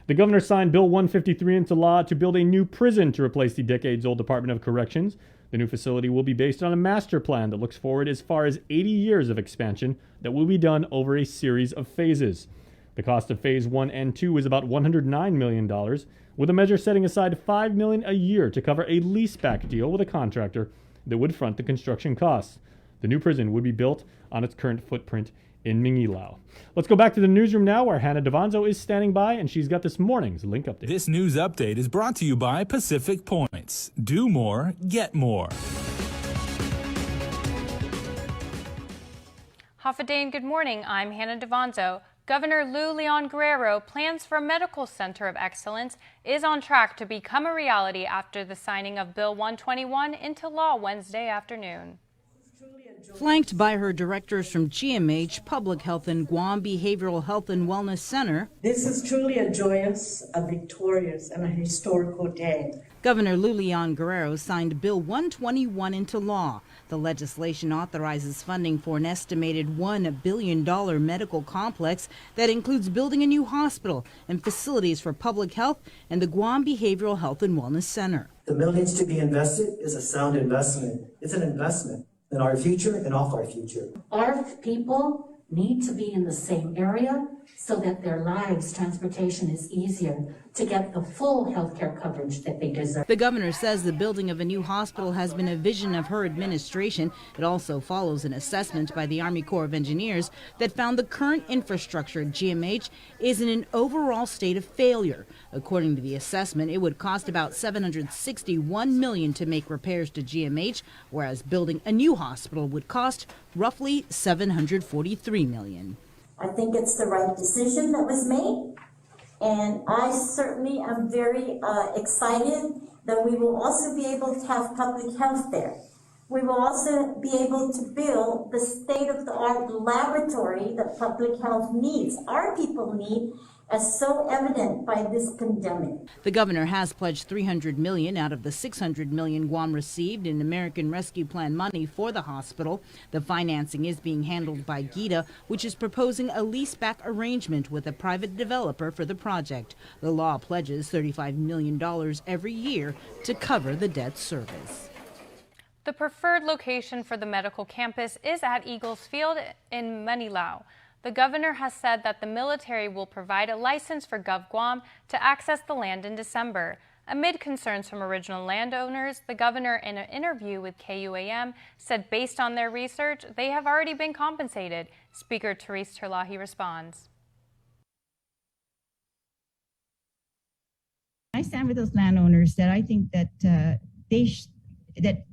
The governor signed Bill 153 into law to build a new prison to replace the decades-old Department of Corrections. The new facility will be based on a master plan that looks forward as far as 80 years of expansion that will be done over a series of phases. The cost of Phase 1 and 2 is about $109 million, with the measure setting aside $5 million a year to cover a leaseback deal with a contractor that would front the construction costs. The new prison would be built on its current footprint in Mingilao. Let's go back to the newsroom now, where Hannah Devanzo is standing by, and she's got this morning's link update. This news update is brought to you by Pacific Points. Do more, get more. Hafadain, good morning. I'm Hannah Devanzo. Governor Lou Leon Guerrero plans for a medical center of excellence is on track to become a reality after the signing of Bill 121 into law Wednesday afternoon. Flanked by her directors from GMH, Public Health, and Guam Behavioral Health and Wellness Center. This is truly a joyous, a victorious, and a historical day. Governor Lou Leon Guerrero signed Bill 121 into law. The legislation authorizes funding for an estimated $1 billion medical complex that includes building a new hospital and facilities for public health and the Guam Behavioral Health and Wellness Center. The millions to be invested is a sound investment. It's an investment in our future and off our future. Our people need to be in the same area so that their lives, transportation is easier to get the full healthcare coverage that they deserve. The governor says the building of a new hospital has been a vision of her administration. It also follows an assessment by the Army Corps of Engineers that found the current infrastructure at GMH is in an overall state of failure. According to the assessment, it would cost about $761 million to make repairs to GMH, whereas building a new hospital would cost roughly $743 million. I think it's the right decision that was made, and I certainly am very excited that we will also be able to have public health there. We will also be able to build the state-of-the-art laboratory that public health needs, our people need, as so evident by this pandemic. The governor has pledged $300 million out of the $600 million Guam received in American Rescue Plan money for the hospital. The financing is being handled by GITA, which is proposing a leaseback arrangement with a private developer for the project. The law pledges $35 million every year to cover the debt service. The preferred location for the medical campus is at Eagles Field in Manilao. The governor has said that the military will provide a license for GovGuam to access the land in December. Amid concerns from original landowners, the governor, in an interview with KUAM, said based on their research, they have already been compensated. Speaker Therese Terlahi responds. I stand with those landowners that I think that that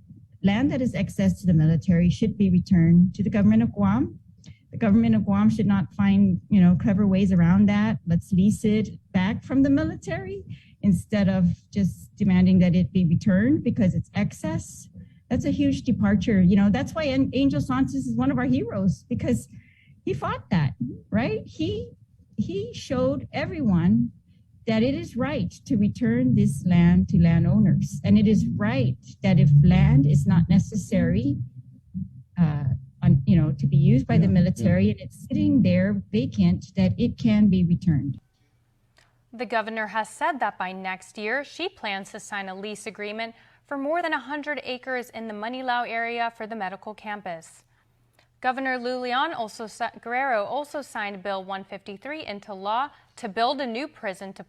land that is excess to the military should be returned to the government of Guam. The government of Guam should not find, clever ways around that. Let's lease it back from the military instead of just demanding that it be returned because it's excess. That's a huge departure. That's why Angel Santos is one of our heroes, because he fought that, right? He showed everyone that it is right to return this land to landowners. And it is right that if land is not necessary, to be used by the military and it's sitting there vacant, that it can be returned. The governor has said that by next year, she plans to sign a lease agreement for more than 100 acres in the Manilao area for the medical campus. Governor Guerrero also signed Bill 153 into law to build a new prison to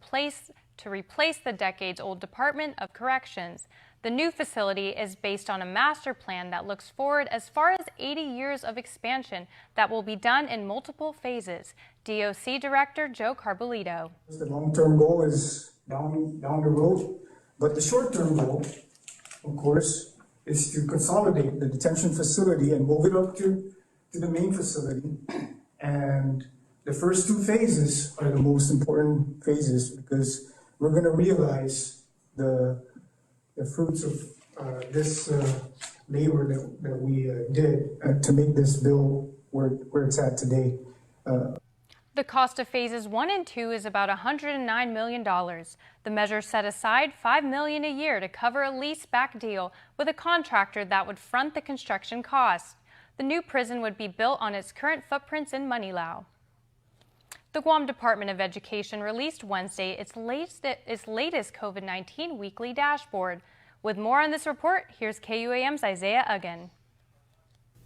replace the decades-old Department of Corrections. The new facility is based on a master plan that looks forward as far as 80 years of expansion that will be done in multiple phases. DOC Director Joe Carbolito. The long-term goal is down the road, but the short-term goal, of course, is to consolidate the detention facility and move it up to the main facility. And the first two phases are the most important phases because we're going to realize the fruits of this labor that we did to make this bill where it's at today. The cost of phases 1 and 2 is about $109 million. The measure set aside $5 million a year to cover a lease-back deal with a contractor that would front the construction costs. The new prison would be built on its current footprints in Manilao. The Guam Department of Education released Wednesday its latest COVID-19 weekly dashboard. With more on this report, here's KUAM's Isaiah Uggan.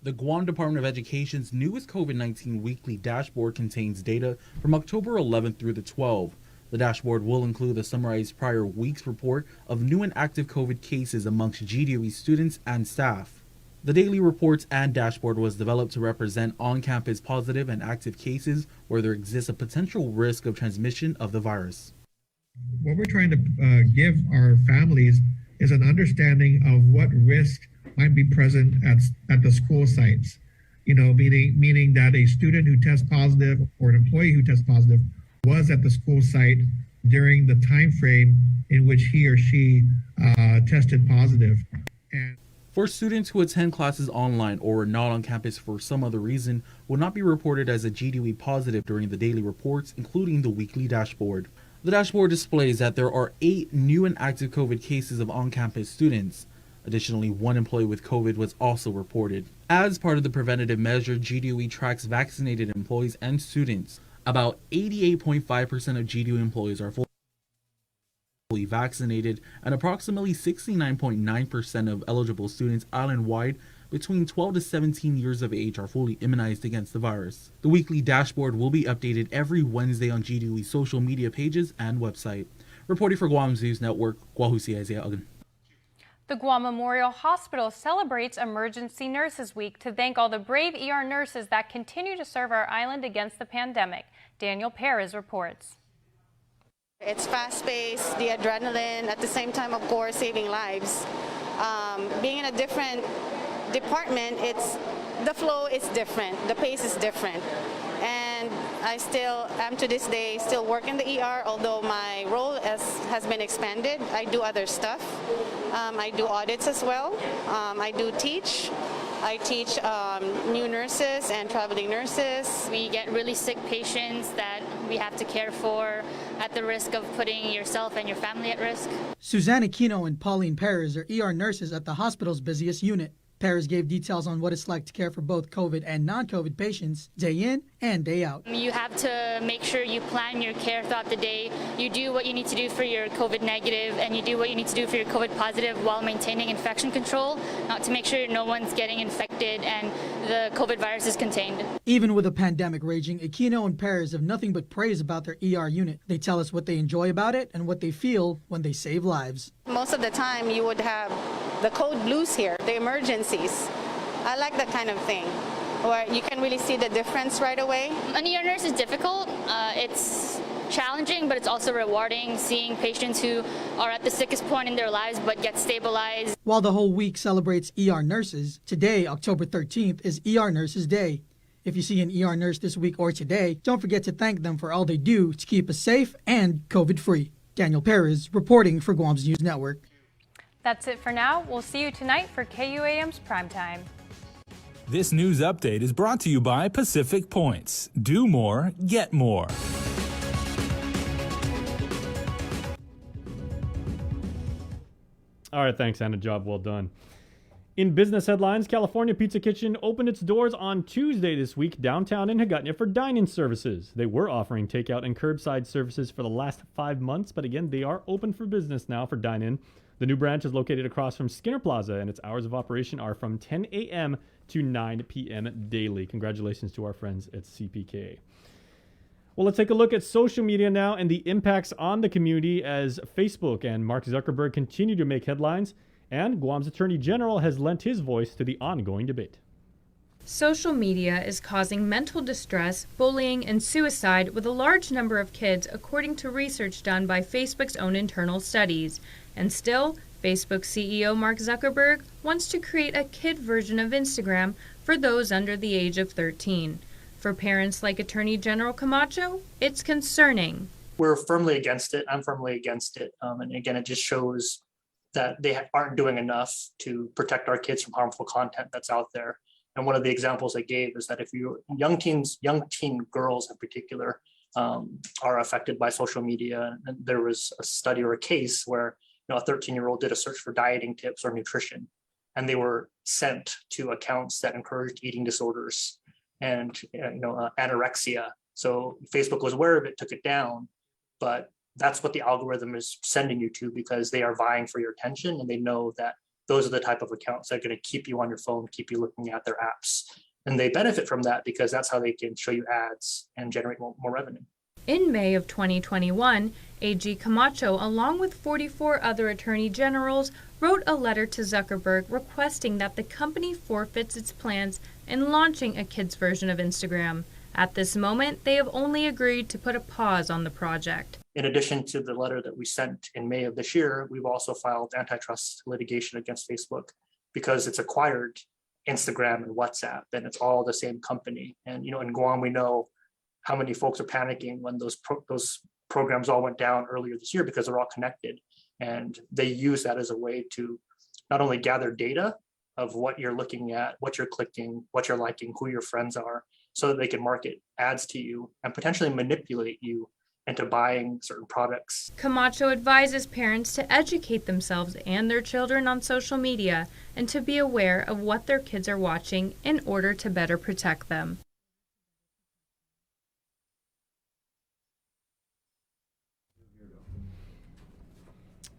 The Guam Department of Education's newest COVID-19 weekly dashboard contains data from October 11th through the 12th. The dashboard will include a summarized prior week's report of new and active COVID cases amongst GDOE students and staff. The daily reports and dashboard was developed to represent on-campus positive and active cases where there exists a potential risk of transmission of the virus. What we're trying to give our families is an understanding of what risk might be present at the school sites. You know, meaning that a student who tests positive or an employee who tests positive was at the school site during the time frame in which he or she tested positive. And for students who attend classes online or are not on campus for some other reason, will not be reported as a GDOE positive during the daily reports, including the weekly dashboard. The dashboard displays that there are 8 new and active COVID cases of on-campus students. Additionally, 1 employee with COVID was also reported. As part of the preventative measure, GDOE tracks vaccinated employees and students. About 88.5% of GDOE employees are fully vaccinated, and approximately 69.9% of eligible students island-wide between 12 to 17 years of age are fully immunized against the virus. The weekly dashboard will be updated every Wednesday on GDOE's social media pages and website. Reporting for Guam's News Network, Guahusi Isaiah Uggan. The Guam Memorial Hospital celebrates Emergency Nurses Week to thank all the brave ER nurses that continue to serve our island against the pandemic. Daniel Perez reports. It's fast-paced, the adrenaline, at the same time, of course, saving lives. Being in a different department, the flow is different, the pace is different. And I still am to this day still work in the ER, although my role has been expanded. I do other stuff. I do audits as well. I do teach. I teach new nurses and traveling nurses. We get really sick patients that we have to care for at the risk of putting yourself and your family at risk. Suzanne Aquino and Pauline Perez are ER nurses at the hospital's busiest unit. Perez gave details on what it's like to care for both COVID and non-COVID patients day in and day out. You have to make sure you plan your care throughout the day. You do what you need to do for your COVID negative and you do what you need to do for your COVID positive while maintaining infection control, to make sure no one's getting infected and the COVID virus is contained. Even with a pandemic raging, Aquino and Perez have nothing but praise about their ER unit. They tell us what they enjoy about it and what they feel when they save lives. Most of the time you would have the code blues here, the emergencies. I like that kind of thing, where you can really see the difference right away. An ER nurse is difficult. It's challenging, but it's also rewarding seeing patients who are at the sickest point in their lives but get stabilized. While the whole week celebrates ER nurses, today, October 13th, is ER Nurses Day. If you see an ER nurse this week or today, don't forget to thank them for all they do to keep us safe and COVID-free. Daniel Perez reporting for Guam's News Network. That's it for now. We'll see you tonight for KUAM's Primetime. This news update is brought to you by Pacific Points. Do more, get more. All right, thanks, Anna. Job well done. In business headlines, California Pizza Kitchen opened its doors on Tuesday this week downtown in Hagåtña for dine-in services. They were offering takeout and curbside services for the last 5 months, but again, they are open for business now for dine-in. The new branch is located across from Skinner Plaza, and its hours of operation are from 10 a.m. to 9 p.m. daily. Congratulations to our friends at CPK. Well, let's take a look at social media now and the impacts on the community as Facebook and Mark Zuckerberg continue to make headlines. And Guam's Attorney General has lent his voice to the ongoing debate. Social media is causing mental distress, bullying, and suicide with a large number of kids, according to research done by Facebook's own internal studies. And still, Facebook CEO Mark Zuckerberg wants to create a kid version of Instagram for those under the age of 13. For parents like Attorney General Camacho, it's concerning. We're firmly against it. I'm firmly against it. And again, it just shows that they aren't doing enough to protect our kids from harmful content that's out there. And one of the examples I gave is that if young teen girls in particular are affected by social media, and there was a study or a case where a 13-year-old did a search for dieting tips or nutrition, and they were sent to accounts that encouraged eating disorders and anorexia. So Facebook was aware of it, took it down, but that's what the algorithm is sending you to because they are vying for your attention, and they know that those are the type of accounts that are going to keep you on your phone, keep you looking at their apps. And they benefit from that because that's how they can show you ads and generate more revenue. In May of 2021, AG Camacho, along with 44 other attorney generals, wrote a letter to Zuckerberg requesting that the company forfeits its plans in launching a kids version of Instagram. At this moment, they have only agreed to put a pause on the project. In addition to the letter that we sent in May of this year, we've also filed antitrust litigation against Facebook because it's acquired Instagram and WhatsApp, and it's all the same company. And in Guam, we know how many folks are panicking when those programs all went down earlier this year because they're all connected, and they use that as a way to not only gather data of what you're looking at, what you're clicking, what you're liking, who your friends are, so that they can market ads to you and potentially manipulate you into buying certain products. Camacho advises parents to educate themselves and their children on social media and to be aware of what their kids are watching in order to better protect them.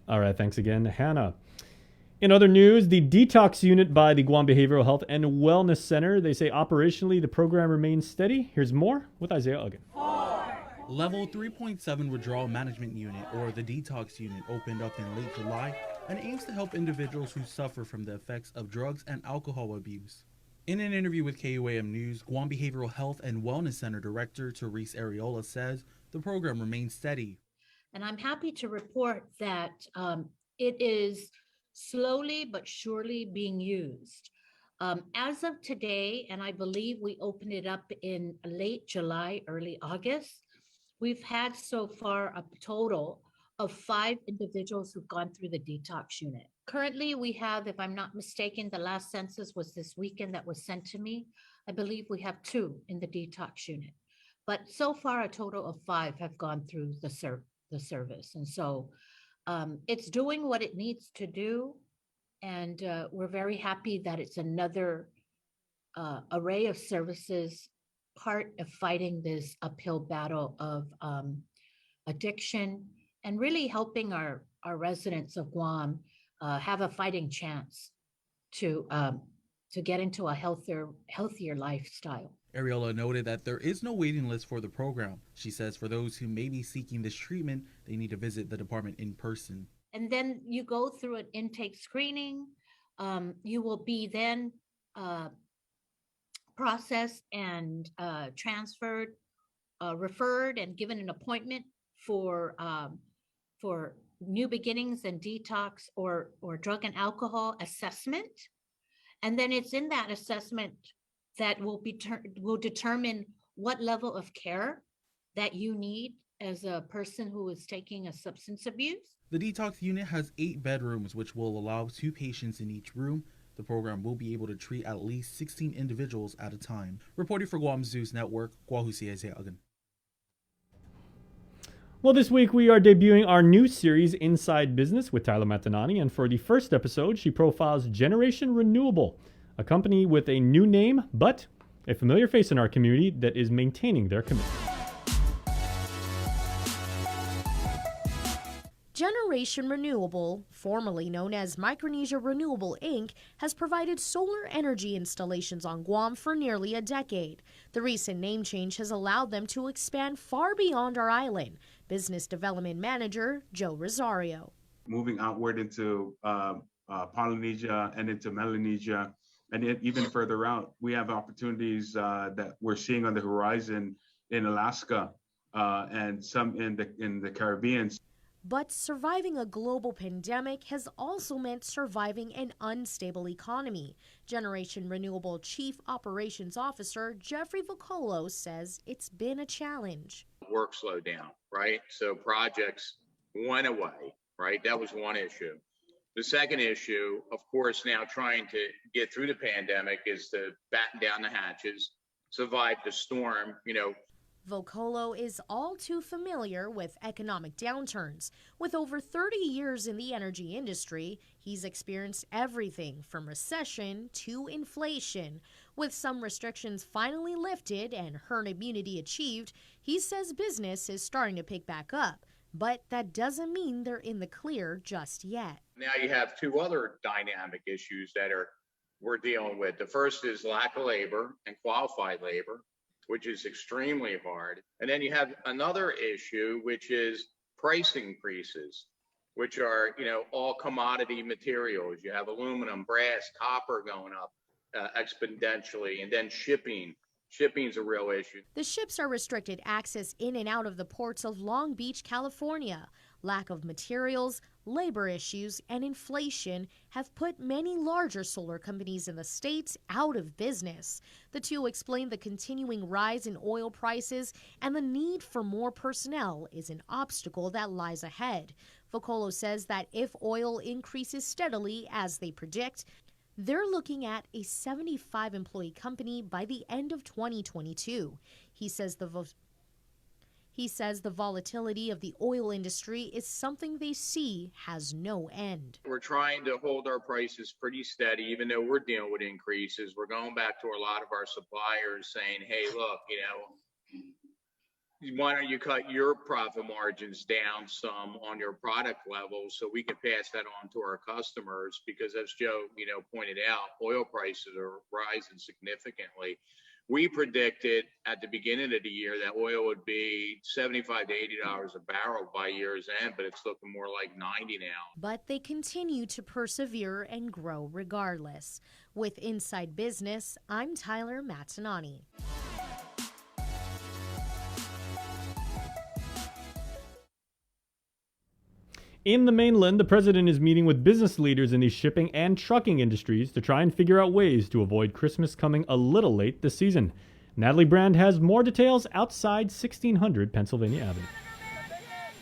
All right, thanks again, Hannah. In other news, the detox unit by the Guam Behavioral Health and Wellness Center, they say operationally the program remains steady. Here's more with Isaiah Uggan. Level 3.7 Withdrawal Management Unit, or the Detox Unit, opened up in late July and aims to help individuals who suffer from the effects of drugs and alcohol abuse. In an interview with KUAM News, Guam Behavioral Health and Wellness Center Director Therese Areola says the program remains steady. And I'm happy to report that it is slowly but surely being used. As of today, and I believe we opened it up in late July, early August, we've had so far a total of 5 individuals who've gone through the detox unit. Currently, we have, if I'm not mistaken, the last census was this weekend that was sent to me. I believe we have 2 in the detox unit. But so far, a total of 5 have gone through the service. And so it's doing what it needs to do. And we're very happy that it's another array of services, part of fighting this uphill battle of addiction and really helping our residents of Guam have a fighting chance to get into a healthier lifestyle. Areola noted that there is no waiting list for the program. She says for those who may be seeking this treatment, they need to visit the department in person. And then you go through an intake screening. You will be then processed and transferred, referred, and given an appointment for new beginnings and detox or drug and alcohol assessment. And then it's in that assessment that will determine what level of care that you need as a person who is taking a substance abuse. The detox unit has 8 bedrooms, which will allow 2 patients in each room. The program will be able to treat at least 16 individuals at a time. Reporting for Guam Zeus Network, Guahusi Isaiah Uggan. Well, this week we are debuting our new series, Inside Business, with Tyler Matanani. And for the first episode, she profiles Generation Renewable, a company with a new name, but a familiar face in our community that is maintaining their commitment. Generation Renewable, formerly known as Micronesia Renewable Inc., has provided solar energy installations on Guam for nearly a decade. The recent name change has allowed them to expand far beyond our island. Business Development Manager Joe Rosario. Moving outward into Polynesia and into Melanesia, and even further out, we have opportunities that we're seeing on the horizon in Alaska and some in the Caribbean. But surviving a global pandemic has also meant surviving an unstable economy. Generation Renewable Chief Operations Officer Jeffrey Vocolo says it's been a challenge. Work slowed down, right? So projects went away, right? That was one issue. The second issue, of course, now trying to get through the pandemic is to batten down the hatches, survive the storm, Vocolo is all too familiar with economic downturns. With over 30 years in the energy industry, he's experienced everything from recession to inflation. With some restrictions finally lifted and herd immunity achieved, he says business is starting to pick back up. But that doesn't mean they're in the clear just yet. Now you have two other dynamic issues that we're dealing with. The first is lack of labor and qualified labor, which is extremely hard. And then you have another issue, which is price increases, which are, all commodity materials. You have aluminum, brass, copper going up exponentially, and then shipping. Shipping's a real issue. The ships are restricted access in and out of the ports of Long Beach, California. Lack of materials, labor issues, and inflation have put many larger solar companies in the States out of business. The two explain the continuing rise in oil prices and the need for more personnel is an obstacle that lies ahead. Vocolo says that if oil increases steadily as they predict, they're looking at a 75-employee company by the end of 2022. He says the volatility of the oil industry is something they see has no end. We're trying to hold our prices pretty steady, even though we're dealing with increases. We're going back to a lot of our suppliers saying, hey, look, why don't you cut your profit margins down some on your product level so we can pass that on to our customers? Because as Joe, pointed out, oil prices are rising significantly. We predicted at the beginning of the year that oil would be $75 to $80 a barrel by year's end, but it's looking more like 90 now. But they continue to persevere and grow regardless. With Inside Business, I'm Tyler Matanani. In the mainland, the president is meeting with business leaders in the shipping and trucking industries to try and figure out ways to avoid Christmas coming a little late this season. Natalie Brand has more details outside 1600 Pennsylvania Avenue.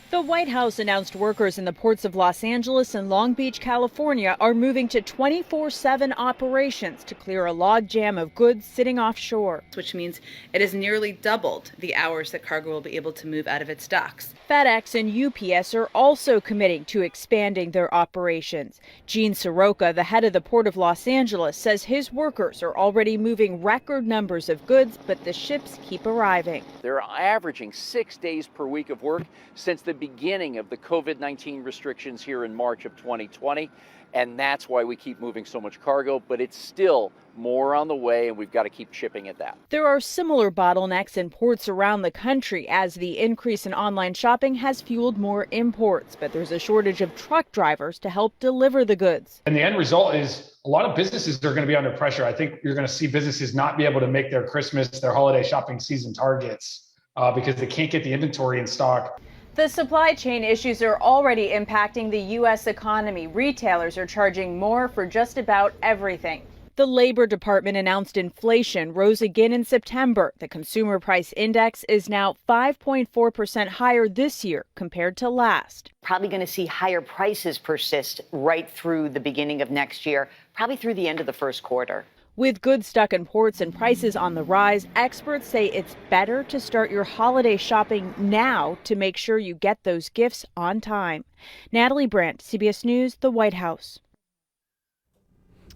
The White House announced workers in the ports of Los Angeles and Long Beach, California are moving to 24/7 operations to clear a logjam of goods sitting offshore. Which means it has nearly doubled the hours that cargo will be able to move out of its docks. FedEx and UPS are also committing to expanding their operations. Gene Soroka, the head of the Port of Los Angeles, says his workers are already moving record numbers of goods, but the ships keep arriving. They're averaging 6 days per week of work since the beginning of the COVID-19 restrictions here in March of 2020. And that's why we keep moving so much cargo, but it's still more on the way, and we've got to keep shipping at that. There are similar bottlenecks in ports around the country as the increase in online shopping has fueled more imports, but there's a shortage of truck drivers to help deliver the goods. And the end result is a lot of businesses are going to be under pressure. I think you're going to see businesses not be able to make their Christmas, their holiday shopping season targets because they can't get the inventory in stock. The supply chain issues are already impacting the U.S. economy. Retailers are charging more for just about everything. The Labor Department announced inflation rose again in September. The Consumer Price Index is now 5.4% higher this year compared to last. Probably going to see higher prices persist right through the beginning of next year, probably through the end of the first quarter. With goods stuck in ports and prices on the rise, experts say it's better to start your holiday shopping now to make sure you get those gifts on time. Natalie Brandt, CBS News, the White House.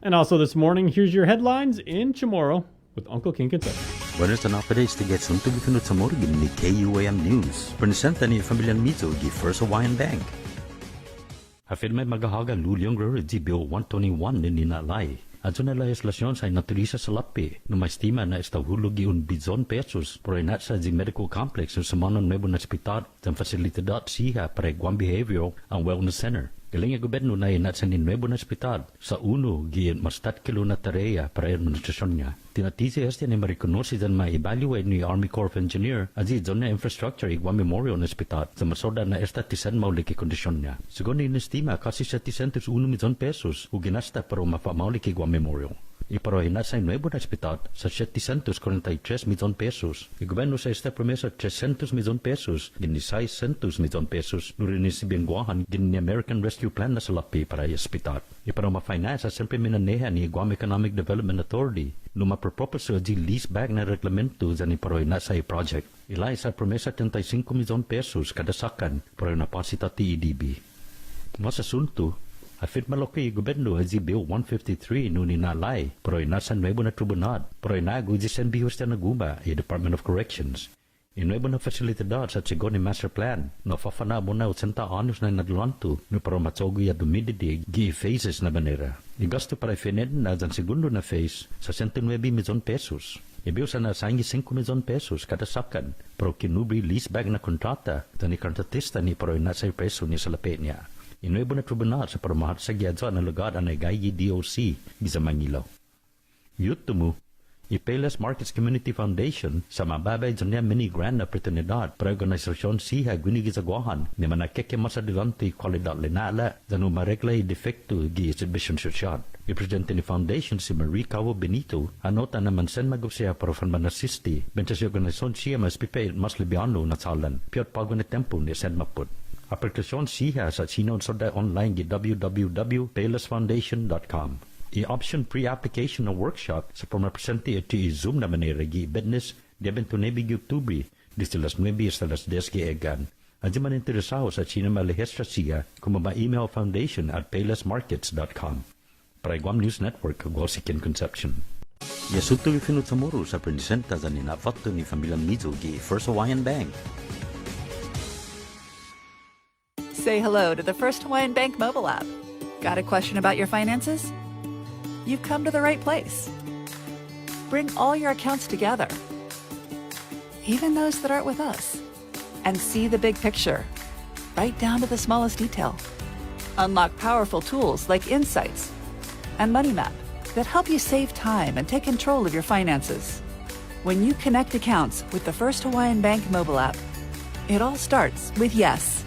And also this morning, here's your headlines in Chamorro with Uncle King Kentucky. Buenos updates to get some to be sa morgan ni KUAM News. Presenta ni Familian Mizo gi First Hawaiian Bank. Afirma magahaga lulyong di Bill 121 ni Ninalay. Adyo na legislasyon sa naturisa sa lapi na may estima na estahulog yun bizon pesos por inat sa di medical complex sa manon nuevo na hospital sa fasilidad siya para Guam Behavioral and Wellness Center. Galing ang gobyerno na inat sa nuevo na hospital sa uno giyan mas 3 kilo na tarea para administrasyon niya. Tinatisi hasta ni marikonosi dan ma-evaluate ni Army Corps of Engineer azi zon na infrastructure Guam Memorial Hospital sa masoda na esta tisan mauliki kondisyon niya. Sigon ni inestima kasi sa 101 milyon pesos o ginasta para mapamauliki Guam Memorial. Iparo hinasa nuevo na hospital sa 743 milyon pesos. Igobeno sa esta promesa 300 milyon pesos gini 600 milyon pesos nurin si Biangguahan gini American Rescue Plan na sa lapi para yung hospital. Iparo ma-finance sa siyempre minaneha ni Guam Economic Development Authority numa propose di lease back na reglamento sa ni paroy na sa project. Ilay sa promesa 35 milyon pesos kada sakan pero napasita TEDB. Mas asunto, afirma lo kay gobyerno di Bill 153 no ninalay pero nasa nuevo na tribunal pero nagudisan bihos na naguma i Department of Corrections. Inuebo na fasilidad sa Chigoni Master Plan na fafana mo na 80 anos na nadlanto no para matsogo ya dumididi gi phases na manera. Igasto para fined na ang segundo na phase sa 109 milyon pesos. Ibiyo sa nasangi 5 milyon pesos kada sakan pero kinubri lease back na kontrata sa ni kontratista ni pero nasa peso ni sa lapit niya. Inuebo na tribunal sa paramahat sa gyadza na lugar ang nagayi DOC sa Mangilaw. Yutumu Payless Markets Community Foundation sa mababay dyan niya mini grant na oportunidad para organisasyon siya gwinigizagwahan ni manakeke masadilante kwalidad linala dyan umareglay defekto gi exhibition sosyal. Ipresente ni foundation si Marie Cabo Benito anota na mansen magusya para fanmanasisti benta si organisasyon siya mas pipe mas libyano na salan piyot pago ni tempo ni sen maput. Aplikasyon siya sa sinon soda online gi www.paylessfoundation.com. I-option pre-application na workshop sa pamapresente at i-zoom na manera gi business deben to nebig Octubre desde las 9 hasta las 10 egan. Adyo man interesado sa China Malehestra kung ma-email foundation@paylessmarkets.com. Para Guam News Network, Gwasikin Conception. Yasuto ifinut sa moro sa presenta sa ninafato ni Familian Mizo gi First Hawaiian Bank. Say hello to the First Hawaiian Bank mobile app. Got a question about your finances? You've come to the right place. Bring all your accounts together, even those that aren't with us, and see the big picture, right down to the smallest detail. Unlock powerful tools like Insights and Money Map that help you save time and take control of your finances. When you connect accounts with the First Hawaiian Bank mobile app, it all starts with yes.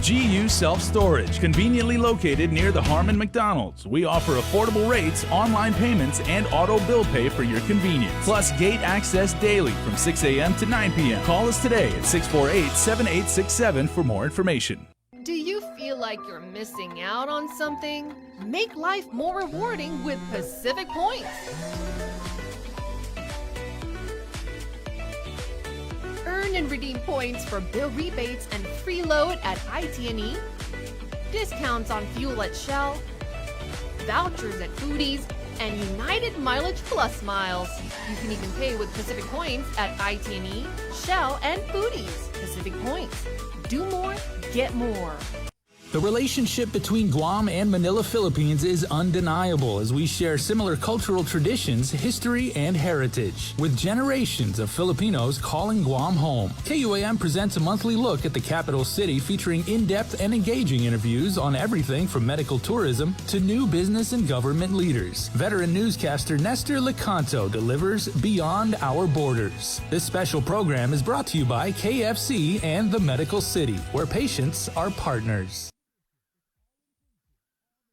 GU Self-Storage, conveniently located near the Harmon McDonald's. We offer affordable rates, online payments, and auto bill pay for your convenience. Plus gate access daily from 6 a.m. to 9 p.m. Call us today at 648-7867 for more information. Do you feel like you're missing out on something? Make life more rewarding with Pacific Points. Earn and redeem points for bill rebates and free load at IT&E, discounts on fuel at Shell, vouchers at Foodies, and United Mileage Plus miles. You can even pay with Pacific Points at IT&E, Shell, and Foodies. Pacific Points. Do more, get more. The relationship between Guam and Manila, Philippines is undeniable as we share similar cultural traditions, history, and heritage. With generations of Filipinos calling Guam home, KUAM presents a monthly look at the capital city featuring in-depth and engaging interviews on everything from medical tourism to new business and government leaders. Veteran newscaster Nestor Lecanto delivers Beyond Our Borders. This special program is brought to you by KFC and the Medical City, where patients are partners.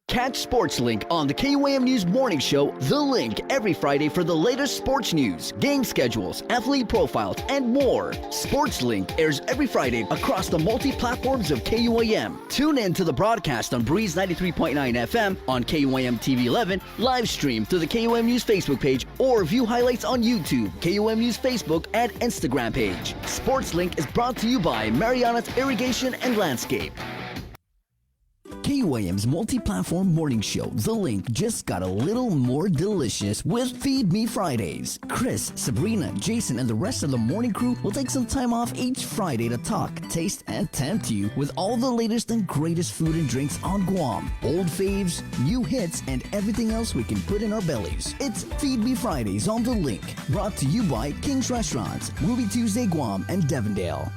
Catch Sports Link on the KUAM News Morning Show, The Link, every Friday for the latest sports news, game schedules, athlete profiles, and more. Sports Link airs every Friday across the multi-platforms of KUAM. Tune in to the broadcast on Breeze 93.9 FM, on KUAM TV 11, live stream through the KUAM News Facebook page, or view highlights on YouTube, KUAM News Facebook, and Instagram page. Sports Link is brought to you by Mariana's Irrigation and Landscape. KUAM's multi-platform morning show, The Link, just got a little more delicious with Feed Me Fridays. Chris, Sabrina, Jason, and the rest of the morning crew will take some time off each Friday to talk, taste, and tempt you with all the latest and greatest food and drinks on Guam. Old faves, new hits, and everything else we can put in our bellies. It's Feed Me Fridays on The Link, brought to you by King's Restaurants, Ruby Tuesday Guam, and Devondale.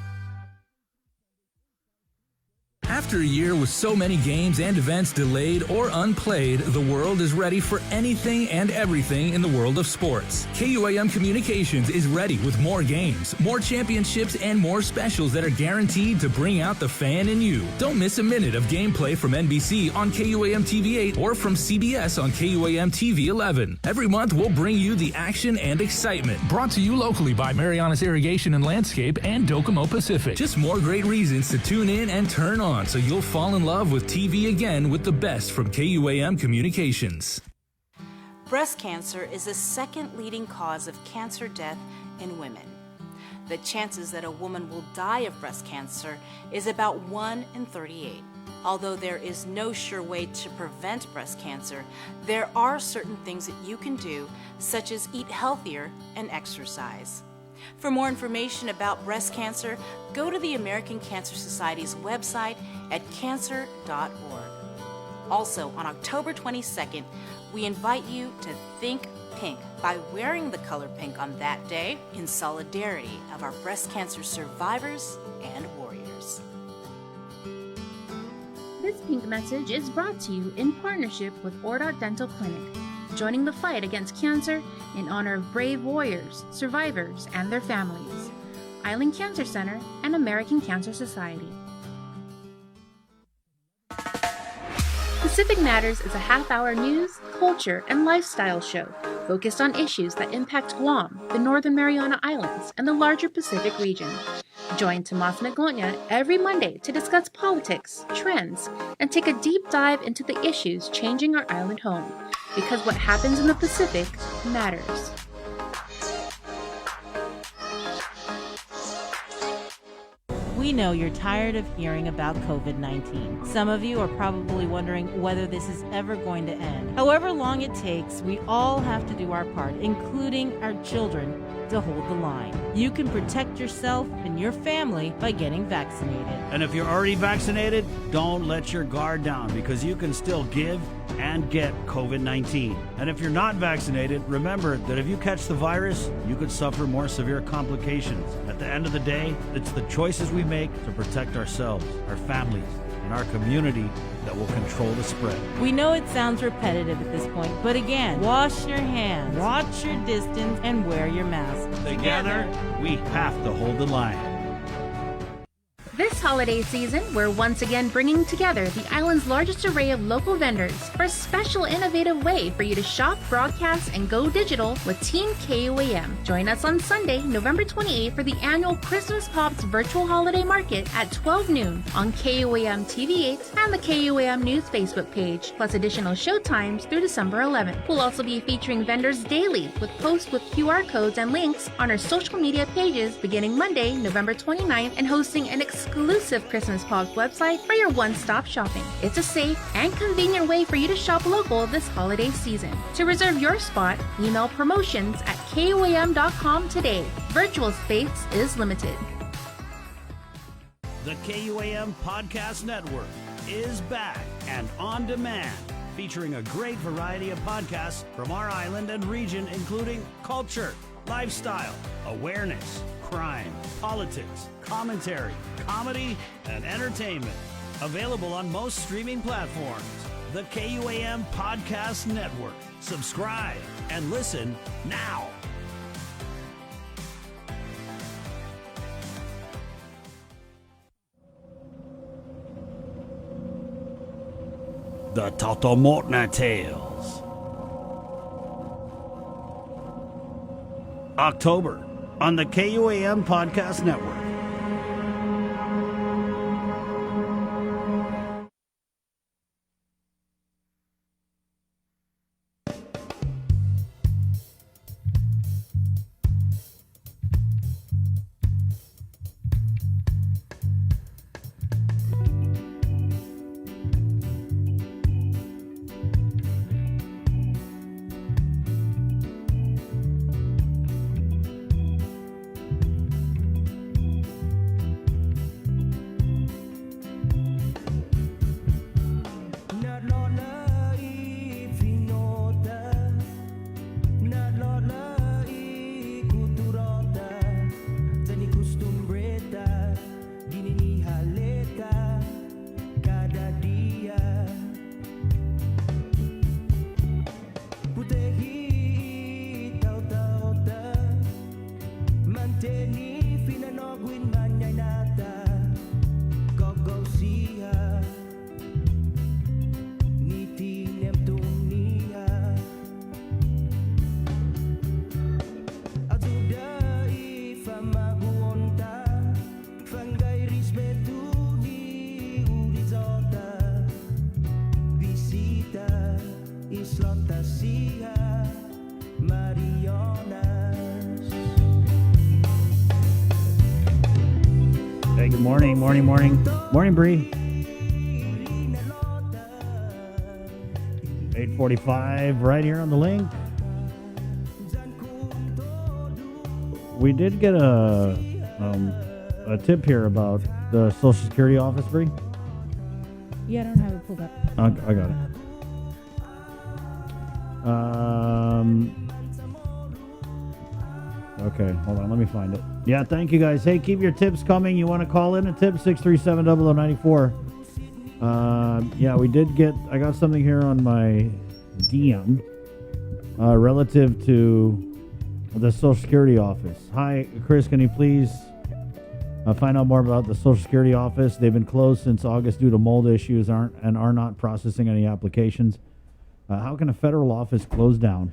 After a year with so many games and events delayed or unplayed, the world is ready for anything and everything in the world of sports. KUAM Communications is ready with more games, more championships, and more specials that are guaranteed to bring out the fan in you. Don't miss a minute of gameplay from NBC on KUAM TV 8 or from CBS on KUAM TV 11. Every month, we'll bring you the action and excitement. Brought to you locally by Mariana's Irrigation and Landscape and Docomo Pacific. Just more great reasons to tune in and turn on, so you'll fall in love with TV again with the best from KUAM Communications. Breast cancer is the second leading cause of cancer death in women. The chances that a woman will die of breast cancer is about 1 in 38. Although there is no sure way to prevent breast cancer, there are certain things that you can do, such as eat healthier and exercise. For more information about breast cancer, go to the American Cancer Society's website at cancer.org. Also, on October 22nd, we invite you to think pink by wearing the color pink on that day in solidarity of our breast cancer survivors and warriors. This pink message is brought to you in partnership with Ordot Dental Clinic, joining the fight against cancer in honor of brave warriors, survivors, and their families. Island Cancer Center and American Cancer Society. Pacific Matters is a half-hour news, culture, and lifestyle show focused on issues that impact Guam, the Northern Mariana Islands, and the larger Pacific region. Join Tomas Magonia every Monday to discuss politics, trends, and take a deep dive into the issues changing our island home. Because what happens in the Pacific matters. We know you're tired of hearing about COVID-19. Some of you are probably wondering whether this is ever going to end. However long it takes, we all have to do our part, including our children, to hold the line. You can protect yourself and your family by getting vaccinated. And if you're already vaccinated, don't let your guard down, because you can still give and get COVID-19. And if you're not vaccinated, remember that if you catch the virus, you could suffer more severe complications. At the end of the day, it's the choices we make to protect ourselves, our families, and our community that will control the spread. We know it sounds repetitive at this point, but again, wash your hands, watch your distance, and wear your mask. Together, we have to hold the line. This holiday season, we're once again bringing together the island's largest array of local vendors for a special innovative way for you to shop, broadcast, and go digital with Team KUAM. Join us on Sunday, November 28th for the annual Christmas Pops Virtual Holiday Market at 12 noon on KUAM TV 8 and the KUAM News Facebook page, plus additional show times through December 11th. We'll also be featuring vendors daily with posts with QR codes and links on our social media pages beginning Monday, November 29th, and hosting an exclusive Christmas Pops website for your one-stop shopping. It's a safe and convenient way for you to shop local this holiday season. To reserve your spot, email promotions@kuam.com today. Virtual space is limited. The KUAM Podcast Network is back and on demand, featuring a great variety of podcasts from our island and region, including culture, lifestyle, awareness, crime, politics, commentary, comedy, and entertainment. Available on most streaming platforms. The KUAM Podcast Network. Subscribe and listen now. The Totomotna Tales. October on the KUAM Podcast Network. Hey, good morning, morning, Bree. 8:45, right here on the link. We did get a tip here about the Social Security office, Bree. Yeah, I don't have it pulled up. I got it. Okay, hold on, let me find it. Yeah, thank you guys. Hey, keep your tips coming. You want to call in a tip? 637-0094. Yeah, I got something here on my DM relative to the Social Security office. Hi, Chris, can you please find out more about the Social Security office? They've been closed since August due to mold issues are not processing any applications. How can a federal office close down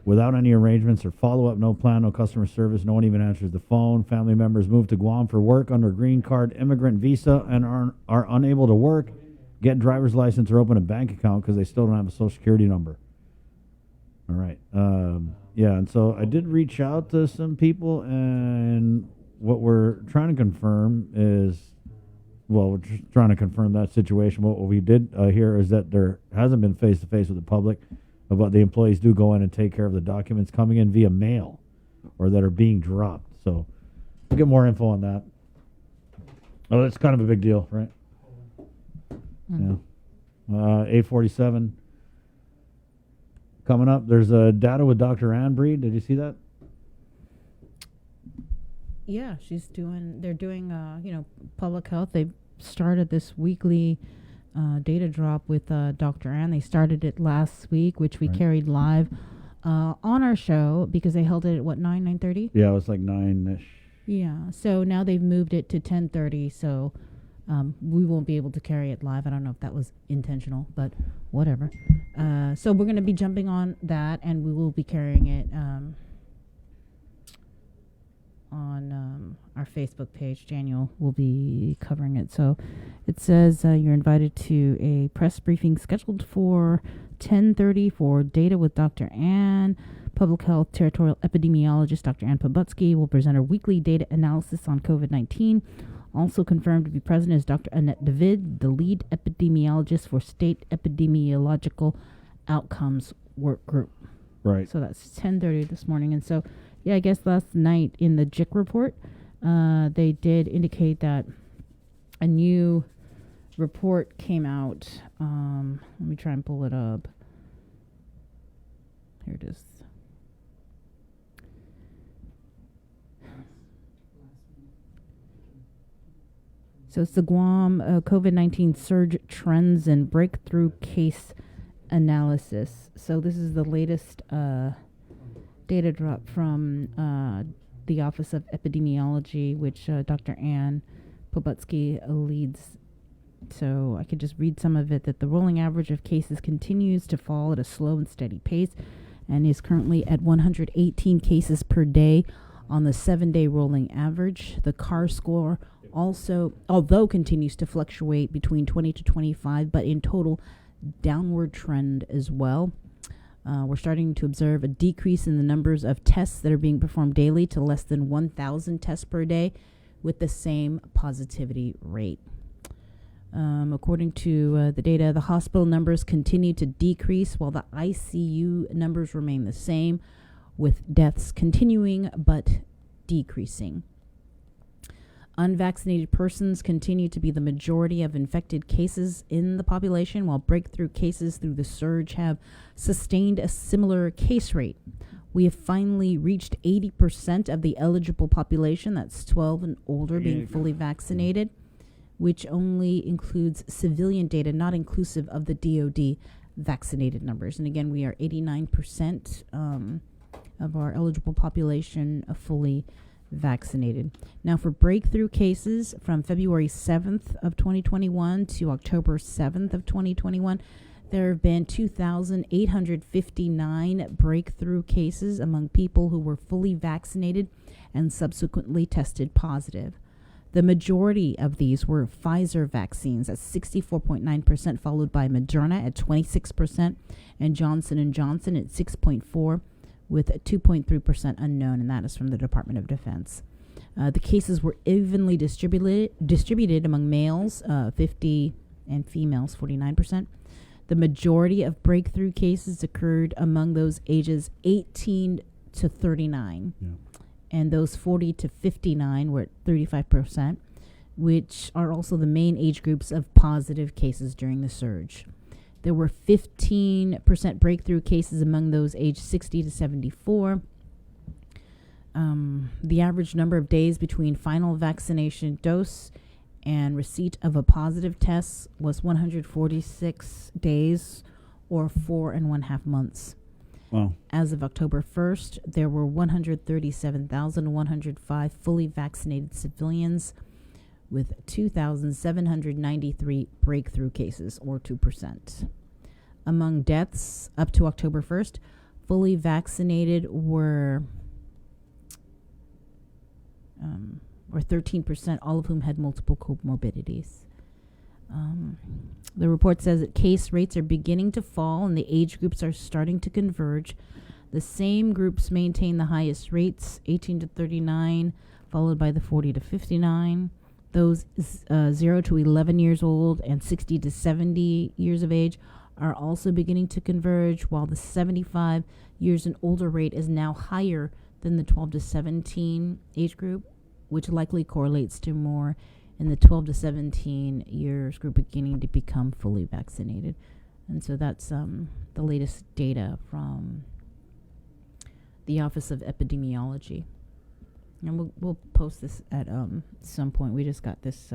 without any arrangements or follow-up? No plan, no customer service, no one even answers the phone. Family members moved to Guam for work under green card immigrant visa and are unable to work, get driver's license, or open a bank account because they still don't have a Social Security number. All right. Yeah, and so I did reach out to some people, and what we're trying to confirm is, we're just trying to confirm that situation. What we did hear is that there hasn't been face-to-face with the public, but the employees do go in and take care of the documents coming in via mail or that are being dropped. So we'll get more info on that. Oh, that's kind of a big deal, right? Yeah. 8:47. Coming up, there's data with Dr. Ann Breed. Did you see that? Yeah, they're doing, public health. They started this weekly data drop with Dr. Ann. They started it last week, which we carried live on our show because they held it at 9:30? Yeah, it was like 9-ish. Yeah, so now they've moved it to 10:30, so we won't be able to carry it live. I don't know if that was intentional, but whatever. So we're going to be jumping on that, and we will be carrying it on our Facebook page. Daniel will be covering it. So it says you're invited to a press briefing scheduled for 10:30 for Data with Dr. Ann. Public Health Territorial Epidemiologist Dr. Ann Pobutsky will present her weekly data analysis on COVID-19. Also confirmed to be present is Dr. Annette David, the lead epidemiologist for State Epidemiological Outcomes Work Group. Right. So that's 10:30 this morning. And so, yeah, I guess last night in the JIC report, they did indicate that a new report came out. Let me try and pull it up. Here it is. So it's the Guam COVID-19 surge trends and breakthrough case analysis. So this is the latest data drop from the Office of Epidemiology, which Dr. Ann Pobutsky leads So I could just read some of it, that the rolling average of cases continues to fall at a slow and steady pace and is currently at 118 cases per day on the 7-day rolling average. The CAR score also, although continues to fluctuate between 20 to 25, but in total downward trend as well. We're starting to observe a decrease in the numbers of tests that are being performed daily to less than 1,000 tests per day with the same positivity rate. According to the data, the hospital numbers continue to decrease while the ICU numbers remain the same, with deaths continuing but decreasing. Unvaccinated persons continue to be the majority of infected cases in the population, while breakthrough cases through the surge have sustained a similar case rate. We have finally reached 80% of the eligible population, that's 12 and older, being fully vaccinated, which only includes civilian data, not inclusive of the DoD vaccinated numbers. And again, we are 89% of our eligible population fully vaccinated. Now, for breakthrough cases from February 7th of 2021 to October 7th of 2021, there have been 2,859 breakthrough cases among people who were fully vaccinated and subsequently tested positive. The majority of these were Pfizer vaccines at 64.9%, followed by Moderna at 26%, and Johnson & Johnson at 6.4%, with 2.3% unknown, and that is from the Department of Defense. The cases were evenly distributed among males, 50%, and females, 49%. The majority of breakthrough cases occurred among those ages 18 to 39. Yeah. And those 40 to 59 were at 35%, which are also the main age groups of positive cases during the surge. There were 15% breakthrough cases among those aged 60 to 74. The average number of days between final vaccination dose and receipt of a positive test was 146 days, or 4.5 months. Wow. As of October 1st, there were 137,105 fully vaccinated civilians, with 2,793 breakthrough cases, or 2%. Among deaths up to October 1st, fully vaccinated were 13%, all of whom had multiple comorbidities. The report says that case rates are beginning to fall and the age groups are starting to converge. The same groups maintain the highest rates, 18 to 39, followed by the 40 to 59. Those 0 to 11 years old and 60 to 70 years of age are also beginning to converge, while the 75 years and older rate is now higher than the 12 to 17 age group, which likely correlates to more in the 12 to 17 years group beginning to become fully vaccinated. And so that's the latest data from the Office of Epidemiology. And we'll post this at some point. We just got this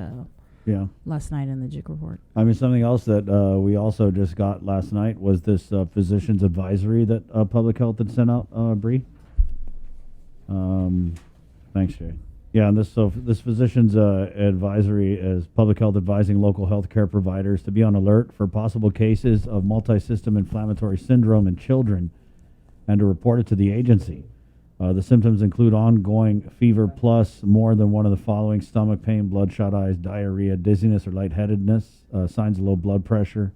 last night in the JIC report. I mean, something else that we also just got last night was this physician's advisory that Public Health had sent out, Bree. Thanks, Jay. Yeah, and this physician's advisory is Public Health advising local healthcare providers to be on alert for possible cases of multisystem inflammatory syndrome in children and to report it to the agency. The symptoms include ongoing fever plus more than one of the following: stomach pain, bloodshot eyes, diarrhea, dizziness or lightheadedness, signs of low blood pressure,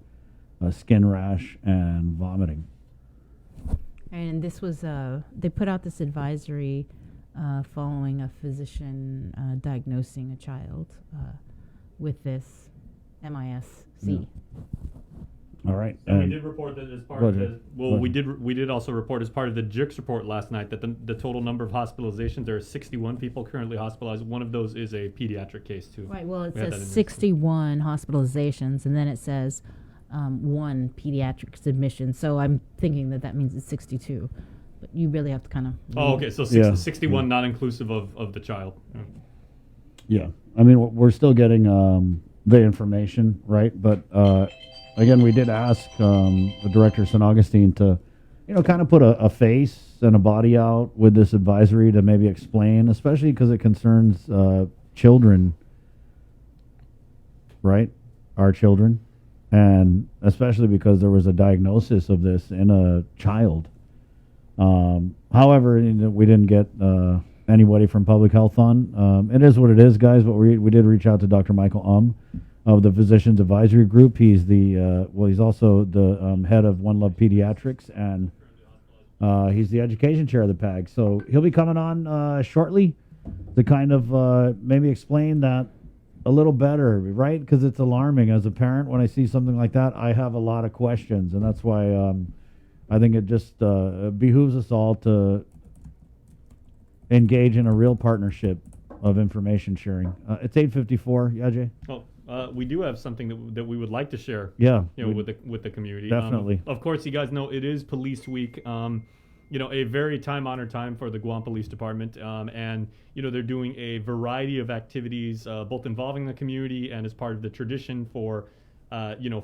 skin rash, and vomiting. And this was, they put out this advisory following a physician diagnosing a child with this MIS-C. Yeah. All right. And we did report that as part of the, we did also report as part of the JICS report last night that the total number of hospitalizations, there are 61 people currently hospitalized. One of those is a pediatric case too. Right, well, it says 61 hospitalizations, and then it says one pediatric submission. So I'm thinking that means it's 62. But you really have to kind of... Oh, okay, so 61 not inclusive of the child. Yeah. I mean, we're still getting the information, right? But... again, we did ask the director, St. Augustine, to, kind of put a face and a body out with this advisory to maybe explain, especially because it concerns children, right? our children, and especially because there was a diagnosis of this in a child. However, we didn't get anybody from public health on. It is what it is, guys. But we did reach out to Dr. Michael of the Physicians Advisory Group. He's he's also the head of One Love Pediatrics, and he's the education chair of the PAG. So he'll be coming on shortly to kind of maybe explain that a little better, right? Because it's alarming as a parent. When I see something like that, I have a lot of questions, and that's why I think it just behooves us all to engage in a real partnership of information sharing. It's 8:54. Yeah, Jay? We do have something that we would like to share. Yeah, with the community. Definitely. Of course, you guys know it is Police Week. A very time-honored time for the Guam Police Department, and they're doing a variety of activities, both involving the community and as part of the tradition for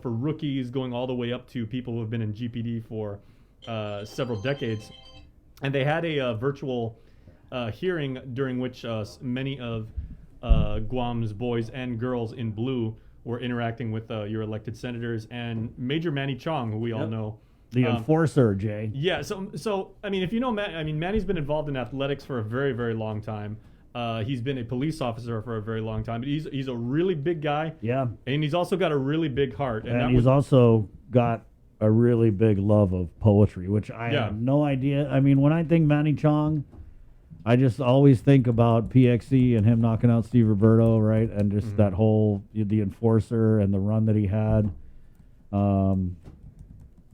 rookies, going all the way up to people who have been in GPD for several decades. And they had a virtual hearing during which many of Guam's boys and girls in blue were interacting with your elected senators and Major Manny Chong, who we all know. The enforcer, Jay. Yeah, so I mean, if you know Manny's been involved in athletics for a very, very long time. He's been a police officer for a very long time. But he's a really big guy. Yeah. And he's also got a really big heart. And he's also got a really big love of poetry, which I have no idea. I mean, when I think Manny Chong, I just always think about PXC and him knocking out Steve Roberto, right? And just that whole, the enforcer and the run that he had.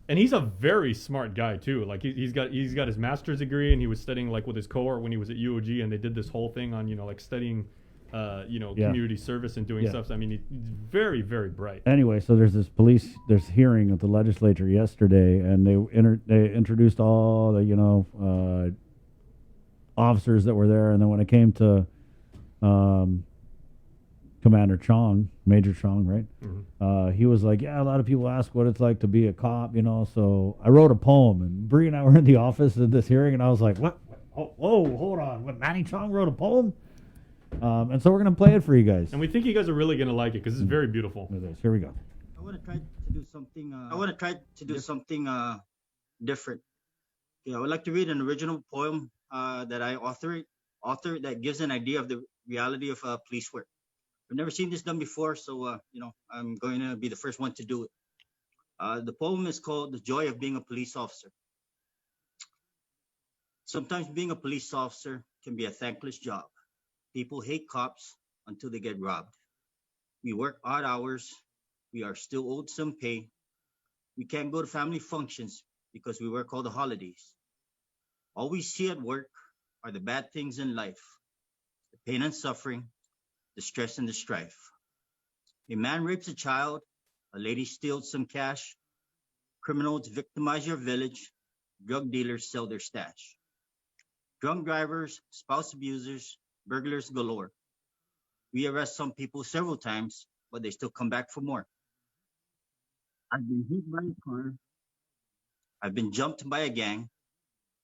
And he's a very smart guy too. Like he's got his master's degree, and he was studying like with his cohort when he was at UOG, and they did this whole thing on studying, community service and doing stuff. So, I mean, he's very, very bright. Anyway, so there's this hearing at the legislature yesterday, and they introduced all the officers that were there, and then when it came to Commander Chong, Major Chong, right? He was like, a lot of people ask what it's like to be a cop, so I wrote a poem, and Bree and I were in the office at this hearing, and I was like, what? Oh, whoa, hold on. What, Manny Chong wrote a poem? And so we're going to play it for you guys. And we think you guys are really going to like it because it's very beautiful. It is. Here we go. I want to try to do something different. I would like to read an original poem that I authored that gives an idea of the reality of police work. I've never seen this done before, so I'm going to be the first one to do it. The poem is called "The Joy of Being a Police Officer." Sometimes being a police officer can be a thankless job. People hate cops until they get robbed. We work odd hours. We are still owed some pay. We can't go to family functions because we work all the holidays. All we see at work are the bad things in life, the pain and suffering, the stress and the strife. A man rapes a child, a lady steals some cash, criminals victimize your village, drug dealers sell their stash. Drunk drivers, spouse abusers, burglars galore. We arrest some people several times, but they still come back for more. I've been hit by a car. I've been jumped by a gang.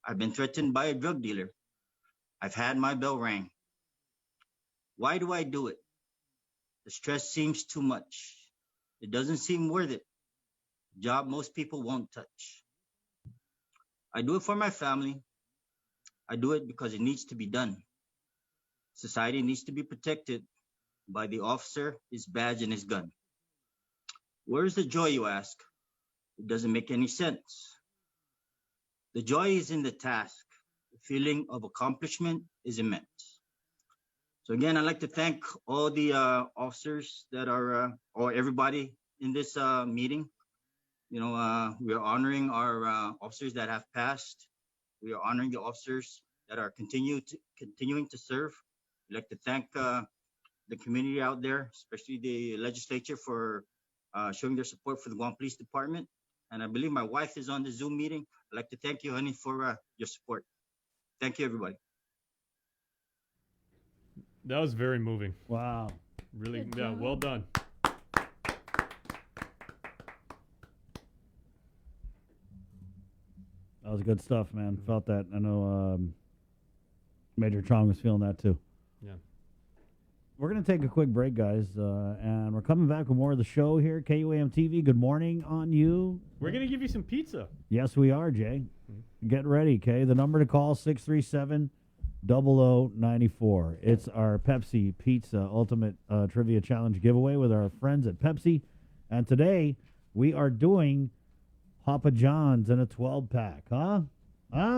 I've been threatened by a drug dealer. I've had my bell rang. Why do I do it? The stress seems too much. It doesn't seem worth it. Job most people won't touch. I do it for my family. I do it because it needs to be done. Society needs to be protected by the officer, his badge, and his gun. Where's the joy, you ask? It doesn't make any sense. The joy is in the task. The feeling of accomplishment is immense. So again, I'd like to thank all the officers that are, or everybody in this meeting. We are honoring our officers that have passed. We are honoring the officers that are continuing to serve. I'd like to thank the community out there, especially the legislature, for showing their support for the Guam Police Department. And I believe my wife is on the Zoom meeting. I'd like to thank you, honey, for your support. Thank you, everybody. That was very moving. Wow. Really, well done. That was good stuff, man. Felt that. I know Major Chong was feeling that too. Yeah. we're going to take a quick break, guys, and we're coming back with more of the show here. KUAM TV, good morning on you. We're going to give you some pizza. Yes, we are, Jay. Get ready, okay? The number to call, 637-0094. It's our Pepsi Pizza Ultimate Trivia Challenge giveaway with our friends at Pepsi. And today, we are doing Papa John's in a 12-pack, huh?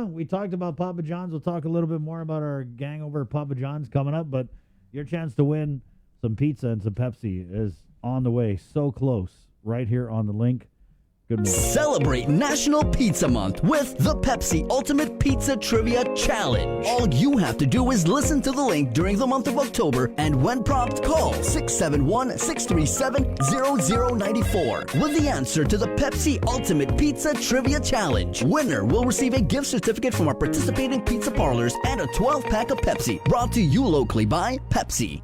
We talked about Papa John's. We'll talk a little bit more about our gang over at Papa John's coming up, but your chance to win some pizza and some Pepsi is on the way. So close. Right here on the link. Good morning. Celebrate National Pizza Month with the Pepsi Ultimate Pizza Trivia Challenge. All you have to do is listen to the link during the month of October, and when prompted, call 671-637-0094 with the answer to the Pepsi Ultimate Pizza Trivia Challenge. Winner will receive a gift certificate from our participating pizza parlors and a 12-pack of Pepsi, brought to you locally by Pepsi.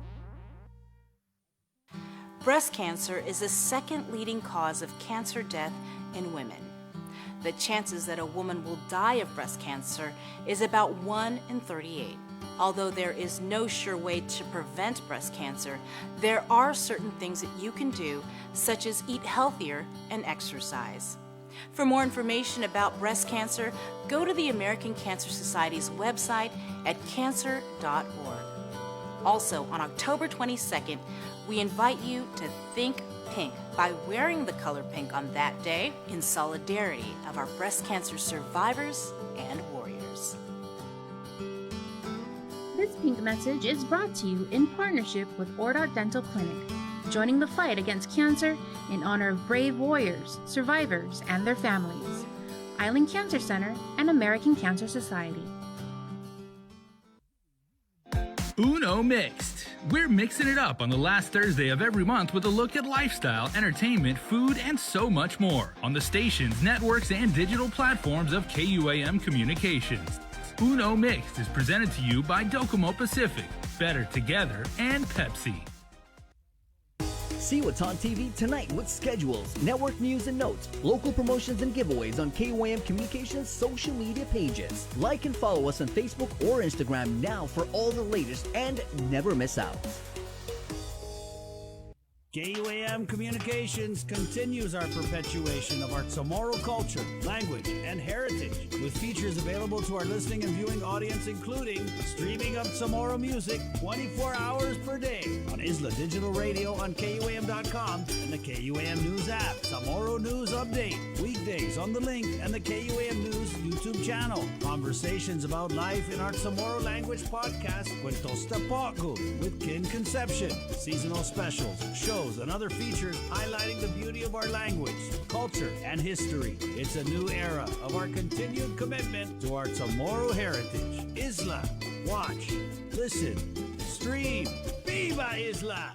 Breast cancer is the second leading cause of cancer death in women. The chances that a woman will die of breast cancer is about 1 in 38. Although there is no sure way to prevent breast cancer, there are certain things that you can do, such as eat healthier and exercise. For more information about breast cancer, go to the American Cancer Society's website at cancer.org. Also, on October 22nd, we invite you to think pink by wearing the color pink on that day in solidarity of our breast cancer survivors and warriors. This pink message is brought to you in partnership with Ordot Dental Clinic, joining the fight against cancer in honor of brave warriors, survivors, and their families. Island Cancer Center and American Cancer Society. Uno Mixed. We're mixing it up on the last Thursday of every month with a look at lifestyle, entertainment, food, and so much more on the stations, networks, and digital platforms of KUAM Communications. Uno Mixed is presented to you by Docomo Pacific, Better Together, and Pepsi. See what's on TV tonight with schedules, network news and notes, local promotions and giveaways on KUAM Communications social media pages. Like and follow us on Facebook or Instagram now for all the latest and never miss out. KUAM Communications continues our perpetuation of our Chamorro culture, language, and heritage with features available to our listening and viewing audience, including streaming of Chamorro music 24 hours per day on Isla Digital Radio on KUAM.com and the KUAM News app. Chamorro News Update, weekdays on the link and the KUAM News YouTube channel. Conversations about life in our Chamorro language podcast, Cuentos Tapaco, with Kin Conception. Seasonal specials, shows, and other features highlighting the beauty of our language, culture, and history. It's a new era of our continued commitment to our Chamorro heritage. Isla, watch, listen, stream. Viva Isla!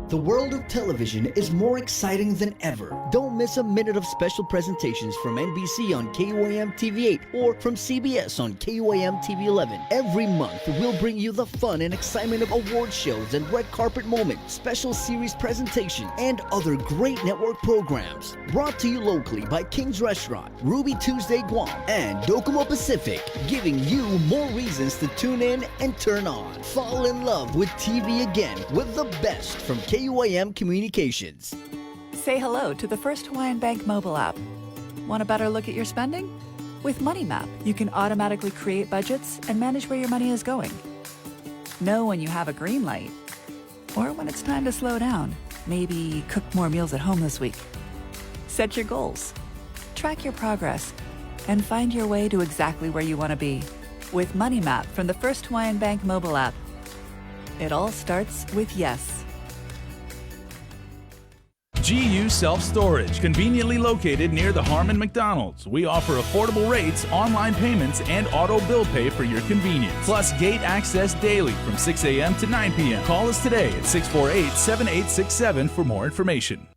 The world of television is more exciting than ever. Don't miss a minute of special presentations from NBC on KUAM TV 8 or from CBS on KUAM TV 11. Every month, we'll bring you the fun and excitement of award shows and red carpet moments, special series presentations, and other great network programs. Brought to you locally by King's Restaurant, Ruby Tuesday Guam, and Docomo Pacific, giving you more reasons to tune in and turn on. Fall in love with TV again with the best from KUAM Communications. Say hello to the First Hawaiian Bank mobile app. Want a better look at your spending? With MoneyMap, you can automatically create budgets and manage where your money is going. Know when you have a green light, or when it's time to slow down. Maybe cook more meals at home this week. Set your goals, track your progress, and find your way to exactly where you want to be. With MoneyMap from the First Hawaiian Bank mobile app. It all starts with yes. GU Self-Storage, conveniently located near the Harmon McDonald's. We offer affordable rates, online payments, and auto bill pay for your convenience. Plus gate access daily from 6 a.m. to 9 p.m. Call us today at 648-7867 for more information.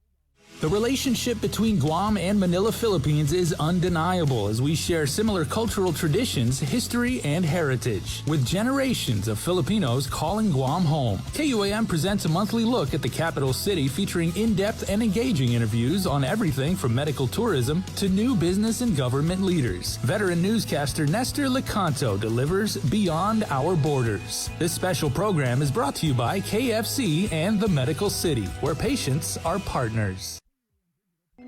The relationship between Guam and Manila, Philippines is undeniable as we share similar cultural traditions, history, and heritage, with generations of Filipinos calling Guam home. KUAM presents a monthly look at the capital city featuring in-depth and engaging interviews on everything from medical tourism to new business and government leaders. Veteran newscaster Nestor Lecanto delivers Beyond Our Borders. This special program is brought to you by KFC and the Medical City, where patients are partners.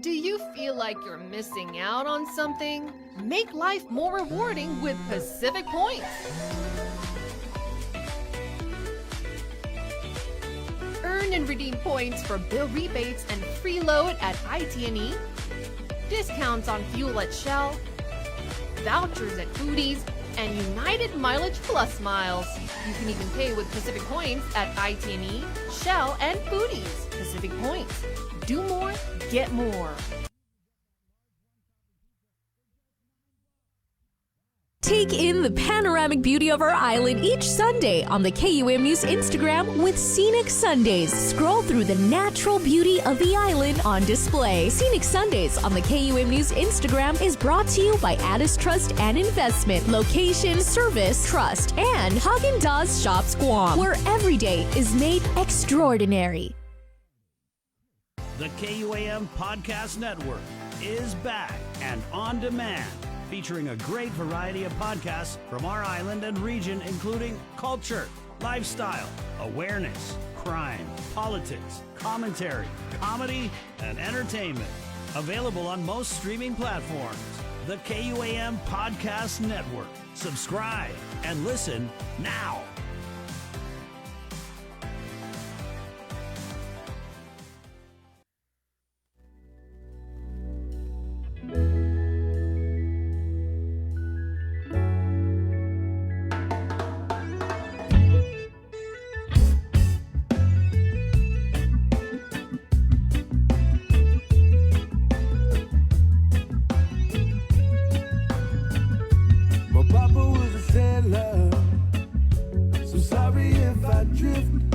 Do you feel like you're missing out on something? Make life more rewarding with Pacific Points. Earn and redeem points for bill rebates and free load at IT&E, discounts on fuel at Shell, vouchers at Foodies, and United Mileage Plus miles. You can even pay with Pacific Points at IT&E, Shell, and Foodies. Pacific Points. Do more, get more. Take in the panoramic beauty of our island each Sunday on the KUAM News Instagram with Scenic Sundays. Scroll through the natural beauty of the island on display. Scenic Sundays on the KUAM News Instagram is brought to you by Addis Trust and Investment, Location, Service, Trust, and Häagen-Dazs Shops Guam, where every day is made extraordinary. The KUAM Podcast Network is back and on demand, featuring a great variety of podcasts from our island and region, including culture, lifestyle, awareness, crime, politics, commentary, comedy, and entertainment. Available on most streaming platforms. The KUAM Podcast Network. Subscribe and listen now.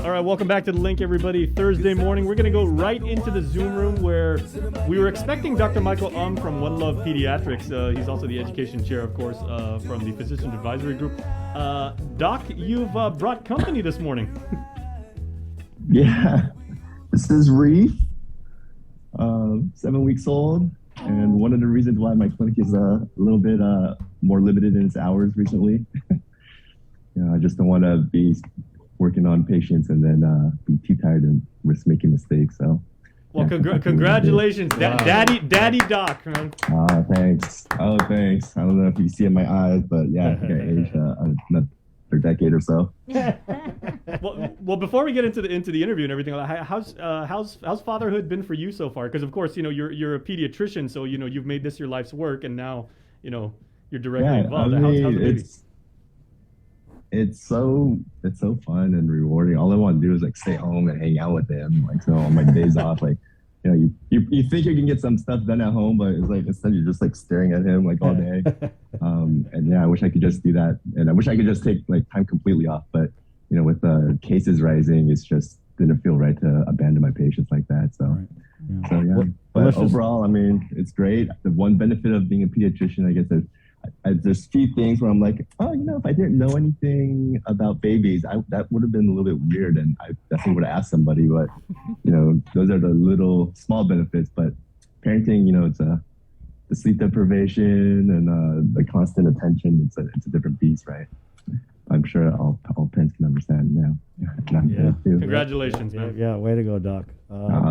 All right, welcome back to The Link, everybody. Thursday morning, we're going to go right into the Zoom room where we were expecting Dr. Michael from One Love Pediatrics. He's also the education chair, of course, from the Physician Advisory Group. Doc, you've brought company this morning. Yeah, this is Reef, 7 weeks old. And one of the reasons why my clinic is a little bit more limited in its hours recently. I just don't want to be working on patients and then be too tired and risk making mistakes. So, well, congratulations, Daddy Doc, man. Thanks. Oh, thanks. I don't know if you see in my eyes, but yeah, I think I aged another decade or so. well, before we get into the interview and everything, how's fatherhood been for you so far? Because of course, you're a pediatrician, so you've made this your life's work, and now you're directly involved. How's the baby? It's so fun and rewarding. All I want to do is like stay home and hang out with them. Like, so on my days off, like, you think you can get some stuff done at home, but it's like instead you're just like staring at him like all day. And yeah, I wish I could just do that, and I wish I could just take like time completely off. But with the cases rising, it's just didn't feel right to abandon my patients like that. So, so yeah. But overall, I mean, it's great. The one benefit of being a pediatrician, I guess, is there's a few things where I'm like, if I didn't know anything about babies, that would have been a little bit weird, and I definitely would have asked somebody. But those are the little small benefits. But parenting, it's the sleep deprivation and the constant attention. It's a different beast, right? I'm sure all parents can understand now. Yeah. Congratulations, man. Yeah, way to go, Doc.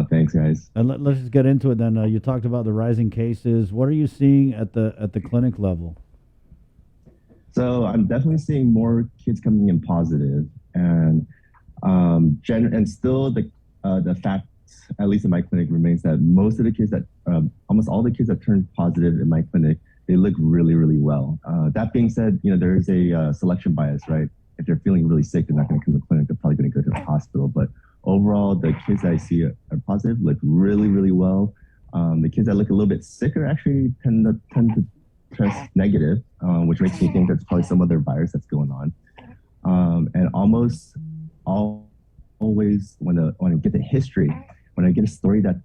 Thanks, guys. And let's just get into it then. You talked about the rising cases. What are you seeing at the clinic level? So I'm definitely seeing more kids coming in positive, and still the fact, at least in my clinic, remains that most of the kids almost all the kids that turn positive in my clinic, they look really, really well. That being said, there is a selection bias, right? If they're feeling really sick, they're not going to come to the clinic. They're probably going to go to the hospital. But overall, the kids that I see are positive, look really, really well. The kids that look a little bit sicker actually tend to test negative, which makes me think that's probably some other virus that's going on. And almost always when I get the history, when I get a story that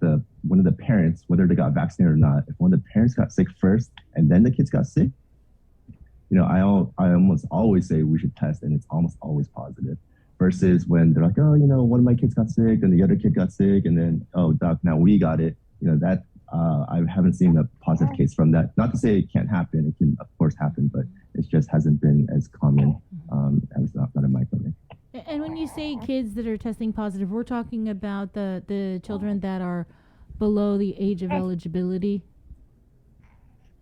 one of the parents, whether they got vaccinated or not, if one of the parents got sick first and then the kids got sick, I almost always say we should test, and it's almost always positive. Versus when they're like, oh, one of my kids got sick, and the other kid got sick, and then, oh, doc, now we got it. That I haven't seen a positive case from that. Not to say it can't happen; it can, of course, happen, but it just hasn't been as common as not in my clinic. And when you say kids that are testing positive, we're talking about the children that are below the age of eligibility.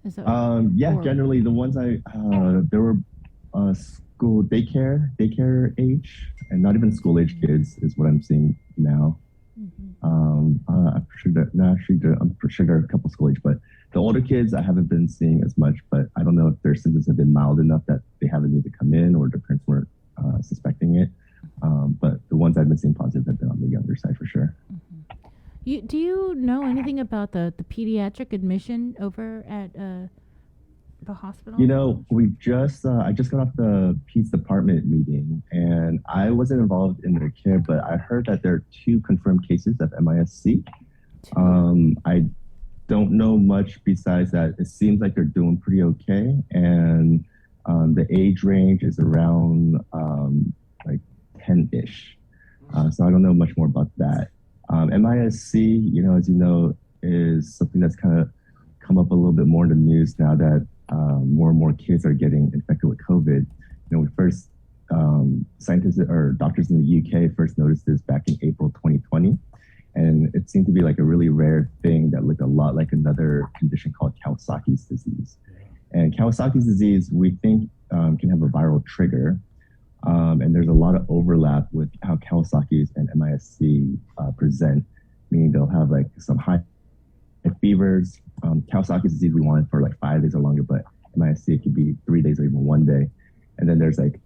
Is that generally the ones there were school daycare age, and not even school age kids is what I'm seeing now. I'm pretty sure there are a couple school age, but the older kids I haven't been seeing as much. But I don't know if their symptoms have been mild enough that they haven't need to come in, or their parents weren't suspecting it. But the ones I've been seeing positive have been on the younger side for sure. Do you know anything about the pediatric admission over at the hospital? I just got off the peds department meeting, and I wasn't involved in their care, but I heard that there are 2 confirmed cases of MIS-C. I don't know much besides that. It seems like they're doing pretty okay, and the age range is around like 10-ish. So I don't know much more about that. MIS-C, as you know, is something that's kind of come up a little bit more in the news now that more and more kids are getting infected with COVID. We first, scientists or doctors in the UK first noticed this back in April 2020. And it seemed to be like a really rare thing that looked a lot like another condition called Kawasaki's disease. And Kawasaki's disease, we think, can have a viral trigger. And there's a lot of overlap with how Kawasaki's and MIS-C present, meaning they'll have like some high fevers. Kawasaki's disease we wanted for like 5 days or longer, but MIS-C it could be 3 days or even 1 day. And then there's like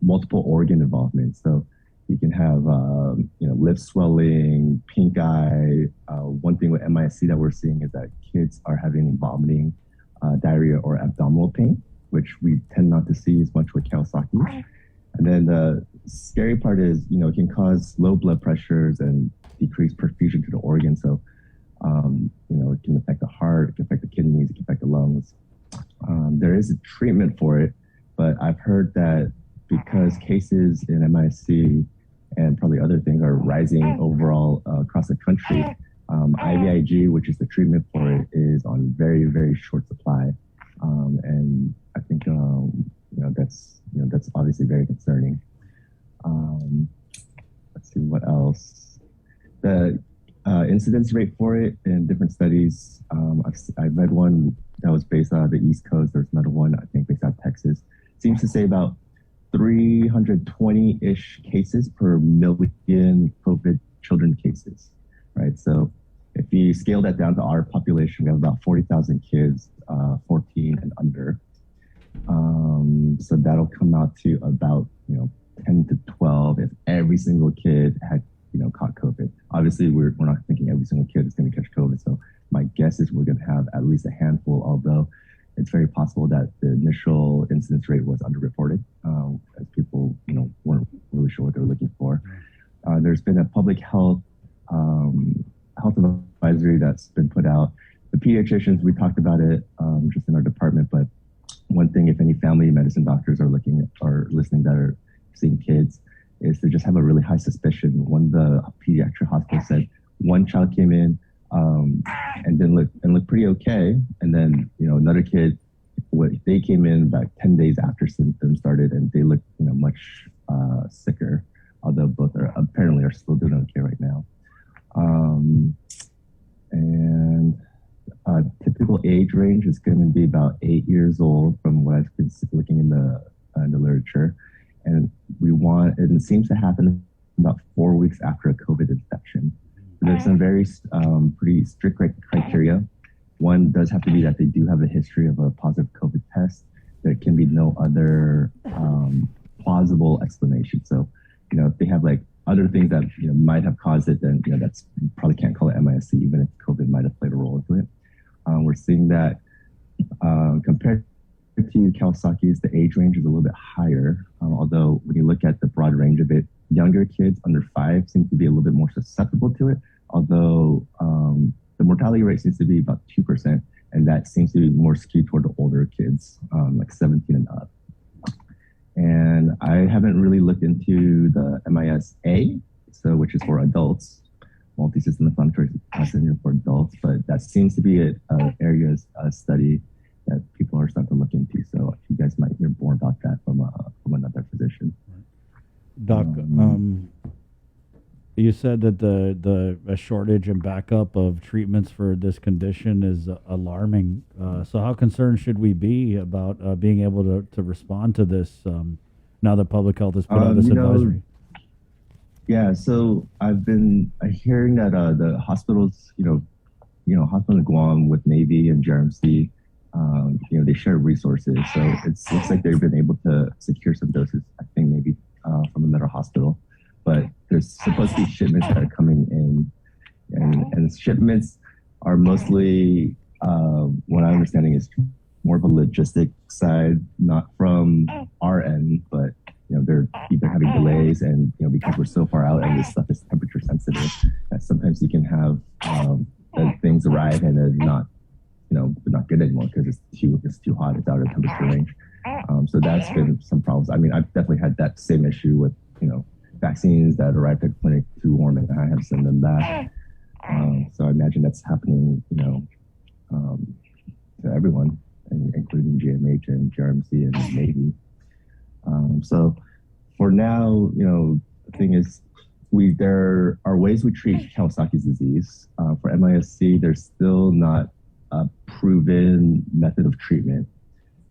multiple organ involvement. So you can have lip swelling, pink eye. One thing with MIS-C that we're seeing is that kids are having vomiting, diarrhea, or abdominal pain, which we tend not to see as much with Kawasaki. And then the scary part is, it can cause low blood pressures and decreased perfusion to the organ. So, it can affect the heart, it can affect the kidneys, it can affect the lungs. There is a treatment for it, but I've heard that because cases in MIS-C and probably other things are rising overall across the country, IVIG, which is the treatment for it, is on very, very short supply. And I think, that's obviously very concerning. Let's see what else. The incidence rate for it in different studies, I read one that was based out of the East Coast. There's another one, I think, based out of Texas. Seems to say about 320-ish cases per million COVID children cases, right? So if you scale that down to our population, we have about 40,000 kids, 14 and under. So that'll come out to about, 10 to 12 if every single kid had, caught COVID. Obviously, we're not thinking every single kid is going to catch COVID. So my guess is we're going to have at least a handful, although it's very possible that the initial incidence rate was underreported, as people, weren't really sure what they were looking for. There's been a public health advisory that's been put out. The pediatricians, we talked about it just in our department, but one thing, if any family medicine doctors are looking at or listening that are seeing kids, is to just have a really high suspicion. One of the pediatric hospitals said one child came in and then looked pretty okay, and then another kid, they came in about 10 days after symptoms started, and they looked much sicker. Although both are still doing okay right now. And typical age range is going to be about 8 years old, from what I've been looking in the literature. And it seems to happen about 4 weeks after a COVID infection. So there's some very pretty strict criteria. One does have to be that they do have a history of a positive COVID test. There can be no other plausible explanation. So, if they have like other things that might have caused it, then that's, you probably can't call it MIS-C, even if COVID might have played a role into it. We're seeing that compared to Kawasaki's, the age range is a little bit higher. Although when you look at the broad range of it, younger kids under 5 seem to be a little bit more susceptible to it, although the mortality rate seems to be about 2%, and that seems to be more skewed toward the older kids, like 17 and up. And I haven't really looked into the MIS-A, which is for adults, multi-system inflammatory syndrome for adults, but that seems to be an area of study that people are starting to look into. So you guys might hear more about that from another physician. Doc, you said that the shortage and backup of treatments for this condition is alarming. So how concerned should we be about being able to respond to this now that public health has put out this advisory? Yeah, so I've been hearing that the hospitals, hospital in Guam with Navy and JRMC, they share resources. So it looks like they've been able to secure some doses, I think maybe from another hospital. But there's supposed to be shipments that are coming in, and shipments are mostly, what I'm understanding is more of a logistic side, not from our end, but they're either having delays, and because we're so far out and this stuff is temperature sensitive, that sometimes you can have things arrive and they're not, they're not good anymore because it's too hot, it's out of temperature range. So that's been some problems. I mean, I've definitely had that same issue with vaccines that arrived at the clinic too warm, and I have to send them back. So I imagine that's happening, to everyone, including GMH and JRMC and Navy. So for now, the thing is, there are ways we treat Kawasaki's disease. For MIS-C, there's still not a proven method of treatment.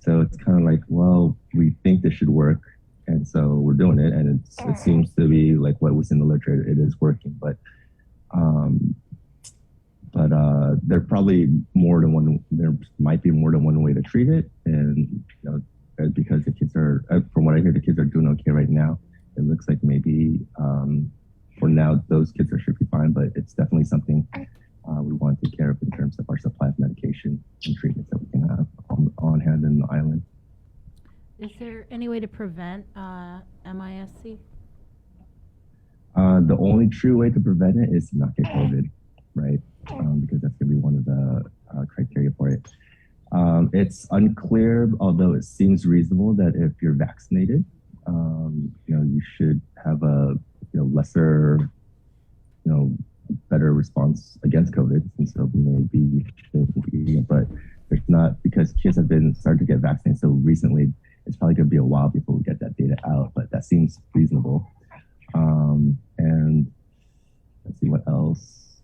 So it's kind of like, well, we think this should work, and so we're doing it, and it seems to be like what was in the literature, it is working. But there might be more than one way to treat it, and because the kids are, from what I hear, the kids are doing okay right now. It looks like maybe for now those kids should be fine, but it's definitely something we want to take care of in terms of our supply of medication and treatments that we can have on hand in the island. Is there any way to prevent MIS-C? The only true way to prevent it is to not get COVID, right? Because that's going to be one of the criteria for it. It's unclear, although it seems reasonable, that if you're vaccinated, you should have a lesser, better response against COVID. And so maybe you shouldn't be, but there's not, because kids have been starting to get vaccinated so recently. It's probably going to be a while before we get that data out, but that seems reasonable. And let's see what else.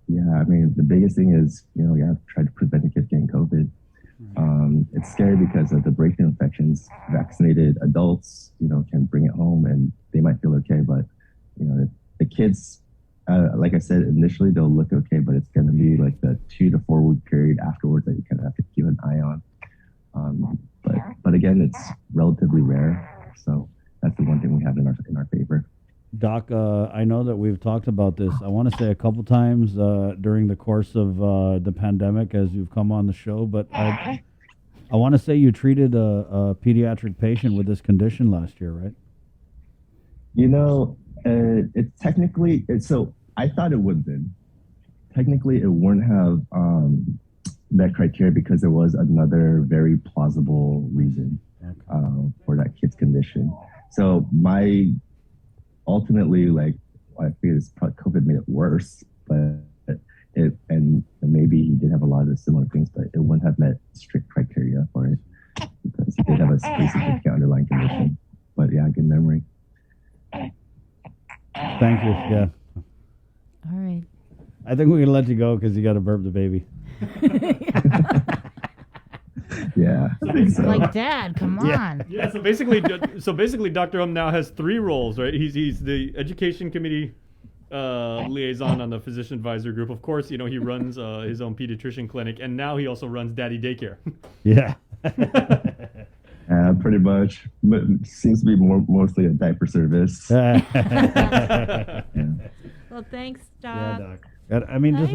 Yeah, I mean, the biggest thing is, you have to try to prevent the kids getting COVID. It's scary because of the breakthrough infections. Vaccinated adults, can bring it home and they might feel okay, but, the kids, like I said, initially they'll look okay, but it's going to be like the 2 to 4 week period afterwards that you kind of have to keep an eye on. But again, it's relatively rare, so that's the one thing we have in our favor. Doc, I know that we've talked about this, I want to say a couple times during the course of the pandemic as you've come on the show, but I want to say you treated a pediatric patient with this condition last year, right? It's technically, so I thought it would have been. Technically, it wouldn't have that criteria because there was another very plausible reason for that kid's condition. So ultimately, I feel COVID made it worse, but and maybe he did have a lot of similar things, but it wouldn't have met strict criteria for it because he did have a specific underlying condition. But yeah, good memory. Thank you. Yeah. All right. I think we're gonna let you go because you got to burp the baby. Yeah. I think so. Like, Dad, come on. Yeah. So basically, Dr. now has 3 roles, right? He's the education committee liaison on the physician advisor group. Of course, he runs his own pediatrician clinic, and now he also runs Daddy Daycare. Yeah. Pretty much. But seems to be mostly a diaper service. Yeah. Well, thanks, Doc. Yeah, Doc. I mean, just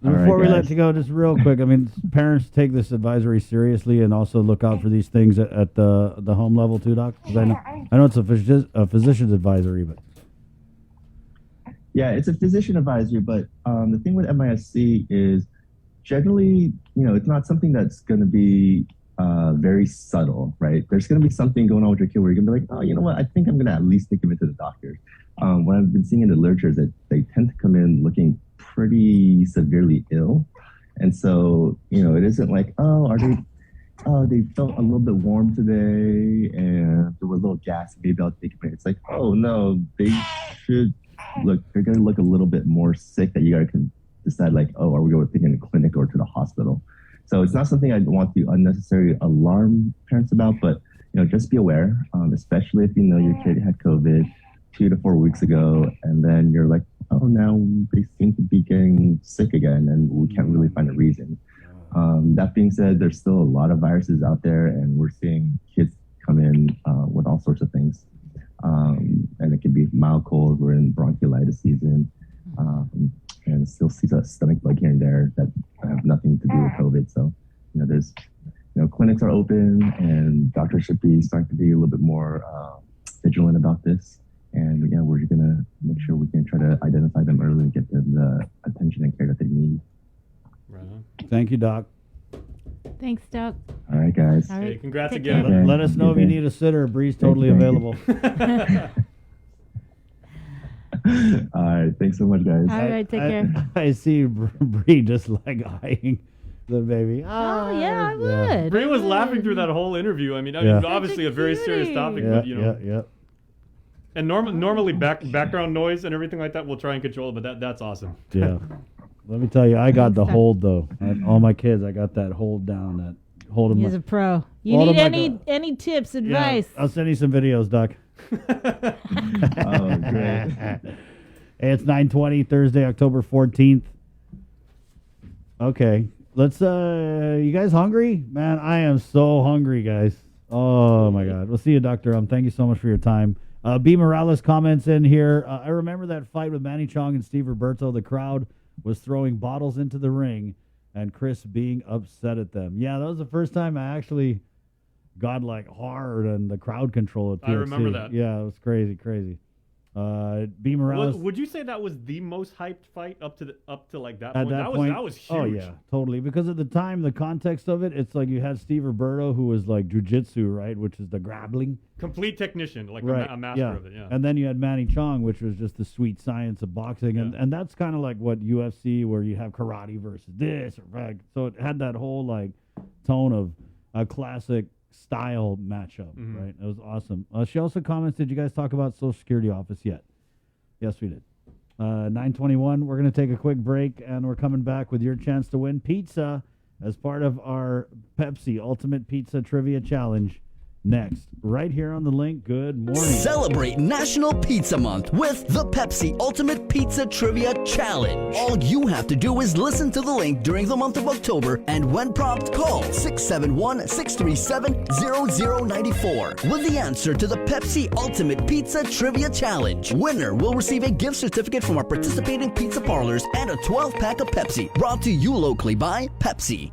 Before before we let you go, just real quick, I mean, parents take this advisory seriously and also look out for these things at the home level too, Doc? 'Cause I know it's a physician's advisory, but... Yeah, it's a physician advisory, but the thing with MISC is generally, it's not something that's going to be very subtle, right? There's going to be something going on with your kid where you're going to be like, oh, you know what? I think I'm going to at least take him into the doctor. What I've been seeing in the literature is that they tend to come in looking pretty severely ill. And so, it isn't like, they felt a little bit warm today and there was a little gas, maybe I'll take it. It's like, oh no, they're going to look a little bit more sick that you got to decide like, oh, are we going to take in a clinic or to the hospital? So it's not something I want to unnecessarily alarm parents about, but just be aware, especially if you know your kid had COVID 2 to 4 weeks ago, and then you're like, oh, now they seem to be getting sick again, and we can't really find a reason. That being said, there's still a lot of viruses out there, and we're seeing kids come in with all sorts of things. And it can be mild colds. We're in bronchiolitis season, and still see a stomach bug here and there that have nothing to do with COVID. So, there's, clinics are open, and doctors should be starting to be a little bit more vigilant about this. And again, we're going to make sure we can try to identify them early and get them the attention and care that they need. Right on. Thank you, Doc. Thanks, Doc. All right, guys. All right. Hey, congrats Take again. care. Let us know if you need a sitter. Bree's totally available. All right. Thanks so much, guys. All right, take care. I see Bree just like eyeing the baby. Oh, yeah, I would. Bree was laughing through that whole interview. I mean, Yeah. obviously a very serious topic, but Yeah. And normally background noise and everything like that, we'll try and control it. But that's awesome. Yeah. Let me tell you, I got the hold though. All my kids, I got that hold down. That hold them. He's a pro. You need any tips, advice? Yeah, I'll send you some videos, Doc. Oh, great. Hey, it's 9:20 Thursday, October 14th. Okay, let's. You guys hungry? Man, I am so hungry, guys. Oh my God. We'll see you, Dr. Thank you so much for your time. B. Morales comments in here. I remember that fight with Manny Chong and Steve Roberto. The crowd was throwing bottles into the ring, and Chris being upset at them. Yeah, that was the first time I actually got like hard and the crowd control at PXC. I remember that. Yeah, it was crazy. B. Morales. Would you say that was the most hyped fight up to like that At point? that point, that was huge. Oh yeah, totally. Because at the time, the context of it, it's like you had Steve Roberto, who was like jujitsu, right, which is the grappling. Complete technician, like Right. a master of it. Yeah. And then you had Manny Chong, which was just the sweet science of boxing, and that's kind of like what UFC, where you have karate versus this, or so it had that whole like tone of a classic style matchup, right? It was awesome. She also comments, did you guys talk about Social Security office yet? Yes, we did. 9:21. We're going to take a quick break, and we're coming back with your chance to win pizza as part of our Pepsi Ultimate Pizza Trivia Challenge. Next, right here on the link. Good morning. Celebrate National Pizza Month with the Pepsi Ultimate Pizza Trivia Challenge. All you have to do is listen to the link during the month of October, and when prompted, call 671-637-0094 with the answer to the Pepsi Ultimate Pizza Trivia Challenge. Winner will receive a gift certificate from our participating pizza parlors and a 12-pack of Pepsi, brought to you locally by Pepsi.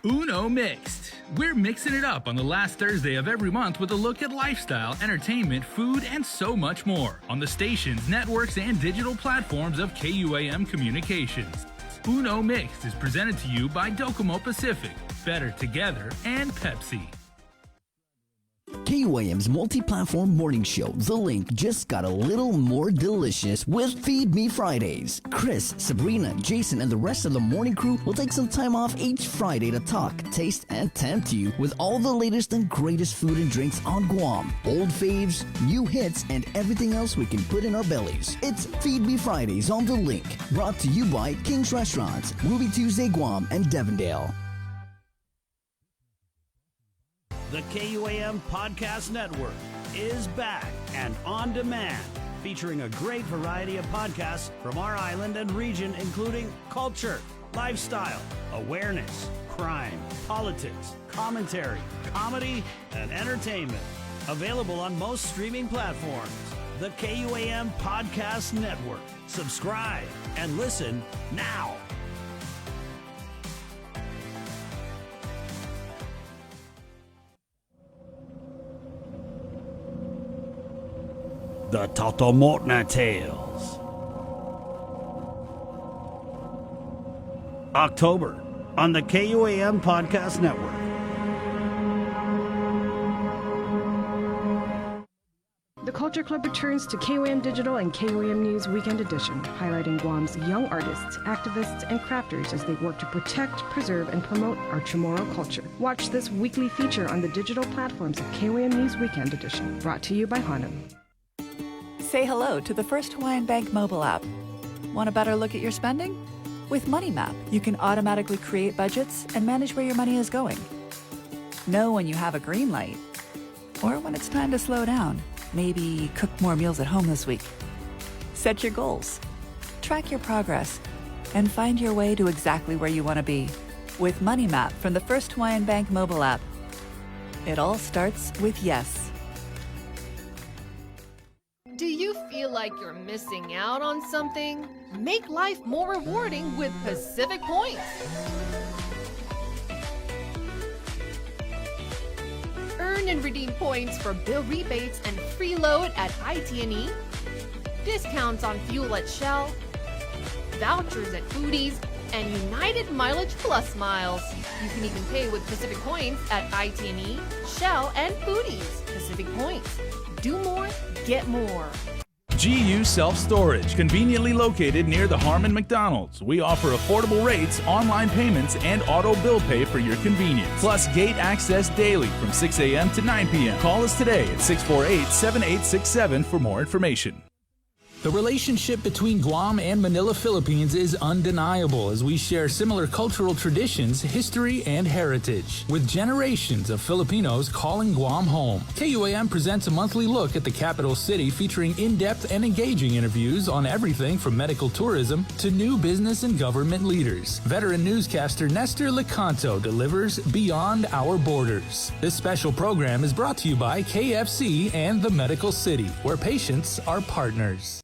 Uno Mixed. We're mixing it up on the last Thursday of every month with a look at lifestyle, entertainment, food, and so much more on the stations, networks, and digital platforms of KUAM Communications. Uno Mixed is presented to you by Docomo Pacific, Better Together, and Pepsi. KUAM's multi-platform morning show, The Link, just got a little more delicious with Feed Me Fridays. Chris, Sabrina, Jason, and the rest of the morning crew will take some time off each Friday to talk, taste, and tempt you with all the latest and greatest food and drinks on Guam. Old faves, new hits, and everything else we can put in our bellies. It's Feed Me Fridays on The Link, brought to you by King's Restaurants, Ruby Tuesday Guam, and Devondale. The KUAM Podcast Network is back and on demand, featuring a great variety of podcasts from our island and region, including culture, lifestyle, awareness, crime, politics, commentary, comedy, and entertainment. Available on most streaming platforms. The KUAM Podcast Network. Subscribe and listen now. the Totomotna Tales. October on the KUAM Podcast Network. The Culture Club returns to KUAM Digital and KUAM News Weekend Edition, highlighting Guam's young artists, activists, and crafters as they work to protect, preserve, and promote our Chamorro culture. Watch this weekly feature on the digital platforms of KUAM News Weekend Edition, brought to you by Hanum. Say hello to the First Hawaiian Bank mobile app. Want a better look at your spending? With MoneyMap, you can automatically create budgets and manage where your money is going. Know when you have a green light or when it's time to slow down. Maybe cook more meals at home this week. Set your goals, track your progress, and find your way to exactly where you want to be. With MoneyMap from the First Hawaiian Bank mobile app. It all starts with yes. Do you feel like you're missing out on something? Make life more rewarding with Pacific Points. Earn and redeem points for bill rebates and free load at IT&E, discounts on fuel at Shell, vouchers at Foodies, and United Mileage Plus miles. You can even pay with Pacific Points at IT&E, Shell, and Foodies. Pacific Points. Do more, get more. GU Self-Storage, conveniently located near the Harmon McDonald's. We offer affordable rates, online payments, and auto bill pay for your convenience. Plus gate access daily from 6 a.m. to 9 p.m. Call us today at 648-7867 for more information. The relationship between Guam and Manila, Philippines is undeniable as we share similar cultural traditions, history, and heritage. With generations of Filipinos calling Guam home, KUAM presents a monthly look at the capital city featuring in-depth and engaging interviews on everything from medical tourism to new business and government leaders. Veteran newscaster Nestor Lecanto delivers Beyond Our Borders. This special program is brought to you by KFC and the Medical City, where patients are partners.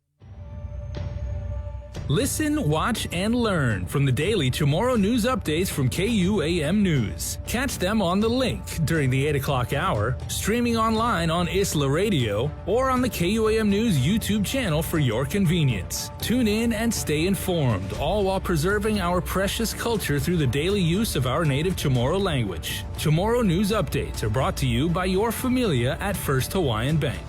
Listen, watch, and learn from the daily Chamorro news updates from KUAM News. Catch them on The Link during the 8 o'clock hour, streaming online on Isla Radio, or on the KUAM News YouTube channel for your convenience. Tune in and stay informed, all while preserving our precious culture through the daily use of our native Chamorro language. Chamorro news updates are brought to you by your familia at First Hawaiian Bank.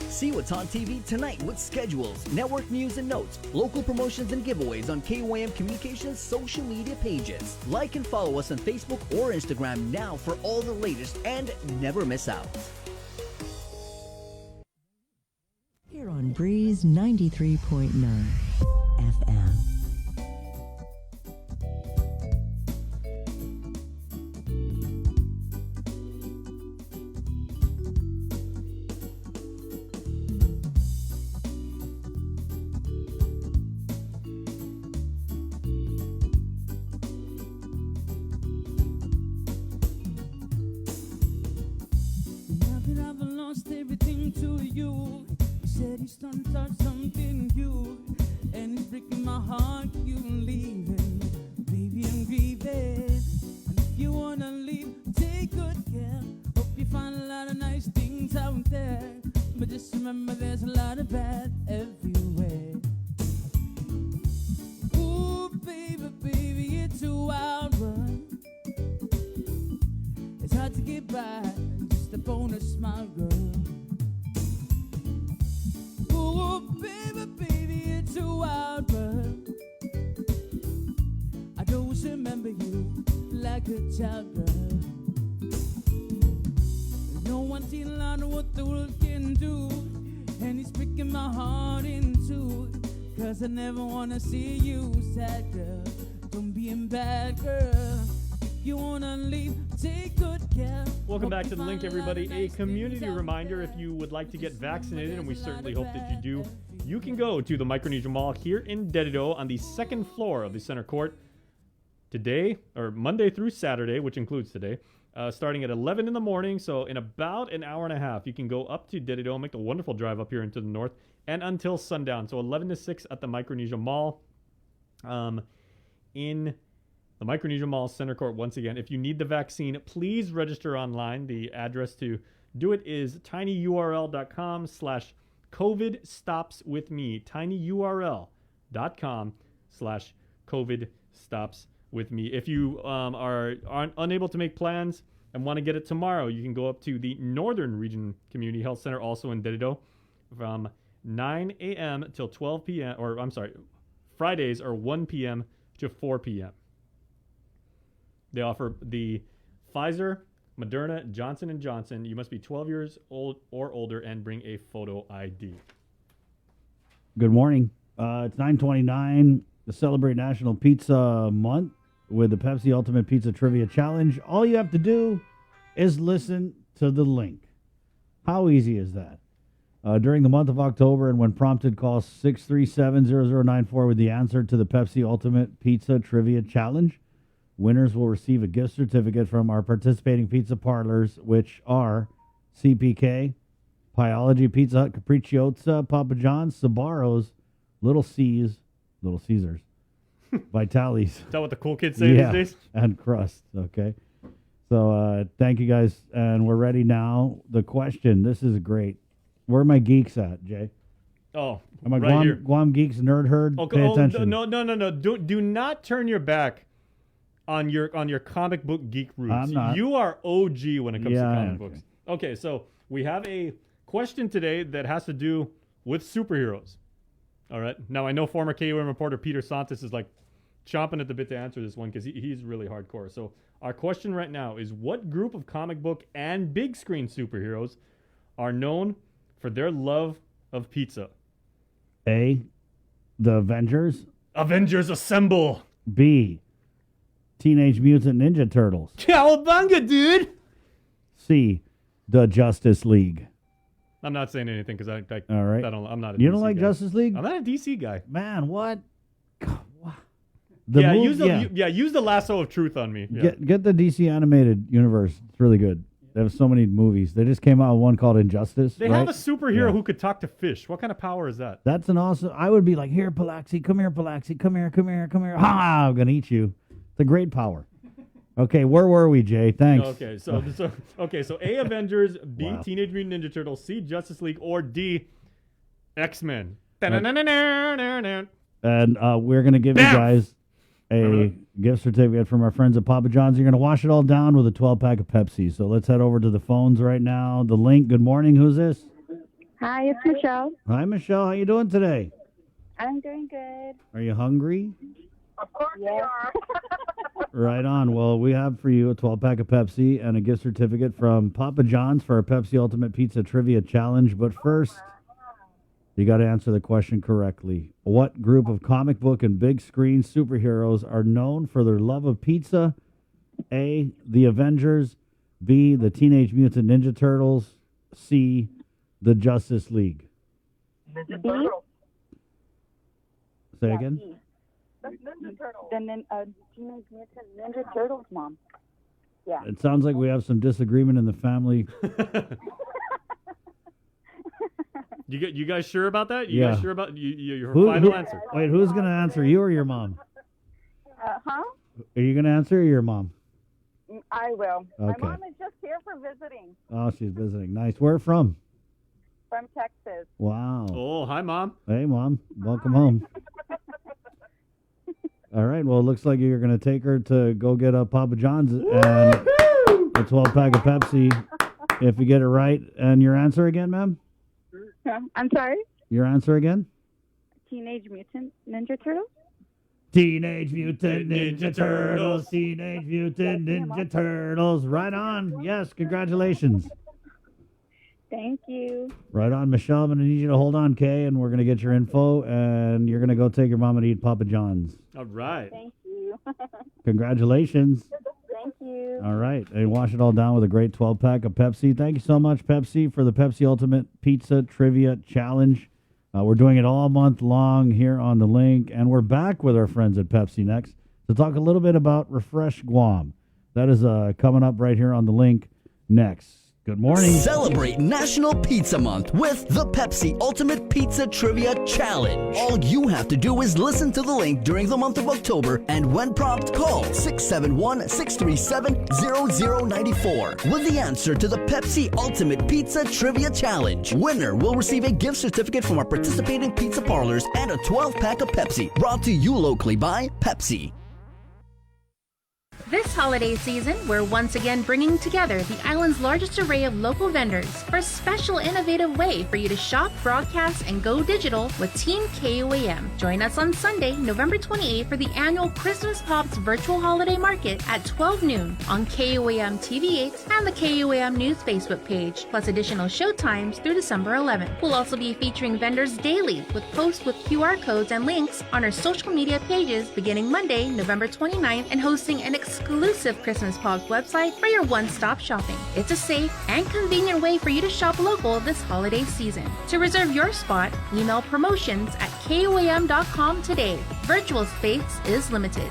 See what's on TV tonight with schedules, network news and notes, local promotions and giveaways on KUAM Communications social media pages. Like and follow us on Facebook or Instagram now for all the latest and never miss out. Here on Breeze 93.9 FM. Everything to you. You said he's done touched something new, and it's breaking my heart. You leaving, baby, I'm grieving. And if you wanna leave, take good care. Hope you find a lot of nice things out there, but just remember there's a lot of bad everywhere. Ooh, baby, baby, it's a wild run. It's hard to get by just a bonus smile, girl. Oh, baby, baby, it's a wild run. I don't remember you like a child, girl. No one seen a lot of what the world can do, and it's breaking my heart in two. 'Cause I never wanna see you sad, girl. Don't be a bad girl. If you wanna leave, take good care. Welcome back to The Link, everybody. A community reminder, if you would like to get vaccinated, and we certainly hope that you do, you can go to the Micronesia Mall here in Dedido on the second floor of the center court today, or Monday through Saturday, which includes today, starting at 11 in the morning. So in about an hour and a half, you can go up to Dedido, make the wonderful drive up here into the north, and until sundown. So 11 to 6 at the Micronesia Mall in The Micronesia Mall Center Court, once again. If you need the vaccine, please register online. The address to do it is tinyurl.com/COVID stops with me. tinyurl.com/COVID stops with me. If you are unable to make plans and want to get it tomorrow, you can go up to the Northern Region Community Health Center, also in Dededo, from 9 a.m. till 12 p.m. Or I'm sorry, Fridays are 1 p.m. to 4 p.m. They offer the Pfizer, Moderna, Johnson & Johnson. You must be 12 years old or older and bring a photo ID. Good morning. It's 9:29 to celebrate National Pizza Month with the Pepsi Ultimate Pizza Trivia Challenge. All you have to do is listen to the link. How easy is that? During the month of October and when prompted, call 637-0094 with the answer to the Pepsi Ultimate Pizza Trivia Challenge. Winners will receive a gift certificate from our participating pizza parlors, which are CPK, Pyology, Pizza Hut, Capricciosa, Papa John's, Sbarro's, Little Caesars, Vitali's. Is that what the cool kids say these days? And Crust, okay. So thank you guys, and we're ready now. The question, this is great. Where are my geeks at, Jay? Oh, Am I right here. Guam Geeks Nerd Herd? Okay, Pay attention. No. Do not turn your back on your comic book geek roots. I'm not. You are OG when it comes to comic okay. books. Okay, so we have a question today that has to do with superheroes. All right. Now, I know former KUM reporter Peter Santos is like chomping at the bit to answer this one because he's really hardcore. So our question right now is, what group of comic book and big screen superheroes are known for their love of pizza? A, the Avengers. Avengers Assemble. B, Teenage Mutant Ninja Turtles. Cowabunga, dude. C, the Justice League. I'm not saying anything because All right. I'm not a You DC don't like guy. Justice League? I'm not a DC guy. Man, what? Use the lasso of truth on me. Yeah. Get the DC animated universe. It's really good. They have so many movies. They just came out with one called Injustice. They have a superhero who could talk to fish. What kind of power is that? That's an awesome. I would be like, here, Palaxi, come here, Palaxi, come here. Ha! I'm gonna eat you. It's a great power. Okay, where were we, Jay? Thanks. Okay, so A, Avengers, B, Wow. Teenage Mutant Ninja Turtles, C, Justice League, or D, X-Men. And we're gonna give you guys a gift certificate from our friends at Papa John's. You're gonna wash it all down with a 12-pack of Pepsi. So let's head over to the phones right now. The link. Good morning. Who's this? Hi, it's Michelle. Hi, Michelle. How you doing today? I'm doing good. Are you hungry? Of course you are. Right on. Well, we have for you a 12-pack of Pepsi and a gift certificate from Papa John's for our Pepsi Ultimate Pizza Trivia Challenge. But first, you got to answer the question correctly. What group of comic book and big screen superheroes are known for their love of pizza? A, the Avengers. B, the Teenage Mutant Ninja Turtles. C, the Justice League. Ninja Turtles. Say again? The Ninja Turtles. Teenage Mutant Ninja Turtles, Mom. Yeah. It sounds like we have some disagreement in the family. You guys sure about that? You Yeah. guys sure about your final answer? Wait, who's going to answer, you or your mom? Huh? Are you going to answer or your mom? I will. Okay. My mom is just here for visiting Oh, she's visiting. Nice. Where from? from Texas. Wow. Oh, hi, Mom. Hey, Mom. Welcome home. All right. Well, it looks like you're going to take her to go get a Papa John's and a 12-pack of Pepsi if you get it right. And your answer again, ma'am? I'm sorry? Your answer again? Teenage Mutant Ninja Turtles? Teenage Mutant Ninja Turtles. Teenage Mutant Ninja Turtles. Right on. Yes, congratulations. Thank you. Right on, Michelle. I'm going to need you to hold on, Kay, and we're going to get your info, and you're going to go take your mom and eat Papa John's. All right. Thank you. Congratulations. Thank you. All right. And wash it all down with a great 12-pack of Pepsi. Thank you so much, Pepsi, for the Pepsi Ultimate Pizza Trivia Challenge. We're doing it all month long here on the link, and we're back with our friends at Pepsi next to talk a little bit about Refresh Guam. That is coming up right here on the link next. Good morning. Celebrate National Pizza Month with the Pepsi Ultimate Pizza Trivia Challenge. All you have to do is listen to the link during the month of October, and when prompt, call 671-637-0094 with the answer to the Pepsi Ultimate Pizza Trivia Challenge. Winner will receive a gift certificate from our participating pizza parlors and a 12-pack of Pepsi, brought to you locally by Pepsi. This holiday season, we're once again bringing together the island's largest array of local vendors for a special innovative way for you to shop, broadcast, and go digital with Team KUAM. Join us on Sunday, November 28th for the annual Christmas Pops Virtual Holiday Market at 12 noon on KUAM TV8 and the KUAM News Facebook page, plus additional show times through December 11th. We'll also be featuring vendors daily with posts with QR codes and links on our social media pages beginning Monday, November 29th, and hosting an exclusive Christmas Pops website for your one-stop shopping. It's a safe and convenient way for you to shop local this holiday season. To reserve your spot, email promotions@kuam.com today. Virtual space is limited.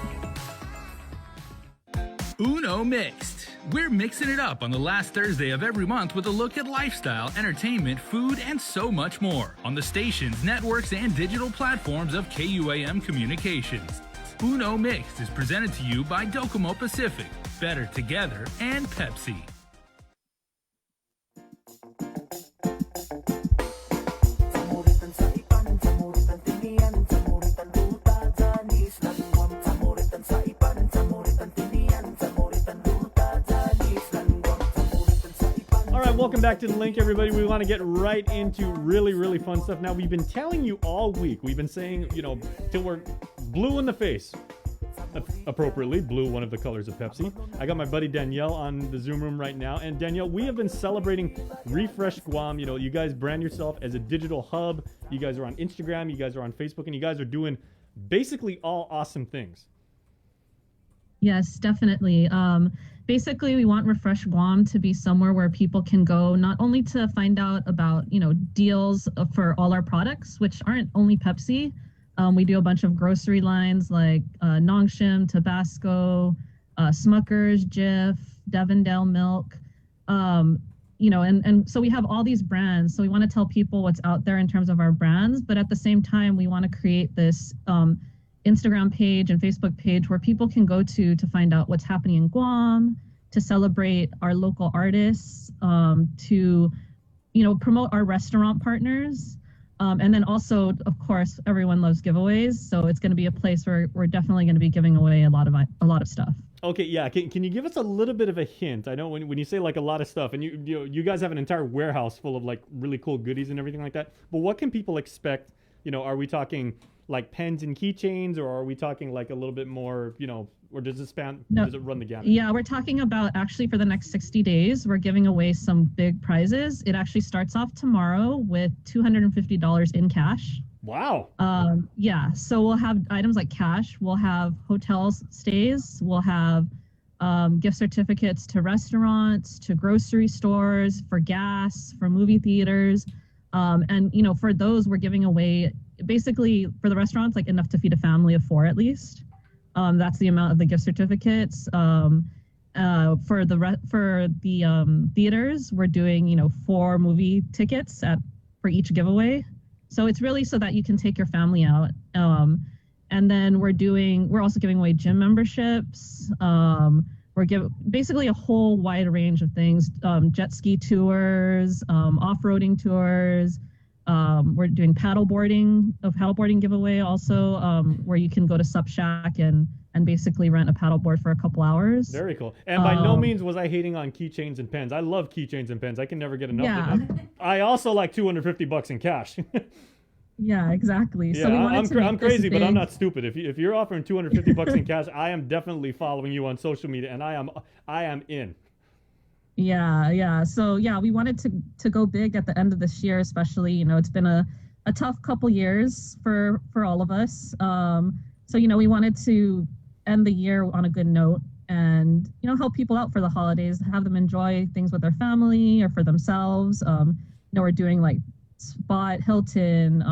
Uno Mixed. We're mixing it up on the last Thursday of every month with a look at lifestyle, entertainment, food, and so much more on the stations, networks, and digital platforms of KUAM Communications. Uno Mixed is presented to you by Docomo Pacific, Better Together, and Pepsi. All right, welcome back to The Link, everybody. We want to get right into really, really fun stuff. Now, we've been telling you all week, we've been saying, till we're blue in the face. Appropriately, blue, one of the colors of Pepsi. I got my buddy Danielle on the Zoom room right now. And Danielle, we have been celebrating Refresh Guam. You guys brand yourself as a digital hub. You guys are on Instagram, you guys are on Facebook, and you guys are doing basically all awesome things. Yes, definitely. Basically, we want Refresh Guam to be somewhere where people can go not only to find out about, deals for all our products, which aren't only Pepsi. We do a bunch of grocery lines like Nongshim, Tabasco, Smucker's, Jif, Devondale Milk, and so we have all these brands. So we want to tell people what's out there in terms of our brands, but at the same time, we want to create this Instagram page and Facebook page where people can go to find out what's happening in Guam, to celebrate our local artists, to, promote our restaurant partners. And then also, of course, everyone loves giveaways. So it's going to be a place where we're definitely going to be giving away a lot of stuff. Okay, yeah. Can you give us a little bit of a hint? I know when you say like a lot of stuff, and you guys have an entire warehouse full of like really cool goodies and everything like that. But what can people expect? Are we talking like pens and keychains, or are we talking like a little bit more? Or does it does it run the gamut? Yeah, we're talking about actually for the next 60 days, we're giving away some big prizes. It actually starts off tomorrow with $250 in cash. Wow. Yeah, so we'll have items like cash, we'll have hotel stays, we'll have gift certificates to restaurants, to grocery stores, for gas, for movie theaters. And, for those, we're giving away basically for the restaurants, like enough to feed a family of 4 at least. That's the amount of the gift certificates. For the theaters, we're doing 4 movie tickets for each giveaway. So it's really so that you can take your family out. And then we're also giving away gym memberships. We're giving basically a whole wide range of things: jet ski tours, off-roading tours. We're doing a paddleboarding giveaway also, where you can go to Sup Shack and basically rent a paddleboard for a couple hours. Very cool. And by no means was I hating on keychains and pens. I love keychains and pens. I can never get enough of them. I also like $250 in cash. Yeah, exactly. Yeah, So I'm crazy, but I'm not stupid. If you're offering $250 in cash, I am definitely following you on social media, and I am in. Yeah. So yeah, we wanted to go big at the end of this year, especially, it's been a tough couple years for all of us. So, we wanted to end the year on a good note and, help people out for the holidays, have them enjoy things with their family or for themselves. We're doing like Spot, Hilton,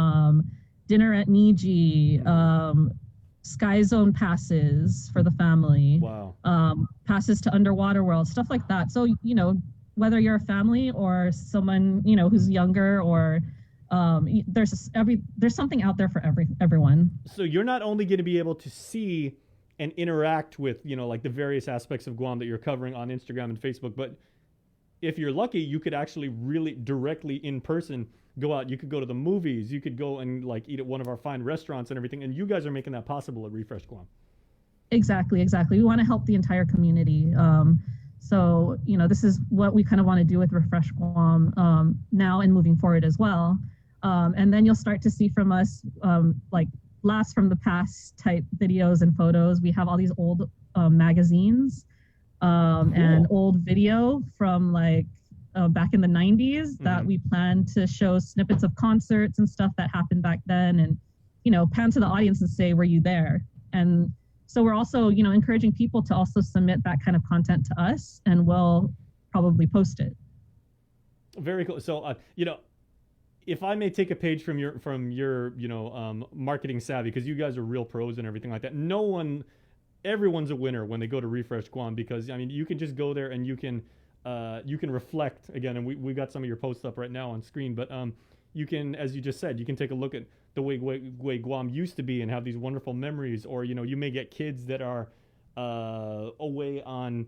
dinner at Niji, Sky Zone passes for the family. Wow. Passes to Underwater World, stuff like that. So, whether you're a family or someone, who's younger, or there's something out there for everyone. So you're not only going to be able to see and interact with, like the various aspects of Guam that you're covering on Instagram and Facebook, but if you're lucky, you could actually really directly in person go out. You could go to the movies. You could go and like eat at one of our fine restaurants and everything. And you guys are making that possible at Refresh Guam. Exactly. We want to help the entire community. So, this is what we kind of want to do with Refresh Guam now and moving forward as well. And then you'll start to see from us like blast from the past type videos and photos. We have all these old magazines and old video from like back in the 90s that we plan to show snippets of concerts and stuff that happened back then, and pan to the audience and say, were you there? And so we're also encouraging people to also submit that kind of content to us, and we'll probably post it. Very cool. So if I may take a page from your marketing savvy, because you guys are real pros and everything like that. Everyone's a winner when they go to Refresh Guam, because you can just go there and you can reflect again, and we got some of your posts up right now on screen, but you can, as you just said, you can take a look at the way Guam used to be and have these wonderful memories, or you may get kids that are away on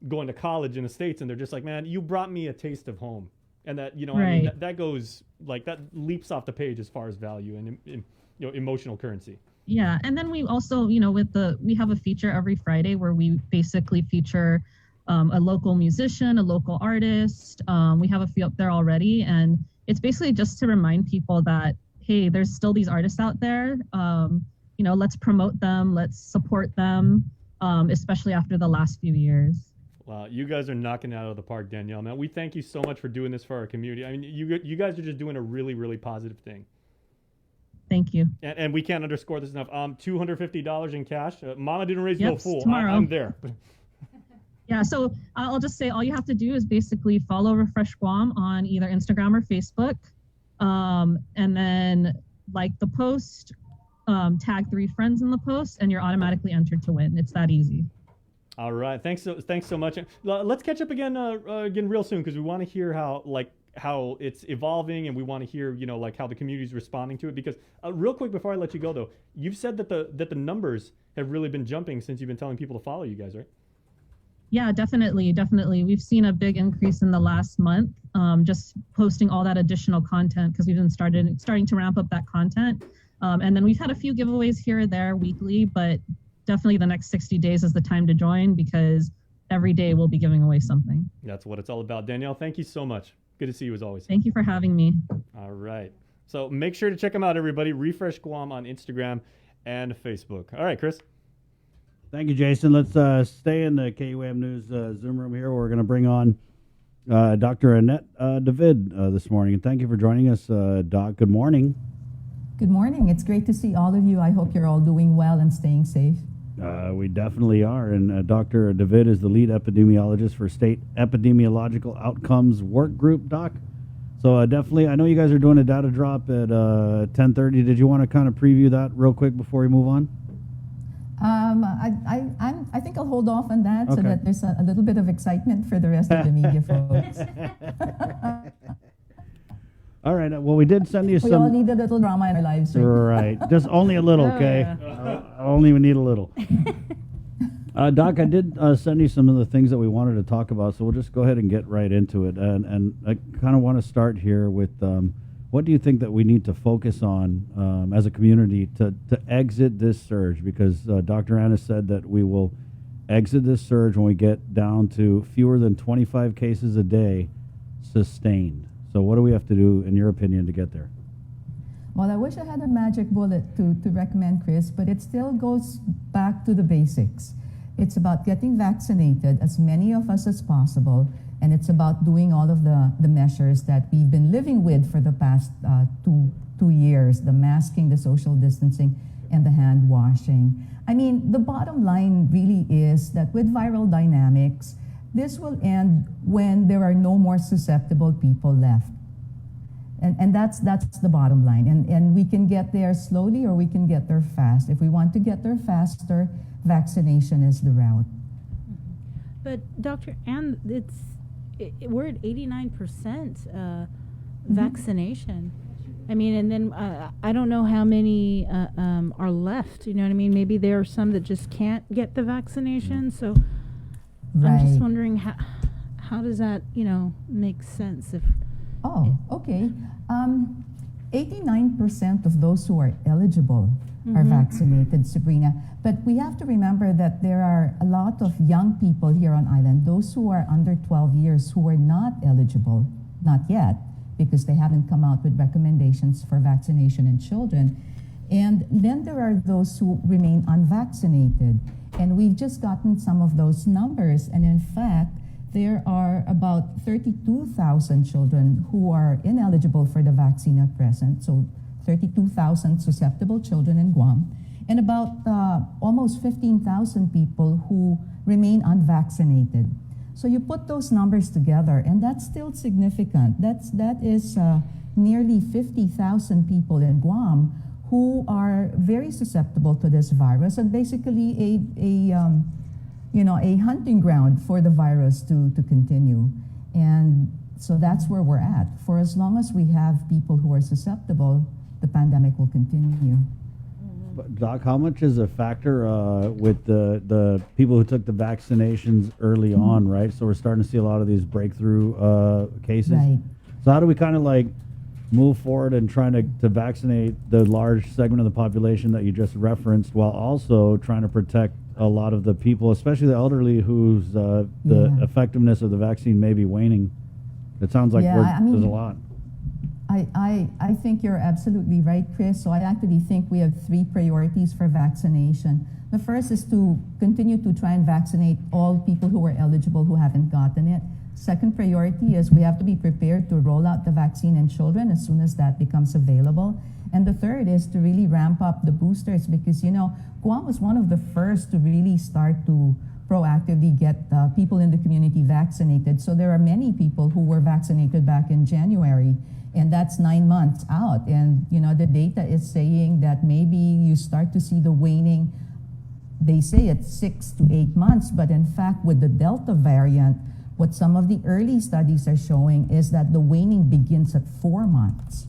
going to college in the States, and they're just like, man, you brought me a taste of home, and that right. That goes like, that leaps off the page as far as value and emotional currency. Yeah, and then we also, we have a feature every Friday where we basically feature a local musician, a local artist. We have a few up there already, and it's basically just to remind people that, hey, there's still these artists out there. Let's promote them, let's support them, especially after the last few years. Wow, you guys are knocking it out of the park, Danielle. Man, we thank you so much for doing this for our community. You guys are just doing a really, really positive thing. Thank you. And we can't underscore this enough. $250 in cash. Mama didn't raise no fool. Tomorrow. I'm there. Yeah, so I'll just say all you have to do is basically follow Refresh Guam on either Instagram or Facebook, and then like the post, tag 3 friends in the post, and you're automatically entered to win. It's that easy. All right, thanks so much. Let's catch up again real soon, because we want to hear how it's evolving, and we want to hear how the community's responding to it. Because real quick before I let you go though, you've said that the numbers have really been jumping since you've been telling people to follow you guys, right? Yeah, definitely. We've seen a big increase in the last month, just posting all that additional content, because we've been starting to ramp up that content. And then we've had a few giveaways here or there weekly, but definitely the next 60 days is the time to join, because every day we'll be giving away something. That's what it's all about. Danielle, thank you so much. Good to see you as always. Thank you for having me. All right. So make sure to check them out, everybody. Refresh Guam on Instagram and Facebook. All right, Chris. Thank you, Jason. Let's stay in the KUAM News Zoom room here. We're going to bring on Dr. Annette David this morning. And thank you for joining us, Doc. Good morning. Good morning. It's great to see all of you. I hope you're all doing well and staying safe. We definitely are. And Dr. David is the lead epidemiologist for State Epidemiological Outcomes Work Group, Doc. So definitely, I know you guys are doing a data drop at 10:30. Did you want to kind of preview that real quick before we move on? I think I'll hold off on that so that there's a little bit of excitement for the rest of the media folks. All right. Well, we did send you some. We all need a little drama in our lives. Right. Just only a little, okay? I only need a little. Doc, I did send you some of the things that we wanted to talk about, so we'll just go ahead and get right into it. And I kind of want to start here with what do you think that we need to focus on as a community to exit this surge? Because Dr. Anna said that we will exit this surge when we get down to fewer than 25 cases a day sustained. So what do we have to do, in your opinion, to get there? Well, I wish I had a magic bullet to recommend, Chris, but it still goes back to the basics. It's about getting vaccinated, as many of us as possible, and it's about doing all of the measures that we've been living with for the past two years, the masking, the social distancing, and the hand washing. I mean, the bottom line really is that with viral dynamics, this will end when there are no more susceptible people left. And that's the bottom line. And we can get there slowly or we can get there fast. If we want to get there faster, vaccination is the route. But Dr. Ann, we're at 89% vaccination. I mean, and then I don't know how many are left. You know what I mean? Maybe there are some that just can't get the vaccination. So I'm just wondering how does that, make sense if... Oh, okay. 89% of those who are eligible are vaccinated, Sabrina. But we have to remember that there are a lot of young people here on island, those who are under 12 years who are not eligible, not yet, because they haven't come out with recommendations for vaccination in children. And then there are those who remain unvaccinated. And we've just gotten some of those numbers. And in fact, there are about 32,000 children who are ineligible for the vaccine at present. So 32,000 susceptible children in Guam. And about almost 15,000 people who remain unvaccinated. So you put those numbers together, and that's still significant. That is nearly 50,000 people in Guam who are very susceptible to this virus, and basically a hunting ground for the virus to continue. And so that's where we're at. For as long as we have people who are susceptible, the pandemic will continue. But Doc, how much is a factor with the people who took the vaccinations early on, right? So we're starting to see a lot of these breakthrough cases. Right. So how do we kind of like move forward and trying to vaccinate the large segment of the population that you just referenced, while also trying to protect a lot of the people, especially the elderly, whose the effectiveness of the vaccine may be waning? It sounds like there's a lot. I think you're absolutely right, Chris. So I actually think we have 3 priorities for vaccination. The first is to continue to try and vaccinate all people who are eligible who haven't gotten it. Second priority is we have to be prepared to roll out the vaccine in children as soon as that becomes available. And the third is to really ramp up the boosters because, Guam was one of the first to really start to proactively get people in the community vaccinated. So there are many people who were vaccinated back in January. And that's 9 months out. And, the data is saying that maybe you start to see the waning. They say it's 6 to 8 months, but in fact, with the Delta variant, what some of the early studies are showing is that the waning begins at 4 months.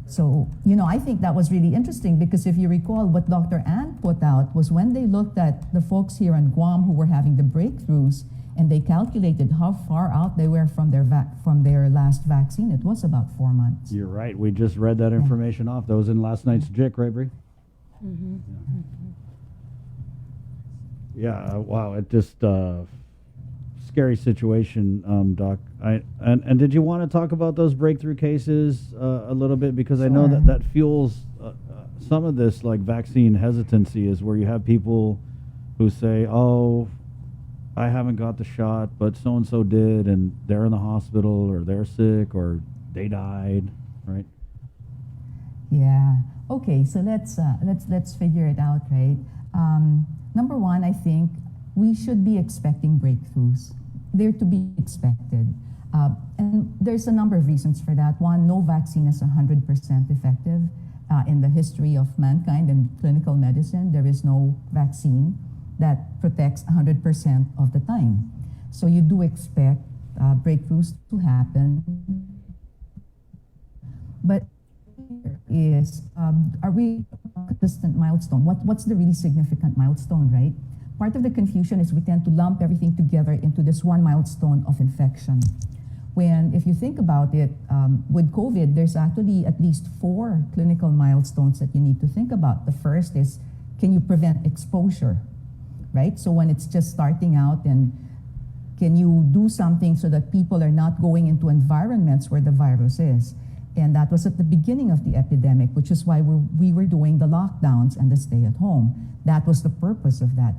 So, I think that was really interesting because if you recall what Dr. Ann put out was when they looked at the folks here in Guam who were having the breakthroughs, and they calculated how far out they were from their last vaccine. It was about 4 months. You're right. We just read that information off. That was in last night's JIC, right, Bree? Yeah. Wow. It just scary situation, Doc. And did you want to talk about those breakthrough cases a little bit, because I know that fuels some of this like vaccine hesitancy, is where you have people who say, "Oh, I haven't got the shot, but so-and-so did, and they're in the hospital, or they're sick, or they died," right? Yeah. Okay, so let's figure it out, right? Number one, I think we should be expecting breakthroughs. They're to be expected. And there's a number of reasons for that. One, no vaccine is 100% effective. In the history of mankind and clinical medicine, there is no vaccine that protects 100% of the time. So you do expect breakthroughs to happen. But are we a consistent milestone? What's the really significant milestone, right? Part of the confusion is we tend to lump everything together into this one milestone of infection. When, if you think about it, with COVID, there's actually at least 4 clinical milestones that you need to think about. The first is, can you prevent exposure? Right? So when it's just starting out, and can you do something so that people are not going into environments where the virus is? And that was at the beginning of the epidemic, which is why we were doing the lockdowns and the stay at home. That was the purpose of that.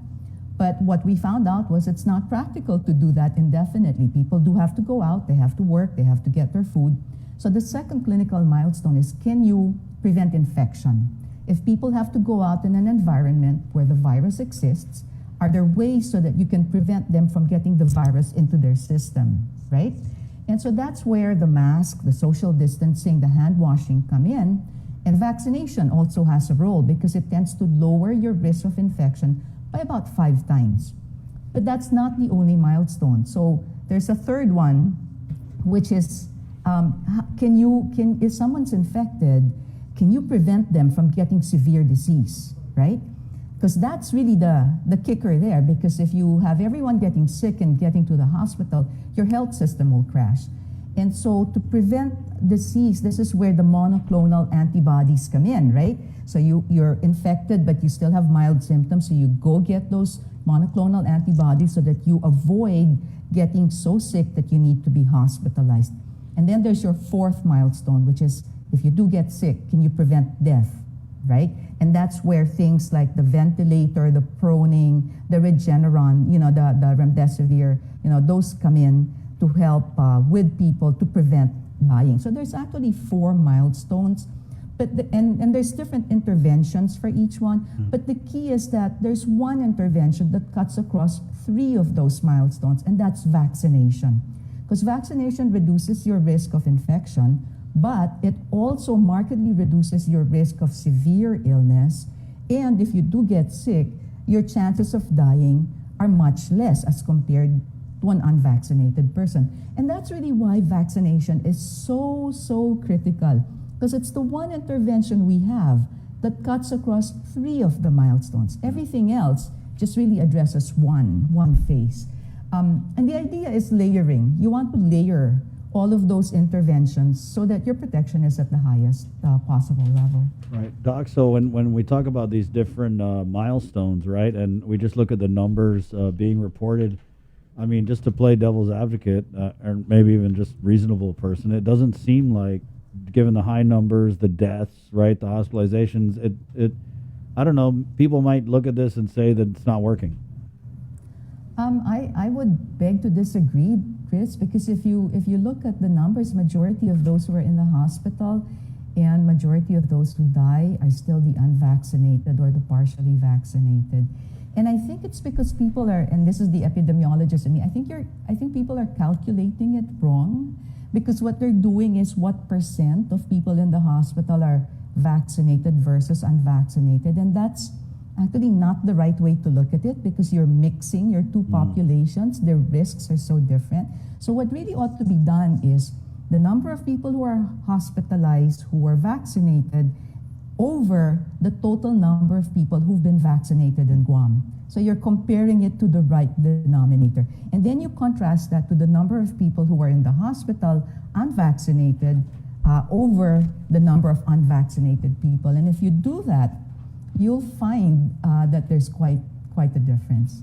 But what we found out was it's not practical to do that indefinitely. People do have to go out, they have to work, they have to get their food. So the second clinical milestone is, can you prevent infection? If people have to go out in an environment where the virus exists, are there ways so that you can prevent them from getting the virus into their system, right? And so that's where the mask, the social distancing, the hand washing come in. And vaccination also has a role because it tends to lower your risk of infection by about 5 times. But that's not the only milestone. So There's a third one, which is, if someone's infected, can you prevent them from getting severe disease, right? Because that's really the kicker there, because if you have everyone getting sick and getting to the hospital, your health system will crash. And so to prevent disease, this is where the monoclonal antibodies come in, right? So you're infected, but you still have mild symptoms, so you go get those monoclonal antibodies so that you avoid getting so sick that you need to be hospitalized. And then there's your fourth milestone, which is if you do get sick, can you prevent death, right? And that's where things like the ventilator, the proning, the Regeneron, the remdesivir, those come in to help with people to prevent dying. So there's actually 4 milestones, but and there's different interventions for each one. But the key is that there's one intervention that cuts across 3 of those milestones, and that's vaccination. Because vaccination reduces your risk of infection, but it also markedly reduces your risk of severe illness. And if you do get sick, your chances of dying are much less as compared to an unvaccinated person. And that's really why vaccination is so critical, because it's the one intervention we have that cuts across 3 of the milestones. Everything else just really addresses one phase. And the idea is layering. You want to layer all of those interventions so that your protection is at the highest possible level. Right, Doc, so when we talk about these different milestones, right, and we just look at the numbers being reported, I mean, just to play devil's advocate, or maybe even just reasonable person, it doesn't seem like, given the high numbers, the deaths, right, the hospitalizations, it I don't know, people might look at this and say that it's not working. I would beg to disagree, Chris, because if you look at the numbers, majority of those who are in the hospital and majority of those who die are still the unvaccinated or the partially vaccinated. And I think it's because people are, and this is the epidemiologist in me, I think people are calculating it wrong, because what they're doing is what percent of people in the hospital are vaccinated versus unvaccinated, and that's actually not the right way to look at it, because you're mixing your 2 populations. Their risks are so different. So what really ought to be done is the number of people who are hospitalized who are vaccinated over the total number of people who've been vaccinated in Guam. So you're comparing it to the right denominator. And then you contrast that to the number of people who are in the hospital unvaccinated over the number of unvaccinated people. And if you do that, you'll find that there's quite a difference.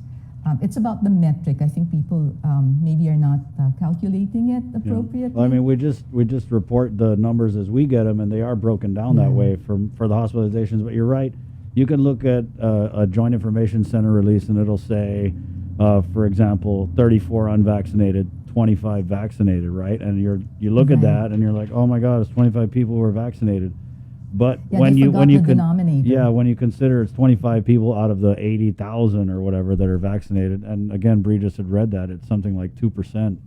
It's about the metric. I think people maybe are not calculating it appropriately. Yeah. Well, I mean, we just report the numbers as we get them, and they are broken down that way for the hospitalizations. But you're right. You can look at a Joint Information Center release, and it'll say, for example, 34 unvaccinated, 25 vaccinated, right? And you look at that, and you're like, oh my God, it's 25 people who are vaccinated. But when you consider it's 25 people out of the 80,000 or whatever that are vaccinated, and again, Bree just had read that, it's something like 2%,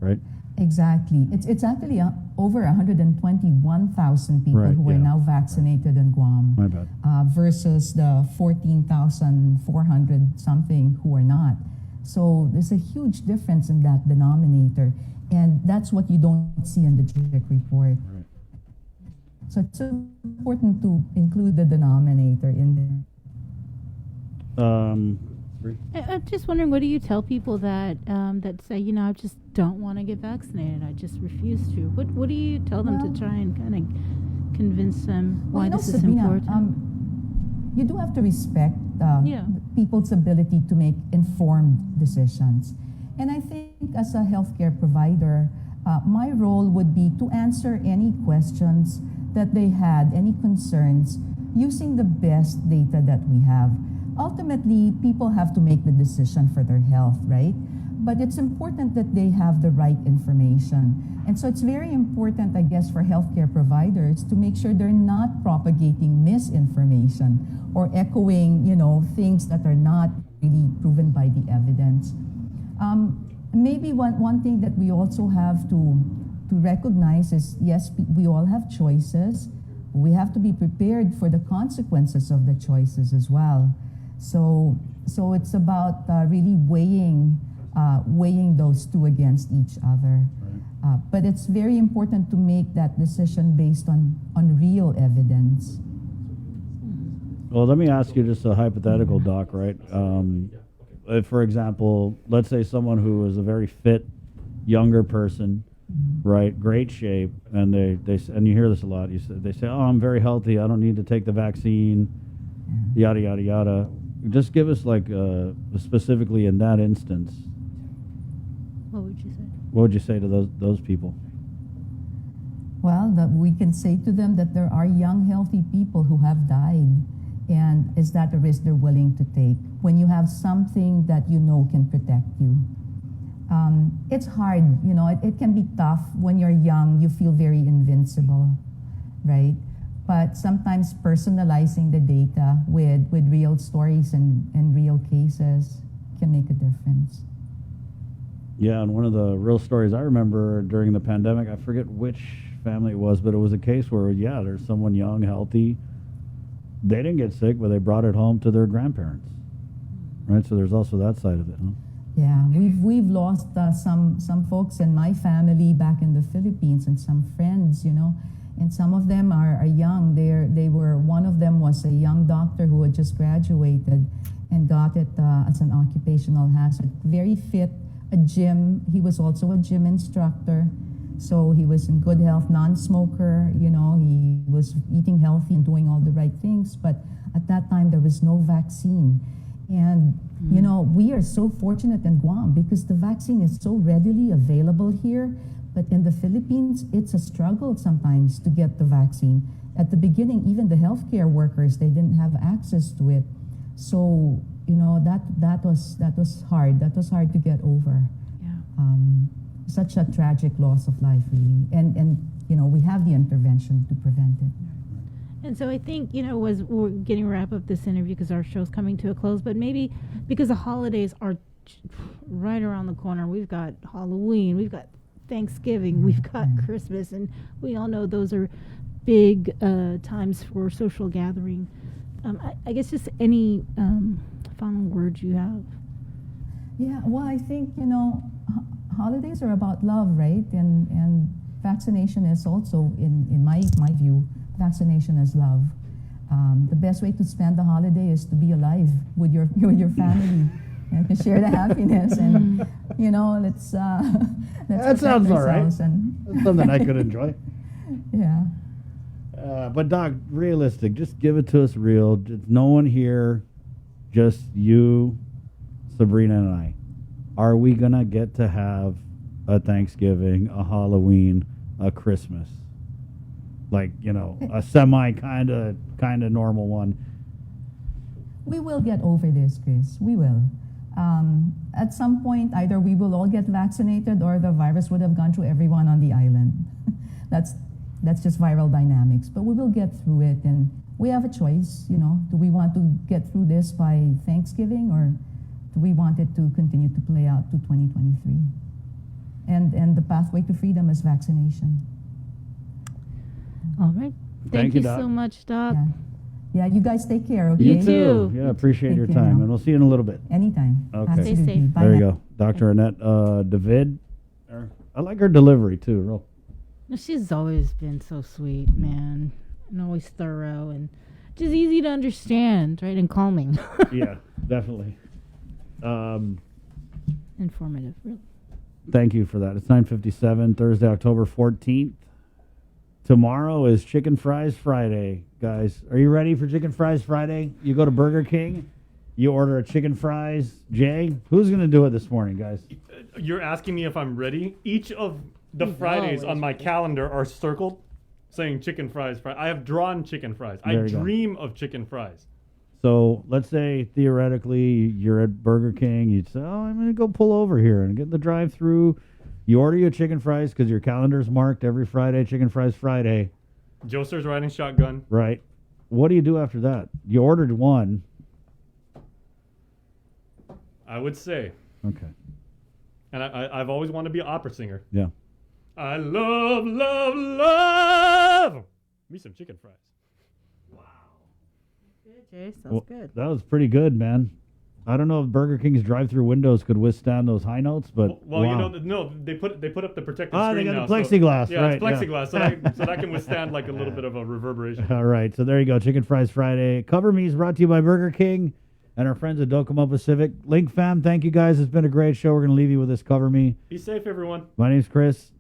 right? Exactly. It's actually over 121,000 people who are now vaccinated in Guam. My bad. Versus the 14,400 something who are not. So there's a huge difference in that denominator, and that's what you don't see in the JIC report. Right. So it's important to include the denominator in there. I'm just wondering, what do you tell people that say, I just don't want to get vaccinated, I just refuse to? What do you tell them to try and kind of convince them why this is important? You do have to respect people's ability to make informed decisions. And I think as a healthcare provider, my role would be to answer any questions that they had, any concerns, using the best data that we have. Ultimately, people have to make the decision for their health, right? But it's important that they have the right information. And so it's very important, I guess, for healthcare providers to make sure they're not propagating misinformation or echoing, things that are not really proven by the evidence. Maybe one thing that we also have to recognize is, yes, we all have choices. We have to be prepared for the consequences of the choices as well. So it's about really weighing weighing those two against each other. But it's very important to make that decision based on real evidence. Well, let me ask you just a hypothetical, Doc, right? If, for example, let's say someone who is a very fit, younger person, right, great shape, and and you hear this a lot. They say, "Oh, I'm very healthy. I don't need to take the vaccine." Yada yada yada. Just give us like specifically in that instance. What would you say? What would you say to those people? Well, that we can say to them that there are young, healthy people who have died. And is that a risk they're willing to take when you have something that you know can protect you? It's hard, you know, it can be tough. When you're young, you feel very invincible, right? But sometimes personalizing the data with real stories and real cases can make a difference. Yeah, and one of the real stories I remember during the pandemic, I forget which family it was, but it was a case where, yeah, there's someone young, healthy. They didn't get sick, but they brought it home to their grandparents, right? So there's also that side of it, huh? Yeah, we've lost some folks in my family back in the Philippines, and some friends, you know, and some of them are young. One of them was a young doctor who had just graduated and got it as an occupational hazard. Very fit, he was also a gym instructor. So he was in good health, non-smoker, you know, he was eating healthy and doing all the right things. But at that time, there was no vaccine. And, you know, we are so fortunate in Guam because the vaccine is so readily available here. But in the Philippines, it's a struggle sometimes to get the vaccine. At the beginning, even the healthcare workers, they didn't have access to it. So, you know, that was hard. That was hard to get over. Yeah. Such a tragic loss of life, really. And you know, we have the intervention to prevent it. And so I think, you know, as we're getting to wrap up this interview because our show's coming to a close, but maybe because the holidays are right around the corner, we've got Halloween, we've got Thanksgiving, we've got Christmas, and we all know those are big times for social gathering. I guess just any final words you have. Yeah, well, I think, you know, holidays are about love, right? And vaccination is also, in my view, vaccination is love. The best way to spend the holiday is to be alive with your family and to share the happiness. And you know, let's that sounds all right. That's something I could enjoy. Yeah. But Doc, realistic, just give it to us real. Just no one here, just you, Sabrina, and I. Are we gonna get to have a Thanksgiving, a Halloween, a Christmas? Like, you know, a semi kind of normal one. We will get over this, Chris. We will. At some point, either we will all get vaccinated or the virus would have gone through everyone on the island. That's just viral dynamics. But we will get through it, and we have a choice. You know, do we want to get through this by Thanksgiving, or do we want it to continue to play out to 2023? And the pathway to freedom is vaccination. All right. Thank you so much, Doc. Yeah, you guys take care, okay? You too. Yeah, appreciate your time. And we'll see you in a little bit. Anytime. Okay. Stay safe. There you go. Dr. Annette David. I like her delivery, too. Real. No, she's always been so sweet, man. And always thorough and just easy to understand, right? And calming. Yeah, definitely. Informative, really. Thank you for that. It's 9:57, Thursday, October 14th. Tomorrow is Chicken Fries Friday, guys. Are you ready for Chicken Fries Friday? You go to Burger King, you order a chicken fries. Jay, who's going to do it this morning, guys? You're asking me if I'm ready? Each of the Fridays on my calendar are circled saying chicken fries. I have drawn chicken fries. I dream of chicken fries. So let's say theoretically you're at Burger King. You'd say, oh, I'm going to go pull over here and get the drive-through. You order your chicken fries because your calendar's marked every Friday, Chicken Fries Friday. Joester's riding shotgun. Right. What do you do after that? You ordered one. I would say. Okay. And I've always wanted to be an opera singer. Yeah. I love, love, love me some chicken fries. Good, Jay. Sounds good. That was pretty good, man. I don't know if Burger King's drive-through windows could withstand those high notes, but Well, wow. they put up the protective Ah, screen they got now, the plexiglass, so, yeah, right, it's plexiglass, so that can withstand like a little bit of a reverberation. All right, so there you go. Chicken Fries Friday. Cover Me is brought to you by Burger King and our friends at Docomo Pacific. Link fam, thank you guys. It's been a great show. We're going to leave you with this Cover Me. Be safe, everyone. My name's Chris.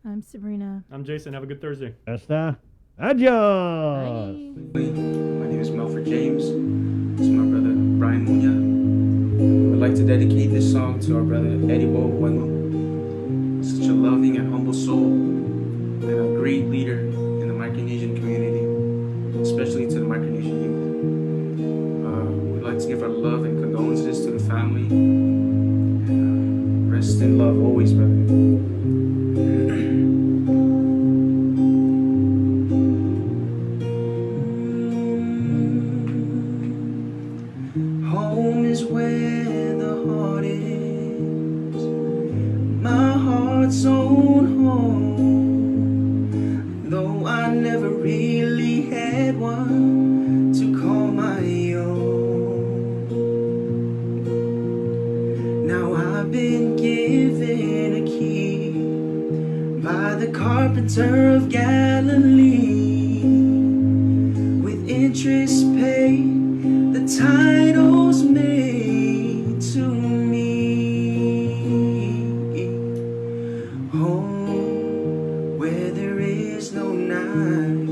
I'm Sabrina. I'm Jason. Have a good Thursday. Esta. Adios. My name is Melford James. This is my brother Brian Munya. I'd like to dedicate this song to our brother Eddie Boguano. Such a loving and humble soul, and a great leader in the Micronesian community, especially to the Micronesian youth. We'd like to give our love and condolences to the family. And, rest in love always, brother. Home is where the heart is, my heart's own home. Though I never really had one to call my own. Now I've been given a key by the carpenter of Galilee, with interest paid. The title's made to me. Home where there is no night.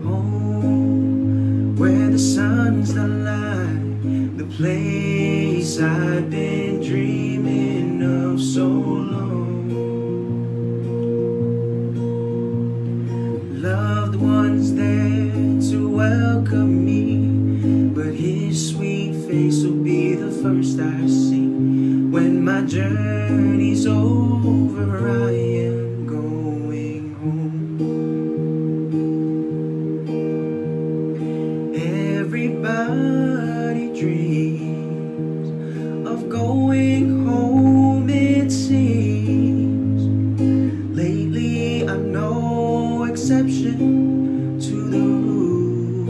Home where the sun's the light. The place I've been dreaming of so long. Loved ones there to welcome me, but his sweet face will be the first I see. When my journey's over, I am going home. Everybody dreams of going home, it seems. Lately I'm no exception to the rule.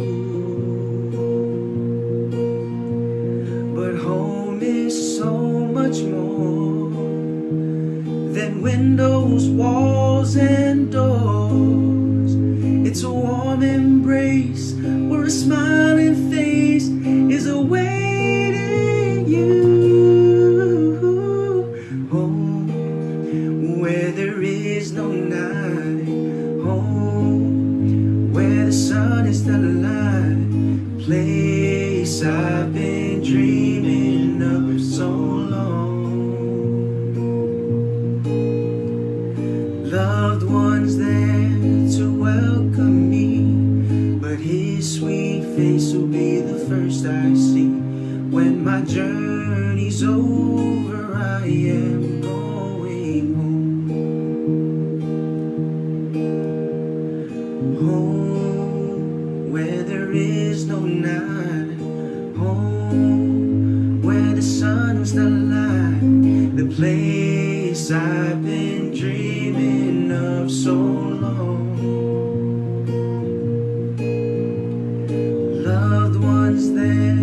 But home is so much more than windows, walls, and doors. It's a warm embrace where a smiling face is awaiting you. Home where there is no night. Home where the sun is still alive. Place I've been dreaming of so long. Loved ones there to welcome me, but his sweet face will be the first I see. When my journey's over, I am going home. Home where there is no night. Home where the sun's the light. The place I've been dreaming of so long. Loved ones there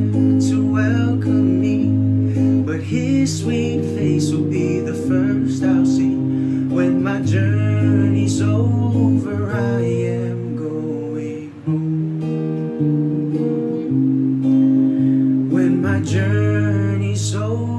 to welcome me, but his sweet face will be the first I'll see. When my journey's over, I am going home. When my journey's over,